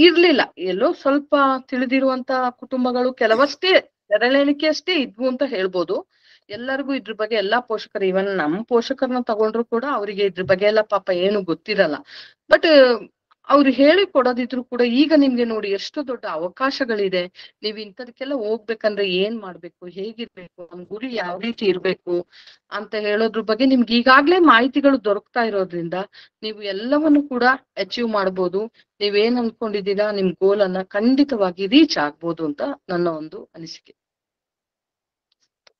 ಇರ್ಲಿಲ್ಲ. ಎಲ್ಲೋ ಸ್ವಲ್ಪ ತಿಳಿದಿರುವಂತ ಕುಟುಂಬಗಳು ಕೆಲವಷ್ಟೇ, ಬೆರಳೆಣಿಕೆ ಅಷ್ಟೇ ಇದ್ವು ಅಂತ ಹೇಳ್ಬೋದು. ಎಲ್ಲರಿಗೂ ಇದ್ರ ಬಗ್ಗೆ ಎಲ್ಲಾ ಪೋಷಕರು, ಇವನ್ ನಮ್ ಪೋಷಕರನ್ನ ತಗೊಂಡ್ರು ಕೂಡ ಅವರಿಗೆ ಇದ್ರ ಬಗ್ಗೆ ಎಲ್ಲ ಪಾಪ ಏನು ಗೊತ್ತಿರಲ್ಲ. ಬಟ್ ಅವ್ರು ಹೇಳಿ ಕೊಡೋದಿದ್ರು ಕೂಡ ಈಗ ನಿಮ್ಗೆ ನೋಡಿ ಎಷ್ಟು ದೊಡ್ಡ ಅವಕಾಶಗಳಿದೆ. ನೀವ್ ಇಂಥದಕ್ಕೆಲ್ಲ ಹೋಗ್ಬೇಕಂದ್ರೆ ಏನ್ ಮಾಡ್ಬೇಕು, ಹೇಗಿರ್ಬೇಕು, ನಮ್ ಗುರಿ ಯಾವ ರೀತಿ ಇರ್ಬೇಕು ಅಂತ ಹೇಳೋದ್ರ ಬಗ್ಗೆ ನಿಮ್ಗೆ ಈಗಾಗ್ಲೇ ಮಾಹಿತಿಗಳು ದೊರಕ್ತಾ ಇರೋದ್ರಿಂದ ನೀವು ಎಲ್ಲವನ್ನು ಕೂಡ ಅಚೀವ್ ಮಾಡ್ಬೋದು. ನೀವೇನ್ ಅನ್ಕೊಂಡಿದ್ದೀರಾ ನಿಮ್ ಗೋಲ್ ಅನ್ನ ಖಂಡಿತವಾಗಿ ರೀಚ್ ಆಗ್ಬೋದು ಅಂತ ನನ್ನ ಒಂದು ಅನಿಸಿಕೆ.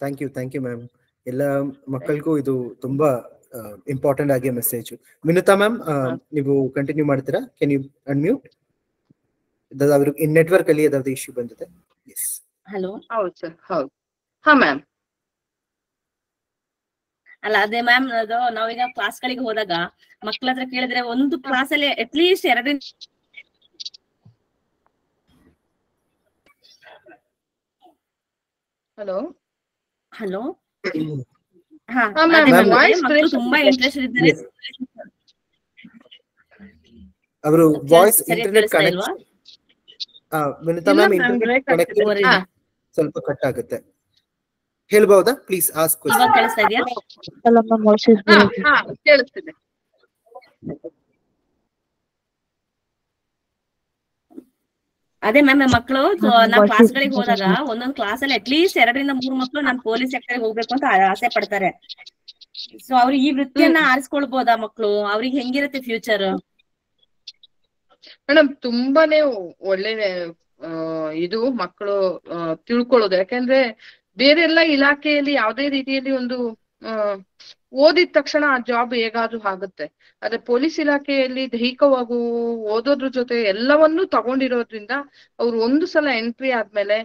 Thank you ma'am. ಎಲ್ಲ ಮಕ್ಕಳಿಗೂ ಇದು ತುಂಬಾ ಇಂಪಾರ್ಟೆಂಟ್ ಆಗಿ ಮೆಸೇಜ್. ವಿನುತಾ ಮ್ಯಾಮ್, ನೀವು ಕಂಟಿನ್ಯೂ ಮಾಡ್ತೀರಾ? Can you unmute? ಅವ್ರಿಗೆ ನೆಟ್ವರ್ಕ್ ಅಲ್ಲಿ ಯಾವ್ದಾದ್ರು ಇಶ್ಯೂ ಬಂದಿದೆ? ಎಸ್. ಹಲೋ. ಹೌದು ಸರ್, ಹೌದು. ಹಾ ಮ್ಯಾಮ್. ಅಲ್ಲ ಅದೇ ಮ್ಯಾಮ್, ಅದು ನಾವೀಗ ಕ್ಲಾಸ್ ಗಳಿಗೆ ಹೋದಾಗ ಮಕ್ಳ ಹತ್ರ ಕೇಳಿದ್ರೆ ಒಂದು ಕ್ಲಾಸ್ ಅಲ್ಲಿ ಅಟ್ಲೀಸ್ಟ್ 2 ಹಲೋ ಹಾ ತುಂಬಾ ಇಂಟ್ರೆಸ್ಟ್ ಇದ್ದಾರೆ. ಅವರು voice internet connection Vinutha ma'am internet connection ಸ್ವಲ್ಪ ಕಟ್ ಆಗುತ್ತೆ. ಹೇಳ್ಬಹುದಾ? Please ask question. ಇವಾಗ ಕೇಳಿಸ್ತಾ ಇದೆಯಾ? ಕೇಳಿಸ್ತಿದೆ. ಅದೇ ಮ್ಯಾಮ್, ಮಕ್ಕಳು ನಾವ್ ಕ್ಲಾಸ್ ಗಳಿಗೆ ಹೋದಾಗ ಒಂದೊಂದ್ ಕ್ಲಾಸ್ ಅಲ್ಲಿ ಅಟ್ಲೀಸ್ಟ್ 2 ರಿಂದ 3 ಮಕ್ಕಳು ನಾನ್ ಪೊಲೀಸ್ ಸೆಕ್ಟರ್ ಹೋಗ್ಬೇಕು ಅಂತ ಆಸೆ ಪಡ್ತಾರೆ. ಸೊ ಅವ್ರಿಗೆ ಈ ವೃತ್ತಿಯನ್ನ ಆರಿಸ್ಕೊಳ್ಬಹುದಾ ಮಕ್ಕಳು? ಅವ್ರಿಗೆ ಹೆಂಗಿರುತ್ತೆ ಫ್ಯೂಚರ್? ಮೇಡಮ್, ತುಂಬಾನೇ ಒಳ್ಳೆ ಇದು ಮಕ್ಕಳು ತಿಳ್ಕೊಳ್ಳೋದು. ಯಾಕಂದ್ರೆ ಬೇರೆ ಎಲ್ಲ ಇಲಾಖೆಯಲ್ಲಿ ಯಾವುದೇ ರೀತಿಯಲ್ಲಿ ಒಂದು ಓದಿದ ತಕ್ಷಣ ಆ ಜಾಬ್ ಹೇಗಾದ್ರೂ ಆಗುತ್ತೆ. ಆದ್ರೆ ಪೊಲೀಸ್ ಇಲಾಖೆಯಲ್ಲಿ ದೈಹಿಕವಾಗೂ ಓದೋದ್ರ ಜೊತೆ ಎಲ್ಲವನ್ನೂ ತಗೊಂಡಿರೋದ್ರಿಂದ ಅವ್ರು ಒಂದು ಸಲ ಎಂಟ್ರಿ ಆದ್ಮೇಲೆ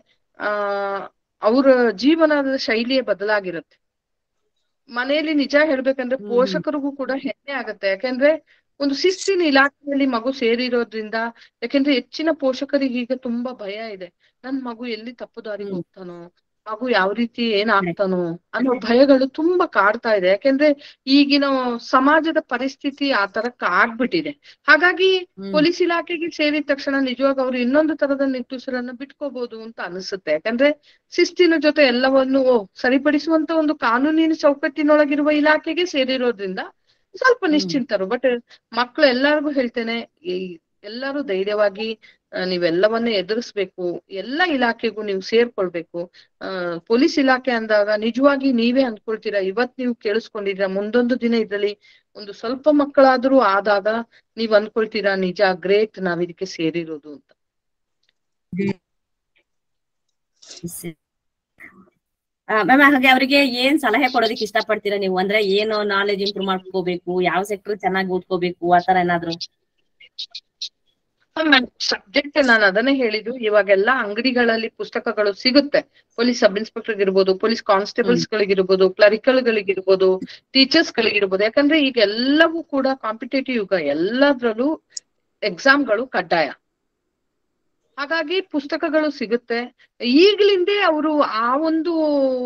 ಅವ್ರ ಜೀವನದ ಶೈಲಿಯೇ ಬದಲಾಗಿರುತ್ತೆ. ಮನೆಯಲ್ಲಿ ನಿಜ ಹೇಳ್ಬೇಕಂದ್ರೆ ಪೋಷಕರಿಗೂ ಕೂಡ ಹೆಮ್ಮೆ ಆಗತ್ತೆ. ಯಾಕಂದ್ರೆ ಒಂದು ಶಿಸ್ತಿನ ಇಲಾಖೆಯಲ್ಲಿ ಮಗು ಸೇರಿರೋದ್ರಿಂದ. ಯಾಕಂದ್ರೆ ಹೆಚ್ಚಿನ ಪೋಷಕರಿಗೆ ಈಗ ತುಂಬಾ ಭಯ ಇದೆ, ನನ್ ಮಗು ಎಲ್ಲಿ ತಪ್ಪು ದಾರಿಗೆ ಹೋಗ್ತಾನೋ, ಮಗು ಯಾವ ರೀತಿ ಏನಾಗ್ತಾನೋ ಅನ್ನೋ ಭಯಗಳು ತುಂಬಾ ಕಾಡ್ತಾ ಇದೆ. ಯಾಕೆಂದ್ರೆ ಈಗಿನ ಸಮಾಜದ ಪರಿಸ್ಥಿತಿ ಆ ತರಕ್ಕೆ ಆಗ್ಬಿಟ್ಟಿದೆ. ಹಾಗಾಗಿ ಪೊಲೀಸ್ ಇಲಾಖೆಗೆ ಸೇರಿದ ತಕ್ಷಣ ನಿಜವಾಗ ಅವ್ರು ಇನ್ನೊಂದು ತರದ ನಿಟ್ಟುಸಿರನ್ನ ಬಿಟ್ಕೋಬಹುದು ಅಂತ ಅನಿಸುತ್ತೆ. ಯಾಕಂದ್ರೆ ಶಿಸ್ತಿನ ಜೊತೆ ಎಲ್ಲವನ್ನು ಸರಿಪಡಿಸುವಂತ ಒಂದು ಕಾನೂನಿನ ಚೌಕಟ್ಟಿನೊಳಗಿರುವ ಇಲಾಖೆಗೆ ಸೇರಿರೋದ್ರಿಂದ ಸ್ವಲ್ಪ ನಿಶ್ಚಿಂತರು. ಬಟ್ ಮಕ್ಳು ಎಲ್ಲಾರ್ಗು ಹೇಳ್ತೇನೆ, ಈ ಎಲ್ಲರೂ ಧೈರ್ಯವಾಗಿ ನೀವೆಲ್ಲವನ್ನ ಎದುರಿಸ್ಬೇಕು. ಎಲ್ಲ ಇಲಾಖೆಗೂ ನೀವು ಸೇರ್ಕೊಳ್ಬೇಕು. ಪೊಲೀಸ್ ಇಲಾಖೆ ಅಂದಾಗ ನಿಜವಾಗಿ ನೀವೇ ಅನ್ಕೊಳ್ತೀರಾ, ಇವತ್ ನೀವು ಕೇಳಿಸ್ಕೊಂಡಿದ್ದೀರಾ, ಮುಂದೊಂದು ದಿನ ಇದ್ರಲ್ಲಿ ಒಂದು ಸ್ವಲ್ಪ ಮಕ್ಕಳಾದ್ರೂ ಆದಾಗ ನೀವ್ ಅನ್ಕೊಳ್ತೀರಾ ನಿಜ ಗ್ರೇಟ್ ನಾವ್ ಇದಕ್ಕೆ ಸೇರಿರೋದು ಅಂತ. ಮ್ಯಾಮ್ ಹಾಗೆ ಅವರಿಗೆ ಏನ್ ಸಲಹೆ ಕೊಡೋದಕ್ಕೆ ಇಷ್ಟಪಡ್ತೀರಾ ನೀವು? ಅಂದ್ರೆ ಏನು ನಾಲೆಜ್ ಇಂಪ್ರೂವ್ ಮಾಡ್ಕೋಬೇಕು, ಯಾವ ಸೆಕ್ಟರ್ ಚೆನ್ನಾಗಿ ಓದ್ಕೋಬೇಕು, ಆತರ ಏನಾದ್ರು? ಸಬ್ಜೆಕ್ಟ್ ನಾನು ಅದನ್ನೇ ಹೇಳಿದ್ದು, ಇವಾಗೆಲ್ಲಾ ಅಂಗಡಿಗಳಲ್ಲಿ ಪುಸ್ತಕಗಳು ಸಿಗುತ್ತೆ. ಪೊಲೀಸ್ ಸಬ್ ಇನ್ಸ್ಪೆಕ್ಟರ್ ಇರ್ಬೋದು, ಪೊಲೀಸ್ ಕಾನ್ಸ್ಟೇಬಲ್ಸ್ ಗಳಿಗಿರ್ಬೋದು, ಕ್ಲರಿಕಲ್ ಗಳಿಗಿರ್ಬೋದು, ಟೀಚರ್ಸ್ ಗಳಿಗಿರ್ಬೋದು. ಯಾಕಂದ್ರೆ ಈಗ ಎಲ್ಲವೂ ಕೂಡ ಕಾಂಪಿಟೇಟಿವ್ ಯುಗ, ಎಲ್ಲದ್ರಲ್ಲೂ ಎಕ್ಸಾಮ್ಗಳು ಕಡ್ಡಾಯ. ಹಾಗಾಗಿ ಪುಸ್ತಕಗಳು ಸಿಗುತ್ತೆ. ಈಗ್ಲಿಂದೇ ಅವರು ಆ ಒಂದು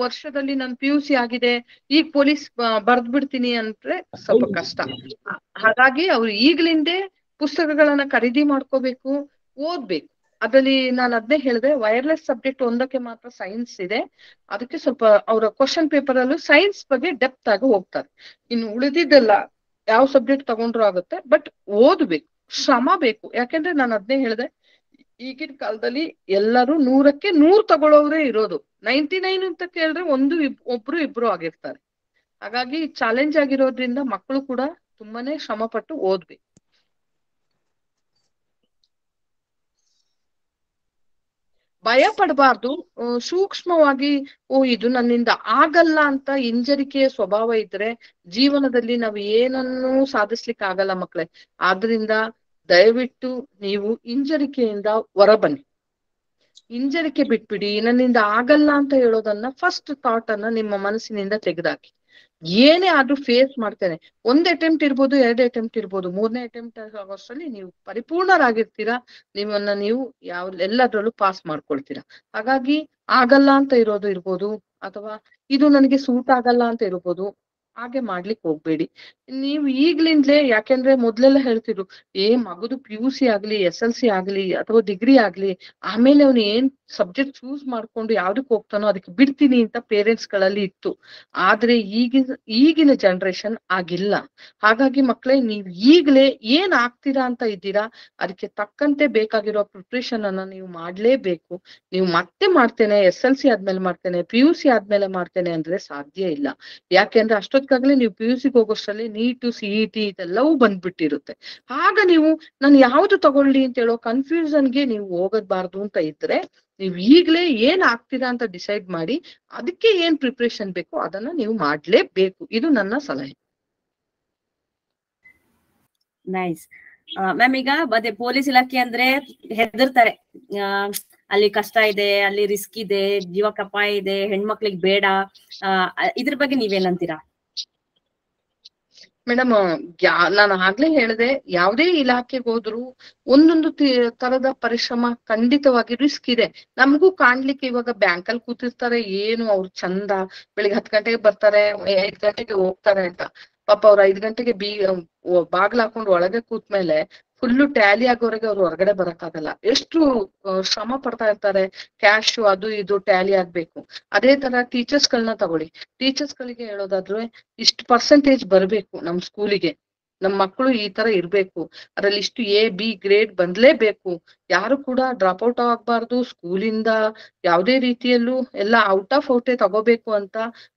ವರ್ಷದಲ್ಲಿ ನಾನು PUC ಆಗಿದೆ, ಈಗ ಪೊಲೀಸ್ ಬರ್ದ್ ಬಿಡ್ತೀನಿ ಅಂದ್ರೆ ಸ್ವಲ್ಪ ಕಷ್ಟ. ಹಾಗಾಗಿ ಅವ್ರು ಈಗ್ಲಿಂದೇ ಪುಸ್ತಕಗಳನ್ನ ಖರೀದಿ ಮಾಡ್ಕೋಬೇಕು, ಓದ್ಬೇಕು. ಅದ್ರಲ್ಲಿ ನಾನು ಅದನ್ನೇ ಹೇಳಿದೆ, ವೈರ್ಲೆಸ್ ಸಬ್ಜೆಕ್ಟ್ ಒಂದಕ್ಕೆ ಮಾತ್ರ ಸೈನ್ಸ್ ಇದೆ. ಅದಕ್ಕೆ ಸ್ವಲ್ಪ ಅವರ ಕ್ವಶನ್ ಪೇಪರ್ ಅಲ್ಲೂ ಸೈನ್ಸ್ ಬಗ್ಗೆ ಡೆಪ್ತ್ ಆಗಿ ಹೋಗ್ತಾರೆ. ಇನ್ನು ಉಳಿದಿದ್ದೆಲ್ಲ ಯಾವ ಸಬ್ಜೆಕ್ಟ್ ತಗೊಂಡ್ರು ಆಗುತ್ತೆ, ಬಟ್ ಓದ್ಬೇಕು, ಶ್ರಮ ಬೇಕು. ಯಾಕೆಂದ್ರೆ ನಾನು ಅದನ್ನೇ ಹೇಳಿದೆ, ಈಗಿನ ಕಾಲದಲ್ಲಿ ಎಲ್ಲರೂ 100ಕ್ಕೆ 100 ತಗೊಳ್ಳೋರೇ ಇರೋದು. 99 ಅಂತ ಕೇಳಿದ್ರೆ ಒಬ್ರು ಇಬ್ರು ಆಗಿರ್ತಾರೆ. ಹಾಗಾಗಿ ಚಾಲೆಂಜ್ ಆಗಿರೋದ್ರಿಂದ ಮಕ್ಕಳು ಕೂಡ ತುಂಬಾನೇ ಶ್ರಮ ಪಟ್ಟು ಓದ್ಬೇಕು. ಭಯ ಪಡಬಾರ್ದು. ಸೂಕ್ಷ್ಮವಾಗಿ ಇದು ನನ್ನಿಂದ ಆಗಲ್ಲ ಅಂತ ಹಿಂಜರಿಕೆಯ ಸ್ವಭಾವ ಇದ್ರೆ ಜೀವನದಲ್ಲಿ ನಾವು ಏನನ್ನೂ ಸಾಧಿಸ್ಲಿಕ್ಕೆ ಆಗಲ್ಲ ಮಕ್ಕಳೇ. ಆದ್ರಿಂದ ದಯವಿಟ್ಟು ನೀವು ಹಿಂಜರಿಕೆಯಿಂದ ಹೊರಬನ್ನಿ. ಹಿಂಜರಿಕೆ ಬಿಟ್ಬಿಡಿ. ನನ್ನಿಂದ ಆಗಲ್ಲ ಅಂತ ಹೇಳೋದನ್ನ ಫಸ್ಟ್ ಥಾಟ್ ಅನ್ನ ನಿಮ್ಮ ಮನಸ್ಸಿನಿಂದ ತೆಗೆದಾಕಿ. ಏನೇ ಆದ್ರೂ ಫೇಸ್ ಮಾಡ್ತೇನೆ. 1 ಅಟೆಂಪ್ಟ್ ಇರ್ಬೋದು, 2 ಅಟೆಂಪ್ಟ್ ಇರ್ಬೋದು, 3ನೇ ಅಟೆಂಪ್ಟ್ ಆಗೋಷ್ಟರಲ್ಲಿ ನೀವು ಪರಿಪೂರ್ಣರಾಗಿರ್ತೀರಾ. ನೀವು ಎಲ್ಲದ್ರಲ್ಲೂ ಪಾಸ್ ಮಾಡ್ಕೊಳ್ತೀರಾ. ಹಾಗಾಗಿ ಆಗಲ್ಲ ಅಂತ ಇರೋದು ಇರ್ಬೋದು, ಅಥವಾ ಇದು ನನಗೆ ಸೂಟ್ ಆಗಲ್ಲ ಅಂತ ಇರ್ಬೋದು, ಹಾಗೆ ಮಾಡ್ಲಿಕ್ಕೆ ಹೋಗ್ಬೇಡಿ. ನೀವು ಈಗ್ಲಿಂದಲೇ, ಯಾಕೆಂದ್ರೆ ಮೊದ್ಲೆಲ್ಲ ಹೇಳ್ತಿದ್ರು, ಮಗುದು PUC ಆಗ್ಲಿ, SLC ಆಗ್ಲಿ, ಅಥವಾ ಡಿಗ್ರಿ ಆಗ್ಲಿ, ಆಮೇಲೆ ಅವ್ನು ಏನ್ ಸಬ್ಜೆಕ್ಟ್ ಚೂಸ್ ಮಾಡ್ಕೊಂಡು ಯಾವ್ದಕ್ ಹೋಗ್ತಾನೋ ಅದಕ್ಕೆ ಬಿಡ್ತೀನಿ ಅಂತ ಪೇರೆಂಟ್ಸ್ ಗಳಲ್ಲಿ ಇತ್ತು. ಆದ್ರೆ ಈಗಿನ ಜನರೇಷನ್ ಆಗಿಲ್ಲ. ಹಾಗಾಗಿ ಮಕ್ಕಳೇ, ನೀವ್ ಈಗ್ಲೇ ಏನ್ ಆಗ್ತೀರಾ ಅಂತ ಇದ್ದೀರಾ, ಅದಕ್ಕೆ ತಕ್ಕಂತೆ ಬೇಕಾಗಿರೋ ಪ್ರಿಪ್ರೇಷನ್ ಅನ್ನ ನೀವು ಮಾಡ್ಲೇಬೇಕು. ನೀವು ಮತ್ತೆ ಮಾಡ್ತೇನೆ, SLC ಆದ್ಮೇಲೆ ಮಾಡ್ತೇನೆ, PUC ಆದ್ಮೇಲೆ ಮಾಡ್ತೇನೆ ಅಂದ್ರೆ ಸಾಧ್ಯ ಇಲ್ಲ. ಯಾಕೆಂದ್ರೆ ಅಷ್ಟೊತ್ತಿಗಾಗ್ಲೇ ನೀವು PUCಗೆ ಹೋಗೋಷ್ಟರಲ್ಲಿ ನೀಟು, CET ಇದೆಲ್ಲವೂ ಬಂದ್ಬಿಟ್ಟಿರುತ್ತೆ. ಆಗ ನೀವು ನಾನು ಯಾವ್ದು ತಗೊಳ್ಳಿ ಅಂತ ಹೇಳೋ ಕನ್ಫ್ಯೂಷನ್ಗೆ ನೀವು ಹೋಗಬಾರ್ದು ಅಂತ ಇದ್ರೆ, ನೀವು ಈಗ್ಲೇ ಏನ್ ಆಗ್ತೀರಾ ಅಂತ ಡಿಸೈಡ್ ಮಾಡಿ ಅದಕ್ಕೆ ಏನ್ ಪ್ರಿಪ್ರೇಷನ್ ಬೇಕು ಅದನ್ನ ನೀವು ಮಾಡ್ಲೇಬೇಕು. ಇದು ನನ್ನ ಸಲಹೆ. Nice ma'am. ಈಗ ಪೊಲೀಸ್ ಇಲಾಖೆ ಅಂದ್ರೆ ಹೆದರ್ತಾರೆ, ಅಲ್ಲಿ ಕಷ್ಟ ಇದೆ, ಅಲ್ಲಿ ರಿಸ್ಕ್ ಇದೆ, ಜೀವಕ್ಕೆ ಅಪಾಯ ಇದೆ, ಹೆಣ್ಮಕ್ಳಿಗೆ ಬೇಡ. ಇದ್ರ ಬಗ್ಗೆ ನೀವೇನಂತೀರಾ? ಮೇಡಮ್, ನಾನು ಆಗ್ಲೇ ಹೇಳಿದೆ, ಯಾವುದೇ ಇಲಾಖೆಗೆ ಹೋದ್ರು ಒಂದೊಂದು ತರದ ಪರಿಶ್ರಮ ಖಂಡಿತವಾಗಿ ರಿಸ್ಕ್ ಇದೆ. ನಮಗೂ ಕಾಣ್ಲಿಕ್ಕೆ ಇವಾಗ ಬ್ಯಾಂಕಲ್ಲಿ ಕೂತಿರ್ತಾರೆ, ಏನು ಅವ್ರು ಚಂದ, ಬೆಳಿಗ್ಗೆ 10 ಗಂಟೆಗೆ ಬರ್ತಾರೆ, 5 ಗಂಟೆಗೆ ಹೋಗ್ತಾರೆ ಅಂತ. ಪಾಪ ಅವ್ರು 5 ಗಂಟೆಗೆ ಬಾಗ್ಲ ಹಾಕೊಂಡು ಒಳಗೆ ಕೂತ್ಮೇಲೆ ಫುಲ್ಲು ಟ್ಯಾಲಿ ಆಗೋವರೆಗೆ ಅವ್ರು ಹೊರಗಡೆ ಬರಕ್ಕಾಗಲ್ಲ. ಎಷ್ಟು ಶ್ರಮ ಪಡ್ತಾ ಇರ್ತಾರೆ. ಕ್ಯಾಶ್ ಅದು ಇದು ಟ್ಯಾಲಿ ಆಗ್ಬೇಕು. ಅದೇ ತರ ಟೀಚರ್ಸ್ ಗಳನ್ನ ತಗೊಳ್ಳಿ. ಟೀಚರ್ಸ್ ಗಳಿಗೆ ಹೇಳೋದಾದ್ರೆ ಇಷ್ಟು ಪರ್ಸೆಂಟೇಜ್ ಬರ್ಬೇಕು ನಮ್ ಸ್ಕೂಲಿಗೆ, ನಮ್ ಮಕ್ಕಳು ಈ ತರ ಇರ್ಬೇಕು, ಅದ್ರಲ್ಲಿ ಇಷ್ಟು A B ಗ್ರೇಡ್ ಬಂದ್ಲೇಬೇಕು. ಯಾರು ಕೂಡ ಡ್ರಾಪ್ ಔಟ್ ಆಗ್ಬಾರ್ದು ಸ್ಕೂಲಿಂದ. ಯಾವುದೇ ರೀತಿಯಲ್ಲೂ ಎಲ್ಲ ಔಟ್ ಆಫ್ ಔಟೇ ತಗೋಬೇಕು ಅಂತ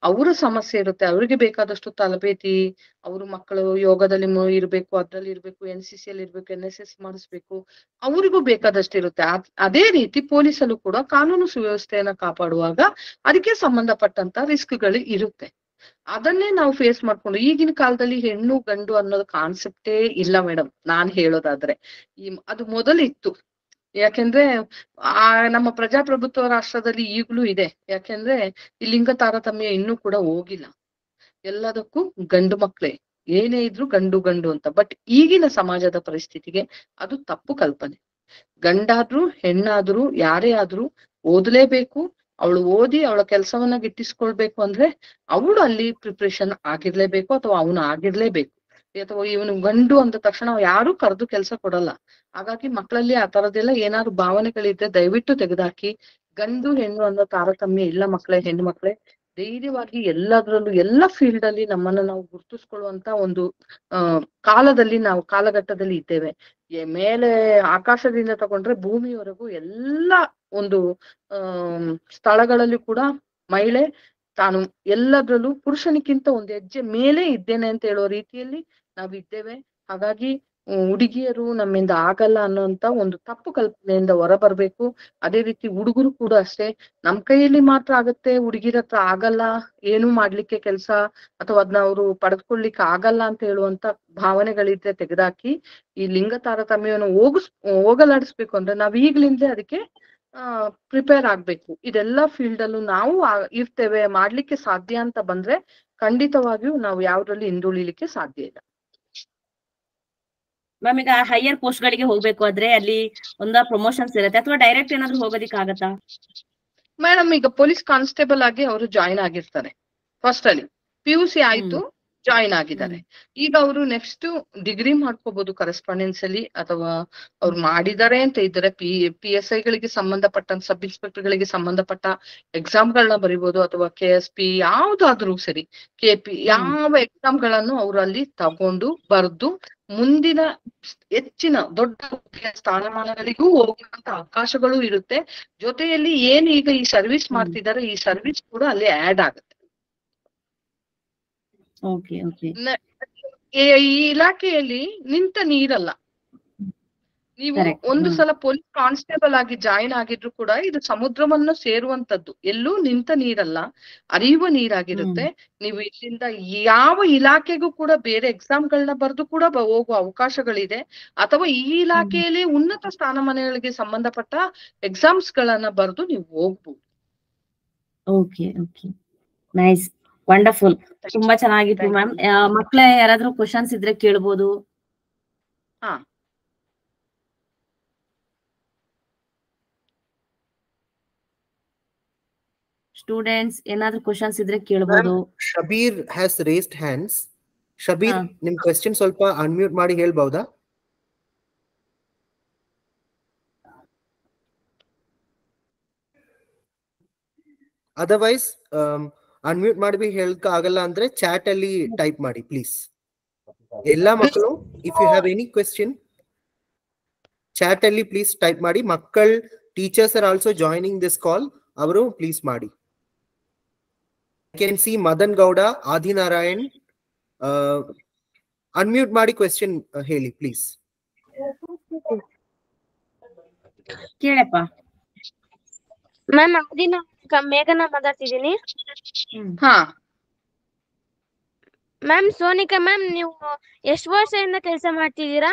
ಅವ್ರ ಸಮಸ್ಯೆ ಇರುತ್ತೆ. ಅವ್ರಿಗೆ ಬೇಕಾದಷ್ಟು ತರಬೇತಿ, ಅವ್ರ ಮಕ್ಕಳು ಯೋಗದಲ್ಲಿ ಇರ್ಬೇಕು, ಅದ್ರಲ್ಲಿ ಇರ್ಬೇಕು, NCC ಅಲ್ಲಿ ಇರ್ಬೇಕು, NSS ಮಾಡಿಸ್ಬೇಕು, ಅವ್ರಿಗೂ ಬೇಕಾದಷ್ಟು ಇರುತ್ತೆ. ಅದೇ ರೀತಿ ಪೊಲೀಸಲ್ಲೂ ಕೂಡ ಕಾನೂನು ಸುವ್ಯವಸ್ಥೆಯನ್ನ ಕಾಪಾಡುವಾಗ ಅದಕ್ಕೆ ಸಂಬಂಧಪಟ್ಟಂತ ರಿಸ್ಕ್ಗಳು ಇರುತ್ತೆ. ಅದನ್ನೇ ನಾವು ಫೇಸ್ ಮಾಡ್ಕೊಂಡು, ಈಗಿನ ಕಾಲದಲ್ಲಿ ಹೆಣ್ಣು ಗಂಡು ಅನ್ನೋದು ಕಾನ್ಸೆಪ್ಟೇ ಇಲ್ಲ ಮೇಡಮ್. ನಾನ್ ಹೇಳೋದಾದ್ರೆ ಅದು ಮೊದಲಿತ್ತು. ಯಾಕೆಂದ್ರೆ ನಮ್ಮ ಪ್ರಜಾಪ್ರಭುತ್ವ ರಾಷ್ಟ್ರದಲ್ಲಿ ಈಗ್ಲೂ ಇದೆ. ಯಾಕೆಂದ್ರೆ ಈ ಲಿಂಗ ತಾರತಮ್ಯ ಇನ್ನೂ ಕೂಡ ಹೋಗಿಲ್ಲ. ಎಲ್ಲದಕ್ಕೂ ಗಂಡು ಮಕ್ಳೇ, ಏನೇ ಇದ್ರು ಗಂಡು ಗಂಡು ಅಂತ. ಬಟ್ ಈಗಿನ ಸಮಾಜದ ಪರಿಸ್ಥಿತಿಗೆ ಅದು ತಪ್ಪು ಕಲ್ಪನೆ. ಗಂಡಾದ್ರೂ ಹೆಣ್ಣಾದ್ರೂ ಯಾರೇ ಆದ್ರೂ ಓದ್ಲೇಬೇಕು. ಅವಳು ಓದಿ ಅವಳ ಕೆಲಸವನ್ನ ಗಿಟ್ಟಿಸ್ಕೊಳ್ಬೇಕು ಅಂದ್ರೆ ಅವಳು ಅಲ್ಲಿ ಪ್ರಿಪ್ರೇಷನ್ ಆಗಿರ್ಲೇಬೇಕು, ಅಥವಾ ಅವನು ಆಗಿರ್ಲೇಬೇಕು. ಅಥವಾ ಇವನು ಗಂಡು ಅಂದ ತಕ್ಷಣ ಯಾರು ಕರೆದು ಕೆಲಸ ಕೊಡಲ್ಲ. ಹಾಗಾಗಿ ಮಕ್ಕಳಲ್ಲಿ ಆ ತರದೆಲ್ಲ ಏನಾದ್ರು ಭಾವನೆಗಳಿದ್ರೆ ದಯವಿಟ್ಟು ತೆಗೆದಾಕಿ. ಗಂಡು ಹೆಣ್ಣು ಅನ್ನೋ ತಾರತಮ್ಯ ಇಲ್ಲ ಮಕ್ಕಳೇ. ಹೆಣ್ಣು ಮಕ್ಕಳೇ ಧೈರ್ಯವಾಗಿ ಎಲ್ಲದ್ರಲ್ಲೂ ಎಲ್ಲ ಫೀಲ್ಡ್ ಅಲ್ಲಿ ನಮ್ಮನ್ನ ನಾವು ಗುರುತಿಸ್ಕೊಳ್ಳುವಂತ ಒಂದು ಕಾಲಘಟ್ಟದಲ್ಲಿ ಇದ್ದೇವೆ. ಮೇಲೆ ಆಕಾಶದಿಂದ ತಗೊಂಡ್ರೆ ಭೂಮಿಯವರೆಗೂ ಎಲ್ಲ ಒಂದು ಸ್ಥಳಗಳಲ್ಲಿ ಕೂಡ ಮಹಿಳೆ ತಾನು ಎಲ್ಲದರಲ್ಲೂ ಪುರುಷನಿಗಿಂತ ಒಂದು ಹೆಜ್ಜೆ ಮೇಲೆ ಇದ್ದೇನೆ ಅಂತ ಹೇಳೋ ರೀತಿಯಲ್ಲಿ ನಾವಿದ್ದೇವೆ. ಹಾಗಾಗಿ ಹುಡುಗಿಯರು ನಮ್ಮಿಂದ ಆಗಲ್ಲ ಅನ್ನೋಂತ ಒಂದು ತಪ್ಪು ಕಲ್ಪನೆಯಿಂದ ಹೊರಬರ್ಬೇಕು. ಅದೇ ರೀತಿ ಹುಡುಗರು ಕೂಡ ಅಷ್ಟೇ, ನಮ್ ಕೈಯಲ್ಲಿ ಮಾತ್ರ ಆಗತ್ತೆ, ಹುಡುಗಿರ ಹತ್ರ ಆಗಲ್ಲ, ಏನು ಮಾಡ್ಲಿಕ್ಕೆ ಕೆಲ್ಸ ಅಥವಾ ಅದನ್ನ ಅವರು ಪಡೆದುಕೊಳ್ಳಿಕ್ಕೆ ಆಗಲ್ಲ ಅಂತ ಹೇಳುವಂತ ಭಾವನೆಗಳಿದ್ರೆ ತೆಗೆದಾಕಿ ಈ ಲಿಂಗ ತಾರತಮ್ಯವನ್ನು ಹೋಗಲಾಡಿಸ್ಬೇಕು ಅಂದ್ರೆ ನಾವ್ ಈಗ್ಲಿಂದಲೇ ಅದಕ್ಕೆ ಪ್ರಿಪೇರ್ ಆಗ್ಬೇಕು. ಇದೆಲ್ಲ ಫೀಲ್ಡ್ ಅಲ್ಲೂ ನಾವು ಇರ್ತೇವೆ, ಮಾಡ್ಲಿಕ್ಕೆ ಸಾಧ್ಯ ಅಂತ ಬಂದ್ರೆ ಖಂಡಿತವಾಗಿಯೂ ನಾವು ಯಾವ್ದ್ರಲ್ಲಿ ಹಿಂದುಳಿಲಿಕ್ಕೆ ಸಾಧ್ಯ ಇಲ್ಲ. ಮ್ಯಾಮ್ ಈಗ ಹೈಯರ್ ಪೋಸ್ಟ್ ಗಳಿಗೆ ಹೋಗ್ಬೇಕು ಆದ್ರೆ ಅಲ್ಲಿ ಒಂದ ಪ್ರಮೋಷನ್ಸ್ ಇರುತ್ತೆ ಅಥವಾ ಡೈರೆಕ್ಟ್ ಏನಾದ್ರು ಹೋಗೋದಿಕ್ ಆಗತ್ತಾ? ಮೇಡಮ್ ಈಗ ಪೊಲೀಸ್ ಕಾನ್ಸ್ಟೇಬಲ್ ಆಗಿ ಅವರು ಜಾಯಿನ್ ಆಗಿರ್ತಾರೆ. ಫಸ್ಟ್ ಅಲ್ಲಿ PUC ಆಯ್ತು, ಜಾಯಿನ್ ಆಗಿದ್ದಾರೆ. ಈಗ ಅವರು ನೆಕ್ಸ್ಟ್ ಡಿಗ್ರಿ ಮಾಡ್ಕೋಬಹುದು ಕರೆಸ್ಪಾಂಡೆನ್ಸ್ ಅಲ್ಲಿ, ಅಥವಾ ಅವ್ರು ಮಾಡಿದ್ದಾರೆ ಅಂತ ಇದ್ದಾರೆ PSI ಗಳಿಗೆ ಸಂಬಂಧಪಟ್ಟ ಸಬ್ ಇನ್ಸ್ಪೆಕ್ಟರ್ ಗಳಿಗೆ ಸಂಬಂಧಪಟ್ಟ ಎಕ್ಸಾಮ್ ಗಳನ್ನ ಬರಿಬಹುದು, ಅಥವಾ KSP ಯಾವ್ದಾದ್ರೂ ಸರಿ KP ಯಾವ ಎಕ್ಸಾಮ್ ಗಳನ್ನು ಅವರು ಅಲ್ಲಿ ತಗೊಂಡು ಬರ್ದು ಮುಂದಿನ ಹೆಚ್ಚಿನ ದೊಡ್ಡ ಸ್ಥಾನಮಾನಗಳಿಗೂ ಹೋಗುವಂತ ಅವಕಾಶಗಳು ಇರುತ್ತೆ. ಜೊತೆಯಲ್ಲಿ ಏನು ಈಗ ಈ ಸರ್ವಿಸ್ ಮಾಡ್ತಿದ್ದಾರೆ ಈ ಸರ್ವಿಸ್ ಕೂಡ ಅಲ್ಲಿ ಆಡ್ ಆಗುತ್ತೆ. ಈ ಇಲಾಖೆಯಲ್ಲಿ ನಿಂತ ನೀರಲ್ಲ. ನೀವು ಒಂದು ಸಲ ಪೊಲೀಸ್ ಕಾನ್ಸ್ಟೇಬಲ್ ಆಗಿ ಜಾಯಿನ್ ಆಗಿದ್ರು ಕೂಡ ಇದು ಸಮುದ್ರವನ್ನು ಸೇರುವಂತದ್ದು, ಎಲ್ಲೂ ನಿಂತ ನೀರಲ್ಲ, ಹರಿಯುವ ನೀರಾಗಿರುತ್ತೆ. ನೀವು ಇಲ್ಲಿಂದ ಯಾವ ಇಲಾಖೆಗೂ ಕೂಡ ಬೇರೆ ಎಕ್ಸಾಮ್ಗಳನ್ನ ಬರೆದು ಕೂಡ ಹೋಗುವ ಅವಕಾಶಗಳಿದೆ, ಅಥವಾ ಈ ಇಲಾಖೆಯಲ್ಲಿ ಉನ್ನತ ಸ್ಥಾನಮಾನಗಳಿಗೆ ಸಂಬಂಧಪಟ್ಟ ಎಕ್ಸಾಮ್ಸ್ ಗಳನ್ನ ಬರೆದು ನೀವು ಹೋಗ್ಬೋದು. ಓಕೆ ಓಕೆ, ನೈಸ್, ವಂಡರ್ಫುಲ್, ತುಂಬಾ ಚೆನ್ನಾಗಿತ್ತು ಮ್ಯಾಮ್. ಮಕ್ಳ ಯಾರಾದ್ರೂ ಕ್ವಶನ್ಸ್ ಇದ್ರೆ ಕೇಳ್ಬೋದು. ಸ್ಟೂಡೆಂಟ್ಸ್ ಏನಾದ್ರೂ ಕ್ವಶನ್ಸ್ ಇದ್ರೆ ಕೇಳ್ಬೋದು. Shabeer has raised hands. Shabeer, ನಿಮ್ ಕ್ವೆಶ್ಚನ್ ಸ್ವಲ್ಪ ಅನ್ಮ್ಯೂಟ್ ಮಾಡಿ ಹೇಳ್ಬಹುದಾ? ಅದರ್ವೈಸ್ ಅನ್ಮ್ಯೂಟ್ ಮಾಡಿ ಹೇಳಕ್ ಆಗಲ್ಲ ಅಂದ್ರೆ ಚಾಟ್ ಅಲ್ಲಿ ಟೈಪ್ ಮಾಡಿ ಪ್ಲೀಸ್. ಎಲ್ಲಾ ಮಕ್ಕಳು if you have any question chat ಅಲ್ಲಿ ಪ್ಲೀಸ್ ಟೈಪ್ ಮಾಡಿ. ಮಕ್ಕಳ teachers are also joining this call, ಅವರು ಪ್ಲೀಸ್ ಮಾಡಿ. I can see Madan Gowda, Adinarayan, unmute ಮಾಡಿ ಕ್ವೆಶ್ಚನ್ ಹೇಳಿ ಪ್ಲೀಸ್. ಕೇಳಪ್ಪ. ಮ್ಯಾಮ್ ಆದಿನ ಮೇಘನ ಮಾತಾಡ್ತಿದ್ದೀನಿ. ಮ್ಯಾಮ್ ಸೋನಿಕಾ ಮ್ಯಾಮ್, ನೀವು ಎಷ್ಟು ವರ್ಷದಿಂದ ಕೆಲಸ ಮಾಡ್ತಿದ್ದೀರಾ?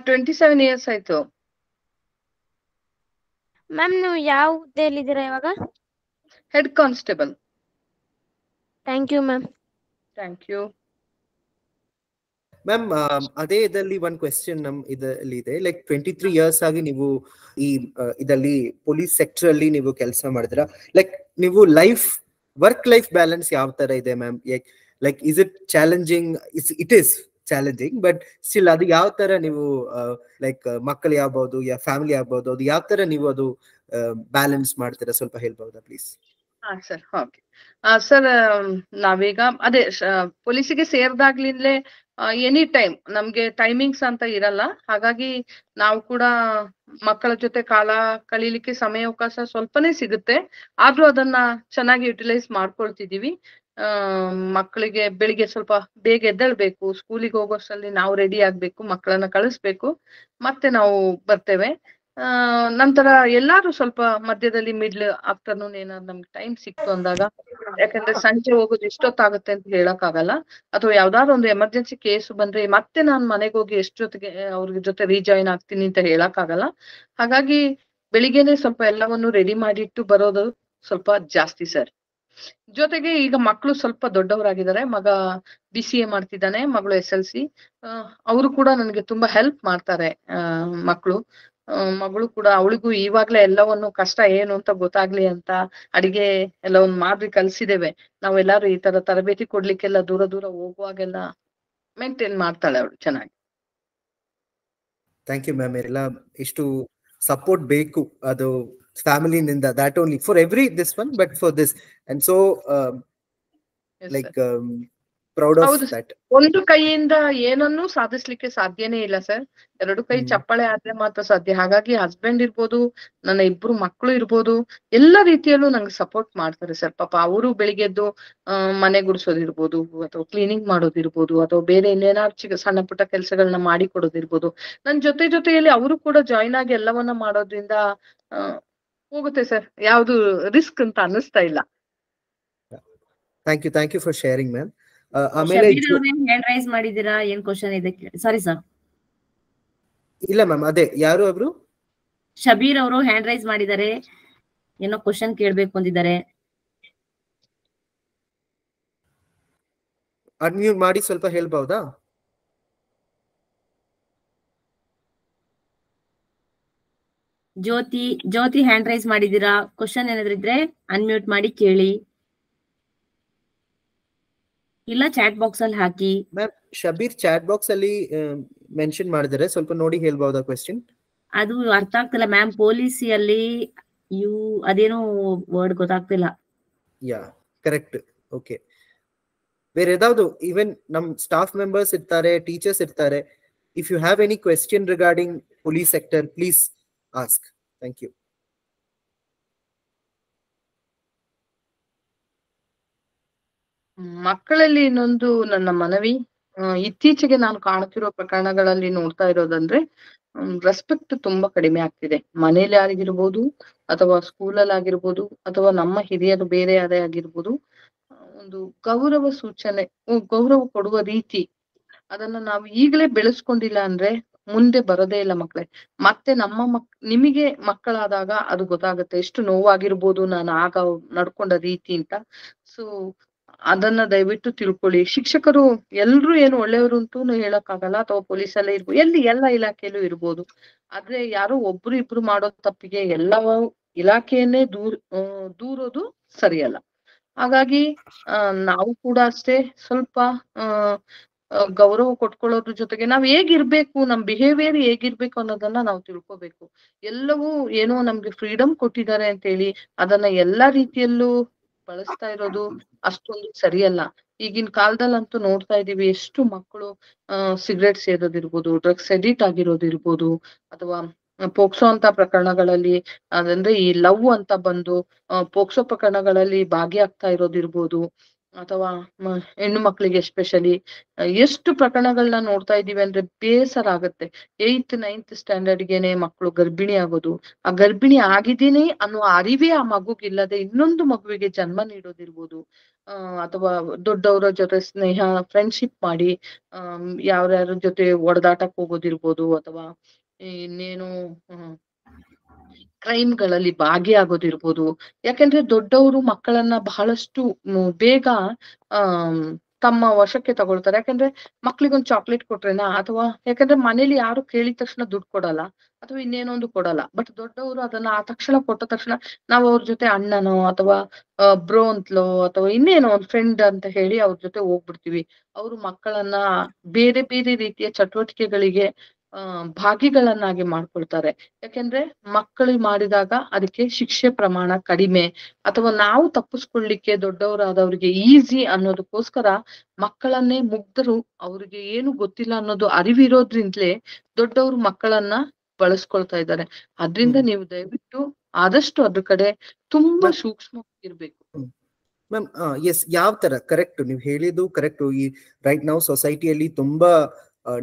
27 years ಆಯ್ತು. ಮ್ಯಾಮ್ ನೀವು ಯಾವ ಹುದ್ದೆಯಲ್ಲಿ ಇದ್ದೀರಾ ಇವಾಗ? Head constable. Thank you ma'am. Thank you ma'am. ಅದೇ ಇದರಲ್ಲಿ ಒಂದು ಕ್ವೆಶ್ಚನ್ ನಮ್ ಇದರಲ್ಲಿ ಇದೆ. ಲೈಕ್ 23 years ಆಗಿ ನೀವು ಈ ಇದರಲ್ಲಿ ಪೊಲೀಸ್ ಸೆಕ್ಟರ್ ಅಲ್ಲಿ ನೀವು ಕೆಲಸ ಮಾಡಿದ್ರ, ಲೈಕ್ ನೀವು ವರ್ಕ್ ಲೈಫ್ ಬ್ಯಾಲೆನ್ಸ್ ಯಾವ ತರ ಇದೆ ma'am? Like is it challenging? It is challenging, but still ಅದು ಯಾವ ತರ ನೀವು ಲೈಕ್ ಮಕ್ಕಳು ಯಾವ್ಬಹುದು, ಫ್ಯಾಮಿಲಿ ಆಗ್ಬಹುದು, ಅದು ಯಾವ ತರ ನೀವು ಅದು ಬ್ಯಾಲೆನ್ಸ್ ಮಾಡ್ತೀರಾ, ಸ್ವಲ್ಪ ಹೇಳ್ಬಹುದಾ ಪ್ಲೀಸ್? ಸರ್. ಓಕೆ ಸರ್, ನಾವೀಗ ಅದೇ ಪೊಲೀಸಿಗೆ ಸೇರ್ದಾಗ್ಲಿಂದಲೇ ಎನಿ ಟೈಮ್ ನಮ್ಗೆ ಟೈಮಿಂಗ್ಸ್ ಅಂತ ಇರಲ್ಲ. ಹಾಗಾಗಿ ನಾವು ಕೂಡ ಮಕ್ಕಳ ಜೊತೆ ಕಾಲ ಕಳೀಲಿಕ್ಕೆ ಸಮಯಾವಕಾಶ ಸ್ವಲ್ಪನೇ ಸಿಗುತ್ತೆ, ಆದ್ರೂ ಅದನ್ನ ಚೆನ್ನಾಗಿ ಯುಟಿಲೈಸ್ ಮಾಡ್ಕೊಳ್ತಿದೀವಿ. ಮಕ್ಕಳಿಗೆ ಬೆಳಿಗ್ಗೆ ಸ್ವಲ್ಪ ಬೇಗ ಎದ್ದೇಳ್ಬೇಕು, ಸ್ಕೂಲಿಗೆ ಹೋಗೋಷ್ಟರಲ್ಲಿ ನಾವು ರೆಡಿ ಆಗ್ಬೇಕು, ಮಕ್ಕಳನ್ನ ಕಳಿಸ್ಬೇಕು, ಮತ್ತೆ ನಾವು ಬರ್ತೇವೆ. ನಂತರ ಎಲ್ಲಾರು ಸ್ವಲ್ಪ ಮಧ್ಯದಲ್ಲಿ ಮಿಡ್ಲ್ ಆಫ್ಟರ್ನೂನ್ ಏನಾದ್ರು ನಮ್ಗೆ ಟೈಮ್ ಸಿಕ್ತು ಅಂದಾಗ, ಯಾಕಂದ್ರೆ ಸಂಜೆ ಹೋಗೋದು ಎಷ್ಟೊತ್ತಾಗುತ್ತೆ ಅಂತ ಹೇಳಕ್ ಆಗಲ್ಲ, ಅಥವಾ ಯಾವ್ದಾದ್ರು ಒಂದು ಎಮರ್ಜೆನ್ಸಿ ಕೇಸ್ ಬಂದ್ರೆ ಮತ್ತೆ ನಾನ್ ಮನೆಗೆ ಹೋಗಿ ಎಷ್ಟೊತ್ತಿಗೆ ಅವ್ರ ಜೊತೆ ರೀಜಾಯಿನ್ ಆಗ್ತೀನಿ ಅಂತ ಹೇಳಕ್ ಆಗಲ್ಲ. ಹಾಗಾಗಿ ಬೆಳಿಗ್ಗೆನೆ ಸ್ವಲ್ಪ ಎಲ್ಲವನ್ನು ರೆಡಿ ಮಾಡಿಟ್ಟು ಬರೋದು ಸ್ವಲ್ಪ ಜಾಸ್ತಿ ಸರ್. ಜೊತೆಗೆ ಈಗ ಮಕ್ಕಳು ಸ್ವಲ್ಪ ದೊಡ್ಡವರಾಗಿದ್ದಾರೆ. ಮಗ BCA ಮಾಡ್ತಿದ್ದಾನೆ, ಮಗಳು SLC. ಅವರು ಕೂಡ ನನಗೆ ತುಂಬಾ ಹೆಲ್ಪ್ ಮಾಡ್ತಾರೆ. ಮಗಳು ಕೂಡ, ಅವಳಿಗೂ ಇವಾಗ್ಲೇ ಎಲ್ಲವನ್ನು ಕಷ್ಟ ಏನು ಅಂತ ಗೊತ್ತಾಗ್ಲಿ ಅಂತ ಅಡಿಗೆ ಎಲ್ಲವನ್ನು ಮಾಡಿ ಕಲ್ಸಿದ್ದೇವೆ. ನಾವೆಲ್ಲಾರು ಈ ತರ ತರಬೇತಿ ಕೊಡ್ಲಿಕ್ಕೆಲ್ಲ ದೂರ ದೂರ ಹೋಗುವಾಗೆಲ್ಲ ಮೇಂಟೈನ್ ಮಾಡ್ತಾಳೆ ಅವಳು ಚೆನ್ನಾಗಿ. Thank you ma'am. ಎಲ್ಲ ಇಷ್ಟು ಸಪೋರ್ಟ್ ಬೇಕು ಅದು ಫ್ಯಾಮಿಲಿನಿಂದ, that only for every this one but for this, and so like proud of ಹೌದು ದಟ್. ಒಂದು ಕೈಯಿಂದ ಏನನ್ನೂ ಸಾಧಿಸ್ಲಿಕ್ಕೆ ಸಾಧ್ಯನೇ ಇಲ್ಲ ಸರ್. ಎರಡು ಕೈ ಚಪ್ಪಾಳೆ ಆದ್ರೆ ಮಾತ್ರ ಸಾಧ್ಯ. ಹಾಗಾಗಿ ಹಸ್ಬೆಂಡ್ ಇರ್ಬೋದು, ನನ್ನ ಇಬ್ರು ಮಕ್ಕಳು ಇರ್ಬೋದು, ಎಲ್ಲ ರೀತಿಯಲ್ಲೂ ನಂಗೆ ಸಪೋರ್ಟ್ ಮಾಡ್ತಾರೆ ಸರ್. ಪಾಪ ಅವರು ಬೆಳಿಗ್ಗೆದ್ದು ಮನೆ ಗುಡಿಸೋದಿರ್ಬೋದು, ಅಥವಾ ಕ್ಲೀನಿಂಗ್ ಮಾಡೋದಿರ್ಬೋದು, ಅಥವಾ ಬೇರೆ ಇನ್ನೇನಾದ್ರು ಸಣ್ಣ ಪುಟ್ಟ ಕೆಲಸಗಳನ್ನ ಮಾಡಿ ಕೊಡೋದಿರ್ಬೋದು, ನನ್ ಜೊತೆಯಲ್ಲಿ ಅವರು ಕೂಡ ಜಾಯಿನ್ ಆಗಿ ಎಲ್ಲವನ್ನ ಮಾಡೋದ್ರಿಂದ ಹೋಗುತ್ತೆ ಸರ್. ಯಾವ್ದು ರಿಸ್ಕ್ ಅಂತ ಅನ್ನಿಸ್ತಾ ಇಲ್ಲ. Thank you for sharing ma'am. ಆಮೇಲೆ ಹ್ಯಾಂಡ್ ರೈಸ್ ಮಾಡಿದೀರಾ, ಏನ್ ಕ್ವಶನ್ ಇದೆ? Sorry sir. ಇಲ್ಲ ಮ್ಯಾಮ್, ಅದೇ ಯಾರು ಅವರು? ಶಬೀರ್ ಅವರು ಹ್ಯಾಂಡ್ ರೈಸ್ ಮಾಡಿದ್ದಾರೆ, ಏನೋ ಕ್ವಶನ್ ಕೇಳ್ಬೇಕು ಅಂದಿದ್ದಾರೆ. ಅನ್ಮ್ಯೂಟ್ ಮಾಡಿ ಸ್ವಲ್ಪ ಹೇಳ್ಬಹುದಾ? ಜ್ಯೋತಿ ಹ್ಯಾಂಡ್ ರೈಸ್ ಮಾಡಿದೀರಾ, ಕ್ವಶನ್ ಏನಾದ್ರು ಇದ್ರೆ ಅನ್ಮ್ಯೂಟ್ ಮಾಡಿ ಕೇಳಿ, ಇಲ್ಲ ಚಾಟ್ ಬಾಕ್ಸ್ ಅಲ್ಲಿ ಹಾಕಿ. ಮ್ಯಾಮ್ ಶಬೀರ್ ಚಾಟ್ ಬಾಕ್ಸ್ ಅಲ್ಲಿ ಮೆನ್ಷನ್ ಮಾಡಿದರೆ, ಸ್ವಲ್ಪ ನೋಡಿ ಹೇಳ್ಬಹುದಾ ಕ್ವೆಶ್ಚನ್? ಅದು ಅರ್ಥ ಆಗ್ತಿಲ್ಲ ಮ್ಯಾಮ್. ಪೊಲೀಸಿಯಲ್ಲಿ ಅದೇನೋ ವರ್ಡ್ ಗೊತ್ತಾಗ್ತಿಲ್ಲ. ಯಾ ಕರೆಕ್ಟ್. ಓಕೆ, ಬೇರೆ ಯಾವ್ದು ಈವನ್ ನಮ್ ಸ್ಟಾಫ್ ಮೆಂಬರ್ಸ್ ಇರ್ತಾರೆ, ಟೀಚರ್ಸ್ ಇರ್ತಾರೆ. If you have any question regarding police sector, please ask. Thank you. ಮಕ್ಕಳಲ್ಲಿ ಇನ್ನೊಂದು ನನ್ನ ಮನವಿ, ಇತ್ತೀಚೆಗೆ ನಾನು ಕಾಣುತ್ತಿರೋ ಪ್ರಕರಣಗಳಲ್ಲಿ ನೋಡ್ತಾ ಇರೋದಂದ್ರೆ ರೆಸ್ಪೆಕ್ಟ್ ತುಂಬಾ ಕಡಿಮೆ ಆಗ್ತಿದೆ. ಮನೇಲಿ ಆಗಿರ್ಬೋದು, ಅಥವಾ ಸ್ಕೂಲಲ್ಲಿ ಆಗಿರ್ಬೋದು, ಅಥವಾ ನಮ್ಮ ಹಿರಿಯರು ಬೇರೆ ಯಾರೇ ಆಗಿರ್ಬೋದು, ಒಂದು ಗೌರವ ಸೂಚನೆ, ಗೌರವ ಕೊಡುವ ರೀತಿ, ಅದನ್ನ ನಾವು ಈಗಲೇ ಬೆಳೆಸ್ಕೊಂಡಿಲ್ಲ ಅಂದ್ರೆ ಮುಂದೆ ಬರೋದೇ ಇಲ್ಲ ಮಕ್ಕಳೇ. ಮತ್ತೆ ನಮ್ಮ ನಿಮಗೆ ಮಕ್ಕಳಾದಾಗ ಅದು ಗೊತ್ತಾಗುತ್ತೆ ಎಷ್ಟು ನೋವಾಗಿರ್ಬೋದು ನಾನು ಆಗ ನಡ್ಕೊಂಡ ರೀತಿ ಅಂತ. ಸೊ ಅದನ್ನ ದಯವಿಟ್ಟು ತಿಳ್ಕೊಳ್ಳಿ. ಶಿಕ್ಷಕರು ಎಲ್ರು ಏನು ಒಳ್ಳೆಯವರು ಅಂತೂ ಹೇಳಕ್ಕಾಗಲ್ಲ, ಅಥವಾ ಪೊಲೀಸಲ್ಲೇ ಇರ್ಬೋದು, ಎಲ್ಲ ಇಲಾಖೆಯಲ್ಲೂ ಇರ್ಬೋದು. ಆದ್ರೆ ಯಾರೋ ಒಬ್ರು ಇಬ್ರು ಮಾಡೋ ತಪ್ಪಿಗೆ ಎಲ್ಲ ಇಲಾಖೆಯನ್ನೇ ದೂರೋದು ಸರಿಯಲ್ಲ. ಹಾಗಾಗಿ ನಾವು ಕೂಡ ಅಷ್ಟೇ ಸ್ವಲ್ಪ ಗೌರವ ಕೊಟ್ಕೊಳ್ಳೋದ್ರ ಜೊತೆಗೆ ನಾವ್ ಹೇಗಿರ್ಬೇಕು, ನಮ್ ಬಿಹೇವಿಯರ್ ಹೇಗಿರ್ಬೇಕು ಅನ್ನೋದನ್ನ ನಾವು ತಿಳ್ಕೊಬೇಕು. ಎಲ್ಲವೂ ಏನೋ ನಮ್ಗೆ ಫ್ರೀಡಮ್ ಕೊಟ್ಟಿದ್ದಾರೆ ಅಂತ ಹೇಳಿ ಅದನ್ನ ಎಲ್ಲಾ ರೀತಿಯಲ್ಲೂ ಬಳಸ್ತಾ ಇರೋದು ಅಷ್ಟೊಂದು ಸರಿಯಲ್ಲ. ಈಗಿನ ಕಾಲದಲ್ಲಂತೂ ನೋಡ್ತಾ ಇದೀವಿ, ಎಷ್ಟು ಮಕ್ಕಳು ಸಿಗರೇಟ್ ಸೇದೋದಿರ್ಬೋದು, ಡ್ರಗ್ಸ್ ಎಡಿಟ್ ಆಗಿರೋದಿರ್ಬೋದು, ಅಥವಾ ಪೋಕ್ಸೋ ಅಂತ ಪ್ರಕರಣಗಳಲ್ಲಿ, ಅದಂದ್ರೆ ಈ ಲವ್ ಅಂತ ಬಂದು ಪೋಕ್ಸೋ ಪ್ರಕರಣಗಳಲ್ಲಿ ಭಾಗಿಯಾಗ್ತಾ ಇರೋದಿರ್ಬೋದು, ಅಥವಾ ಹೆಣ್ಣು ಮಕ್ಕಳಿಗೆ ಎಸ್ಪೆಷಲಿ ಎಷ್ಟು ಪ್ರಕರಣಗಳನ್ನ ನೋಡ್ತಾ ಇದೀವಿ ಅಂದ್ರೆ ಬೇಸರ ಆಗತ್ತೆ. 8th 9th ಸ್ಟ್ಯಾಂಡರ್ಡ್ಗೆನೆ ಮಕ್ಕಳು ಗರ್ಭಿಣಿ ಆಗೋದು, ಆ ಗರ್ಭಿಣಿ ಆಗಿದ್ದೀನಿ ಅನ್ನೋ ಅರಿವೇ ಆ ಮಗುಗಿಲ್ಲದೆ ಇನ್ನೊಂದು ಮಗುವಿಗೆ ಜನ್ಮ ನೀಡೋದಿರ್ಬೋದು, ಅಥವಾ ದೊಡ್ಡವರ ಜೊತೆ ಸ್ನೇಹ ಫ್ರೆಂಡ್ಶಿಪ್ ಮಾಡಿ ಯಾರ್ಯಾರ ಜೊತೆ ಒಡೆದಾಟಕ್ಕೆ ಹೋಗೋದಿರ್ಬೋದು, ಅಥವಾ ಇನ್ನೇನು ಕ್ರೈಮ್ಗಳಲ್ಲಿ ಭಾಗಿಯಾಗೋದಿರ್ಬೋದು. ಯಾಕೆಂದ್ರೆ ದೊಡ್ಡವರು ಮಕ್ಕಳನ್ನ ಬಹಳಷ್ಟು ಬೇಗ ತಮ್ಮ ವಶಕ್ಕೆ ತಗೊಳ್ತಾರೆ. ಯಾಕಂದ್ರೆ ಮಕ್ಳಿಗೊಂದು ಚಾಕ್ಲೇಟ್ ಕೊಟ್ರೆನಾ, ಅಥವಾ ಯಾಕಂದ್ರೆ ಮನೇಲಿ ಯಾರು ಕೇಳಿದ ತಕ್ಷಣ ದುಡ್ಡು ಕೊಡಲ್ಲ, ಅಥವಾ ಇನ್ನೇನೊಂದು ಕೊಡಲ್ಲ. ಬಟ್ ದೊಡ್ಡವರು ಅದನ್ನ ಆ ತಕ್ಷಣ ಕೊಟ್ಟ ತಕ್ಷಣ ನಾವು ಅವ್ರ ಜೊತೆ ಅಣ್ಣನೋ ಅಥವಾ ಬ್ರೋ ಅಂತಲೋ ಅಥವಾ ಇನ್ನೇನೋ ಒಂದು ಫ್ರೆಂಡ್ ಅಂತ ಹೇಳಿ ಅವ್ರ ಜೊತೆ ಹೋಗ್ಬಿಡ್ತೀವಿ. ಅವರು ಮಕ್ಕಳನ್ನ ಬೇರೆ ಬೇರೆ ರೀತಿಯ ಚಟುವಟಿಕೆಗಳಿಗೆ ಭಾಗಿಗಳನ್ನಾಗಿ ಮಾಡ್ಕೊಳ್ತಾರೆ. ಯಾಕೆಂದ್ರೆ ಮಕ್ಕಳು ಮಾಡಿದಾಗ ಅದಕ್ಕೆ ಶಿಕ್ಷೆ ಪ್ರಮಾಣ ಕಡಿಮೆ, ಅಥವಾ ನಾವು ತಪ್ಪಿಸ್ಕೊಳ್ಳಿಕ್ಕೆ ದೊಡ್ಡವರಾದವ್ರಿಗೆ ಈಸಿ ಅನ್ನೋದಕ್ಕೋಸ್ಕರ ಮಕ್ಕಳನ್ನೇ ಮುಗ್ಧರು, ಅವ್ರಿಗೆ ಏನು ಗೊತ್ತಿಲ್ಲ ಅನ್ನೋದು ಅರಿವಿರೋದ್ರಿಂದಲೇ ದೊಡ್ಡವರು ಮಕ್ಕಳನ್ನ ಬಳಸ್ಕೊಳ್ತಾ ಇದ್ದಾರೆ. ಅದ್ರಿಂದ ನೀವು ದಯವಿಟ್ಟು ಆದಷ್ಟು ಅದ್ರ ಕಡೆ ತುಂಬಾ ಸೂಕ್ಷ್ಮವಾಗಿರ್ಬೇಕು. ಮ್ಯಾಮ್ ಎಸ್, ಯಾವ ತರ ಕರೆಕ್ಟ್ ನೀವು ಹೇಳಿದ್ದು ಕರೆಕ್ಟ್. ಈ ರೈಟ್ ನಾವು ಸೊಸೈಟಿಯಲ್ಲಿ ತುಂಬಾ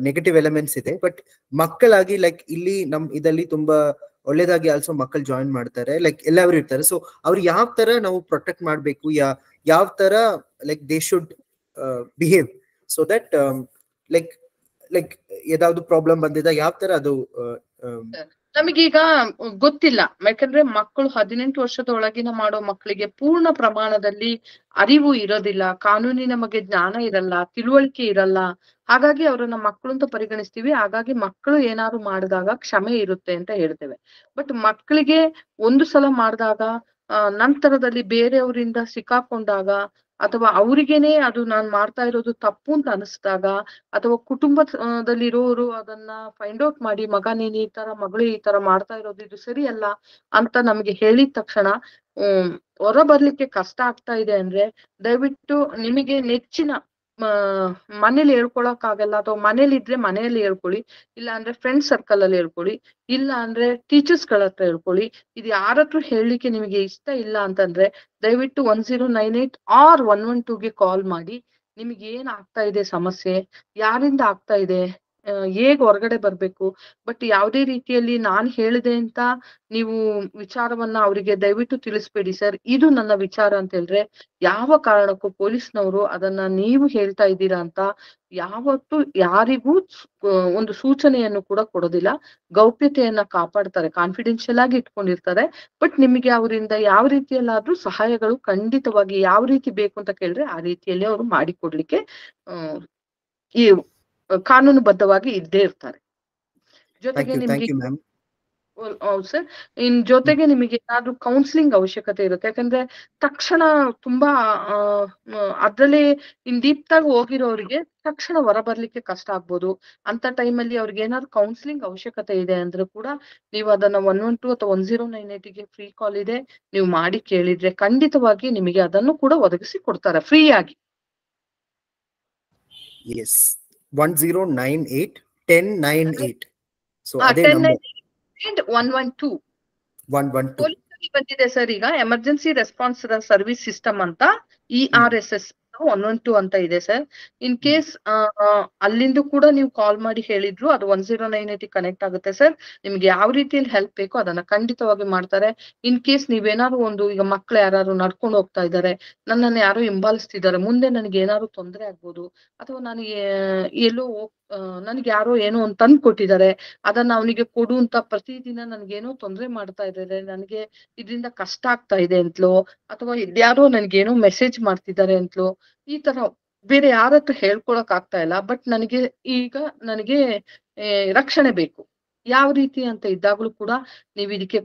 ನೆಗೆಟಿವ್ ಎಲಿಮೆಂಟ್ಸ್ ಇದೆ, ಬಟ್ ಮಕ್ಕಳಾಗಿ ಲೈಕ್ ಇಲ್ಲಿ ನಮ್ ಇದಲ್ಲಿ ತುಂಬಾ ಒಳ್ಳೇದಾಗಿ ಆಲ್ಸೋ ಮಕ್ಕಳು ಜಾಯಿನ್ ಮಾಡ್ತಾರೆ, ಲೈಕ್ ಎಲ್ಲರೂ ಇರ್ತಾರೆ. ಸೊ ಅವ್ರು ಯಾವ ತರ ನಾವು ಪ್ರೊಟೆಕ್ಟ್ ಮಾಡ್ಬೇಕು, ಯಾವ ತರ like they should behave, so that like ಯಾವ್ದು ಪ್ರಾಬ್ಲಮ್ ಬಂದಿದೆ ಯಾವ ತರ ಅದು ನಮಗೀಗ ಗೊತ್ತಿಲ್ಲ. ಯಾಕಂದ್ರೆ ಮಕ್ಕಳು 18 ವರ್ಷದ ಒಳಗಿನ ಮಾಡೋ ಮಕ್ಕಳಿಗೆ ಪೂರ್ಣ ಪ್ರಮಾಣದಲ್ಲಿ ಅರಿವು ಇರೋದಿಲ್ಲ, ಕಾನೂನಿನ ಬಗ್ಗೆ ಜ್ಞಾನ ಇರಲ್ಲ, ತಿಳುವಳಿಕೆ ಇರಲ್ಲ. ಹಾಗಾಗಿ ಅವ್ರನ್ನ ಮಕ್ಕಳು ಅಂತ ಪರಿಗಣಿಸ್ತೀವಿ. ಹಾಗಾಗಿ ಮಕ್ಕಳು ಏನಾದ್ರು ಮಾಡಿದಾಗ ಕ್ಷಮೆ ಇರುತ್ತೆ ಅಂತ ಹೇಳ್ತೇವೆ. ಬಟ್ ಮಕ್ಕಳಿಗೆ ಒಂದು ಸಲ ಮಾಡಿದಾಗ ನಂತರದಲ್ಲಿ ಬೇರೆಯವರಿಂದ ಸಿಕ್ಕಾಕೊಂಡಾಗ, ಅಥವಾ ಅವ್ರಿಗೇನೆ ಅದು ನಾನ್ ಮಾಡ್ತಾ ಇರೋದು ತಪ್ಪು ಅಂತ ಅನಿಸ್ದಾಗ, ಅಥವಾ ಕುಟುಂಬದಲ್ಲಿರೋರು ಅದನ್ನ ಫೈಂಡ್ ಔಟ್ ಮಾಡಿ ಮಗ ನೀನ್ ಈ ತರ ಮಗಳು ಈ ತರ ಮಾಡ್ತಾ ಇರೋದು ಇದು ಸರಿಯಲ್ಲ ಅಂತ ನಮ್ಗೆ ಹೇಳಿದ ತಕ್ಷಣ ಹೊರ ಬರ್ಲಿಕ್ಕೆ ಕಷ್ಟ ಆಗ್ತಾ ಇದೆ ಅಂದ್ರೆ ದಯವಿಟ್ಟು ನಿಮಗೆ ನೆಚ್ಚಿನ ಮನೇಲಿ ಹೇಳ್ಕೊಳಕ್ ಆಗಲ್ಲ, ಅಥವಾ ಮನೇಲಿ ಇದ್ರೆ ಮನೆಯಲ್ಲಿ ಹೇಳ್ಕೊಳ್ಳಿ, ಇಲ್ಲ ಅಂದ್ರೆ ಫ್ರೆಂಡ್ ಸರ್ಕಲ್ ಅಲ್ಲಿ ಹೇಳ್ಕೊಳ್ಳಿ, ಇಲ್ಲ ಅಂದ್ರೆ ಟೀಚರ್ಸ್ ಗಳ ಹತ್ರ ಹೇಳ್ಕೊಳ್ಳಿ. ಇದು ಯಾರ ಹತ್ರ ಹೇಳಲಿಕ್ಕೆ ನಿಮಗೆ ಇಷ್ಟ ಇಲ್ಲ ಅಂತಂದ್ರೆ ದಯವಿಟ್ಟು 1098 ಆರ್ 112ಗೆ ಕಾಲ್ ಮಾಡಿ. ನಿಮ್ಗೆ ಏನ್ ಆಗ್ತಾ ಇದೆ ಸಮಸ್ಯೆ, ಯಾರಿಂದ ಆಗ್ತಾ ಇದೆ, ಹೇಗ್ ಹೊರಗಡೆ ಬರ್ಬೇಕು, ಬಟ್ ಯಾವುದೇ ರೀತಿಯಲ್ಲಿ ನಾನ್ ಹೇಳಿದೆ ಅಂತ ನೀವು ವಿಚಾರವನ್ನ ಅವರಿಗೆ ದಯವಿಟ್ಟು ತಿಳಿಸ್ಬೇಡಿ ಸರ್. ಇದು ನನ್ನ ವಿಚಾರ ಅಂತ ಹೇಳಿದ್ರೆ ಯಾವ ಕಾರಣಕ್ಕೂ ಪೊಲೀಸ್ನವರು ಅದನ್ನ ನೀವು ಹೇಳ್ತಾ ಇದ್ದೀರಾ ಅಂತ ಯಾವತ್ತೂ ಯಾರಿಗೂ ಒಂದು ಸೂಚನೆಯನ್ನು ಕೂಡ ಕೊಡೋದಿಲ್ಲ. ಗೌಪ್ಯತೆಯನ್ನ ಕಾಪಾಡ್ತಾರೆ, ಕಾನ್ಫಿಡೆನ್ಷಿಯಲ್ ಆಗಿ ಇಟ್ಕೊಂಡಿರ್ತಾರೆ. ಬಟ್ ನಿಮಗೆ ಅವರಿಂದ ಯಾವ ರೀತಿಯಲ್ಲಾದ್ರೂ ಸಹಾಯಗಳು ಖಂಡಿತವಾಗಿ ಯಾವ ರೀತಿ ಬೇಕು ಅಂತ ಕೇಳಿದ್ರೆ ಆ ರೀತಿಯಲ್ಲಿ ಅವರು ಮಾಡಿಕೊಡ್ಲಿಕ್ಕೆ ಈ ಕಾನೂನುಬದ್ಧವಾಗಿ ಇದ್ದೇ ಇರ್ತಾರೆ. ಜೊತೆಗೆ ನಿಮ್ಗೆ ಹೌದು ಸರ್, ಜೊತೆಗೆ ನಿಮಗೆ ಏನಾದ್ರೂ ಕೌನ್ಸಿಲಿಂಗ್ ಅವಶ್ಯಕತೆ ಇರುತ್ತೆ. ಯಾಕಂದ್ರೆ ತಕ್ಷಣ ತುಂಬಾ ಅದ್ರಲ್ಲಿ ಡೀಪ್ ಆಗಿ ಹೋಗಿರೋರಿಗೆ ತಕ್ಷಣ ಹೊರ ಬರ್ಲಿಕ್ಕೆ ಕಷ್ಟ ಆಗ್ಬೋದು. ಅಂತ ಟೈಮಲ್ಲಿ ಅವ್ರಿಗೆ ಏನಾದ್ರು ಕೌನ್ಸಿಲಿಂಗ್ ಅವಶ್ಯಕತೆ ಇದೆ ಅಂದ್ರೆ ಕೂಡ ನೀವು ಅದನ್ನ 112 ಅಥವಾ 1098ಗೆ ಫ್ರೀ ಕಾಲ್ ಇದೆ, ನೀವು ಮಾಡಿ ಕೇಳಿದ್ರೆ ಖಂಡಿತವಾಗಿ ನಿಮಗೆ ಅದನ್ನು ಕೂಡ ಒದಗಿಸಿ ಕೊಡ್ತಾರೆ ಫ್ರೀ ಆಗಿ. 1098 1098. ಸೊ ಅದೇ ನಂಬರ್ 112 ಬಂದಿದೆ ಸರ್. ಈಗ ಎಮರ್ಜೆನ್ಸಿ ರೆಸ್ಪಾನ್ಸ್ ಸರ್ವಿಸ್ ಸಿಸ್ಟಮ್ ಅಂತ ERSS 112 ಅಂತ ಇದೆ ಸರ್. ಇನ್ ಕೇಸ್ ಅಲ್ಲಿಂದ ಕೂಡ ನೀವು ಕಾಲ್ ಮಾಡಿ ಹೇಳಿದ್ರು ಅದು 1098 ಕನೆಕ್ಟ್ ಆಗುತ್ತೆ ಸರ್. ನಿಮ್ಗೆ ಯಾವ ರೀತಿಯಲ್ಲಿ ಹೆಲ್ಪ್ ಬೇಕೋ ಅದನ್ನ ಖಂಡಿತವಾಗಿ ಮಾಡ್ತಾರೆ. ಇನ್ ಕೇಸ್ ನೀವೇನಾದ್ರು ಒಂದು, ಈಗ ಮಕ್ಳು ಯಾರು ನಡ್ಕೊಂಡು ಹೋಗ್ತಾ ಇದ್ದಾರೆ, ನನ್ನನ್ನು ಯಾರು ಹಿಂಬಾಲಿಸ್ತಿದ್ದಾರೆ, ಮುಂದೆ ನನಗೆ ಏನಾದ್ರು ತೊಂದರೆ ಆಗ್ಬೋದು, ಅಥವಾ ನನಗೆ ಎಲ್ಲೋ ನನ್ಗೆ ಯಾರೋ ಏನೋ ಒಂದು ತಂದು ಕೊಟ್ಟಿದ್ದಾರೆ, ಅದನ್ನ ಅವನಿಗೆ ಕೊಡು ಅಂತ ಪ್ರತಿದಿನ ನನ್ಗೇನೋ ತೊಂದರೆ ಮಾಡ್ತಾ ಇದ್ದಾರೆ, ನನಗೆ ಇದರಿಂದ ಕಷ್ಟ ಆಗ್ತಾ ಇದೆ ಅಂತಲೋ, ಅಥವಾ ಯಾರೋ ನನ್ಗೇನೋ ಮೆಸೇಜ್ ಮಾಡ್ತಿದ್ದಾರೆ ಅಂತಲೋ, ಈ ತರ ಬೇರೆ ಯಾರ ಹತ್ರ ಹೇಳ್ಕೊಳಕ್ ಆಗ್ತಾ ಇಲ್ಲ, ಬಟ್ ನನಗೆ ರಕ್ಷಣೆ ಬೇಕು ಯಾವ ರೀತಿ ಅಂತ ಇದ್ದಾಗ್ಲೂ ಕೂಡ ನೀವು ಇದಕ್ಕೆ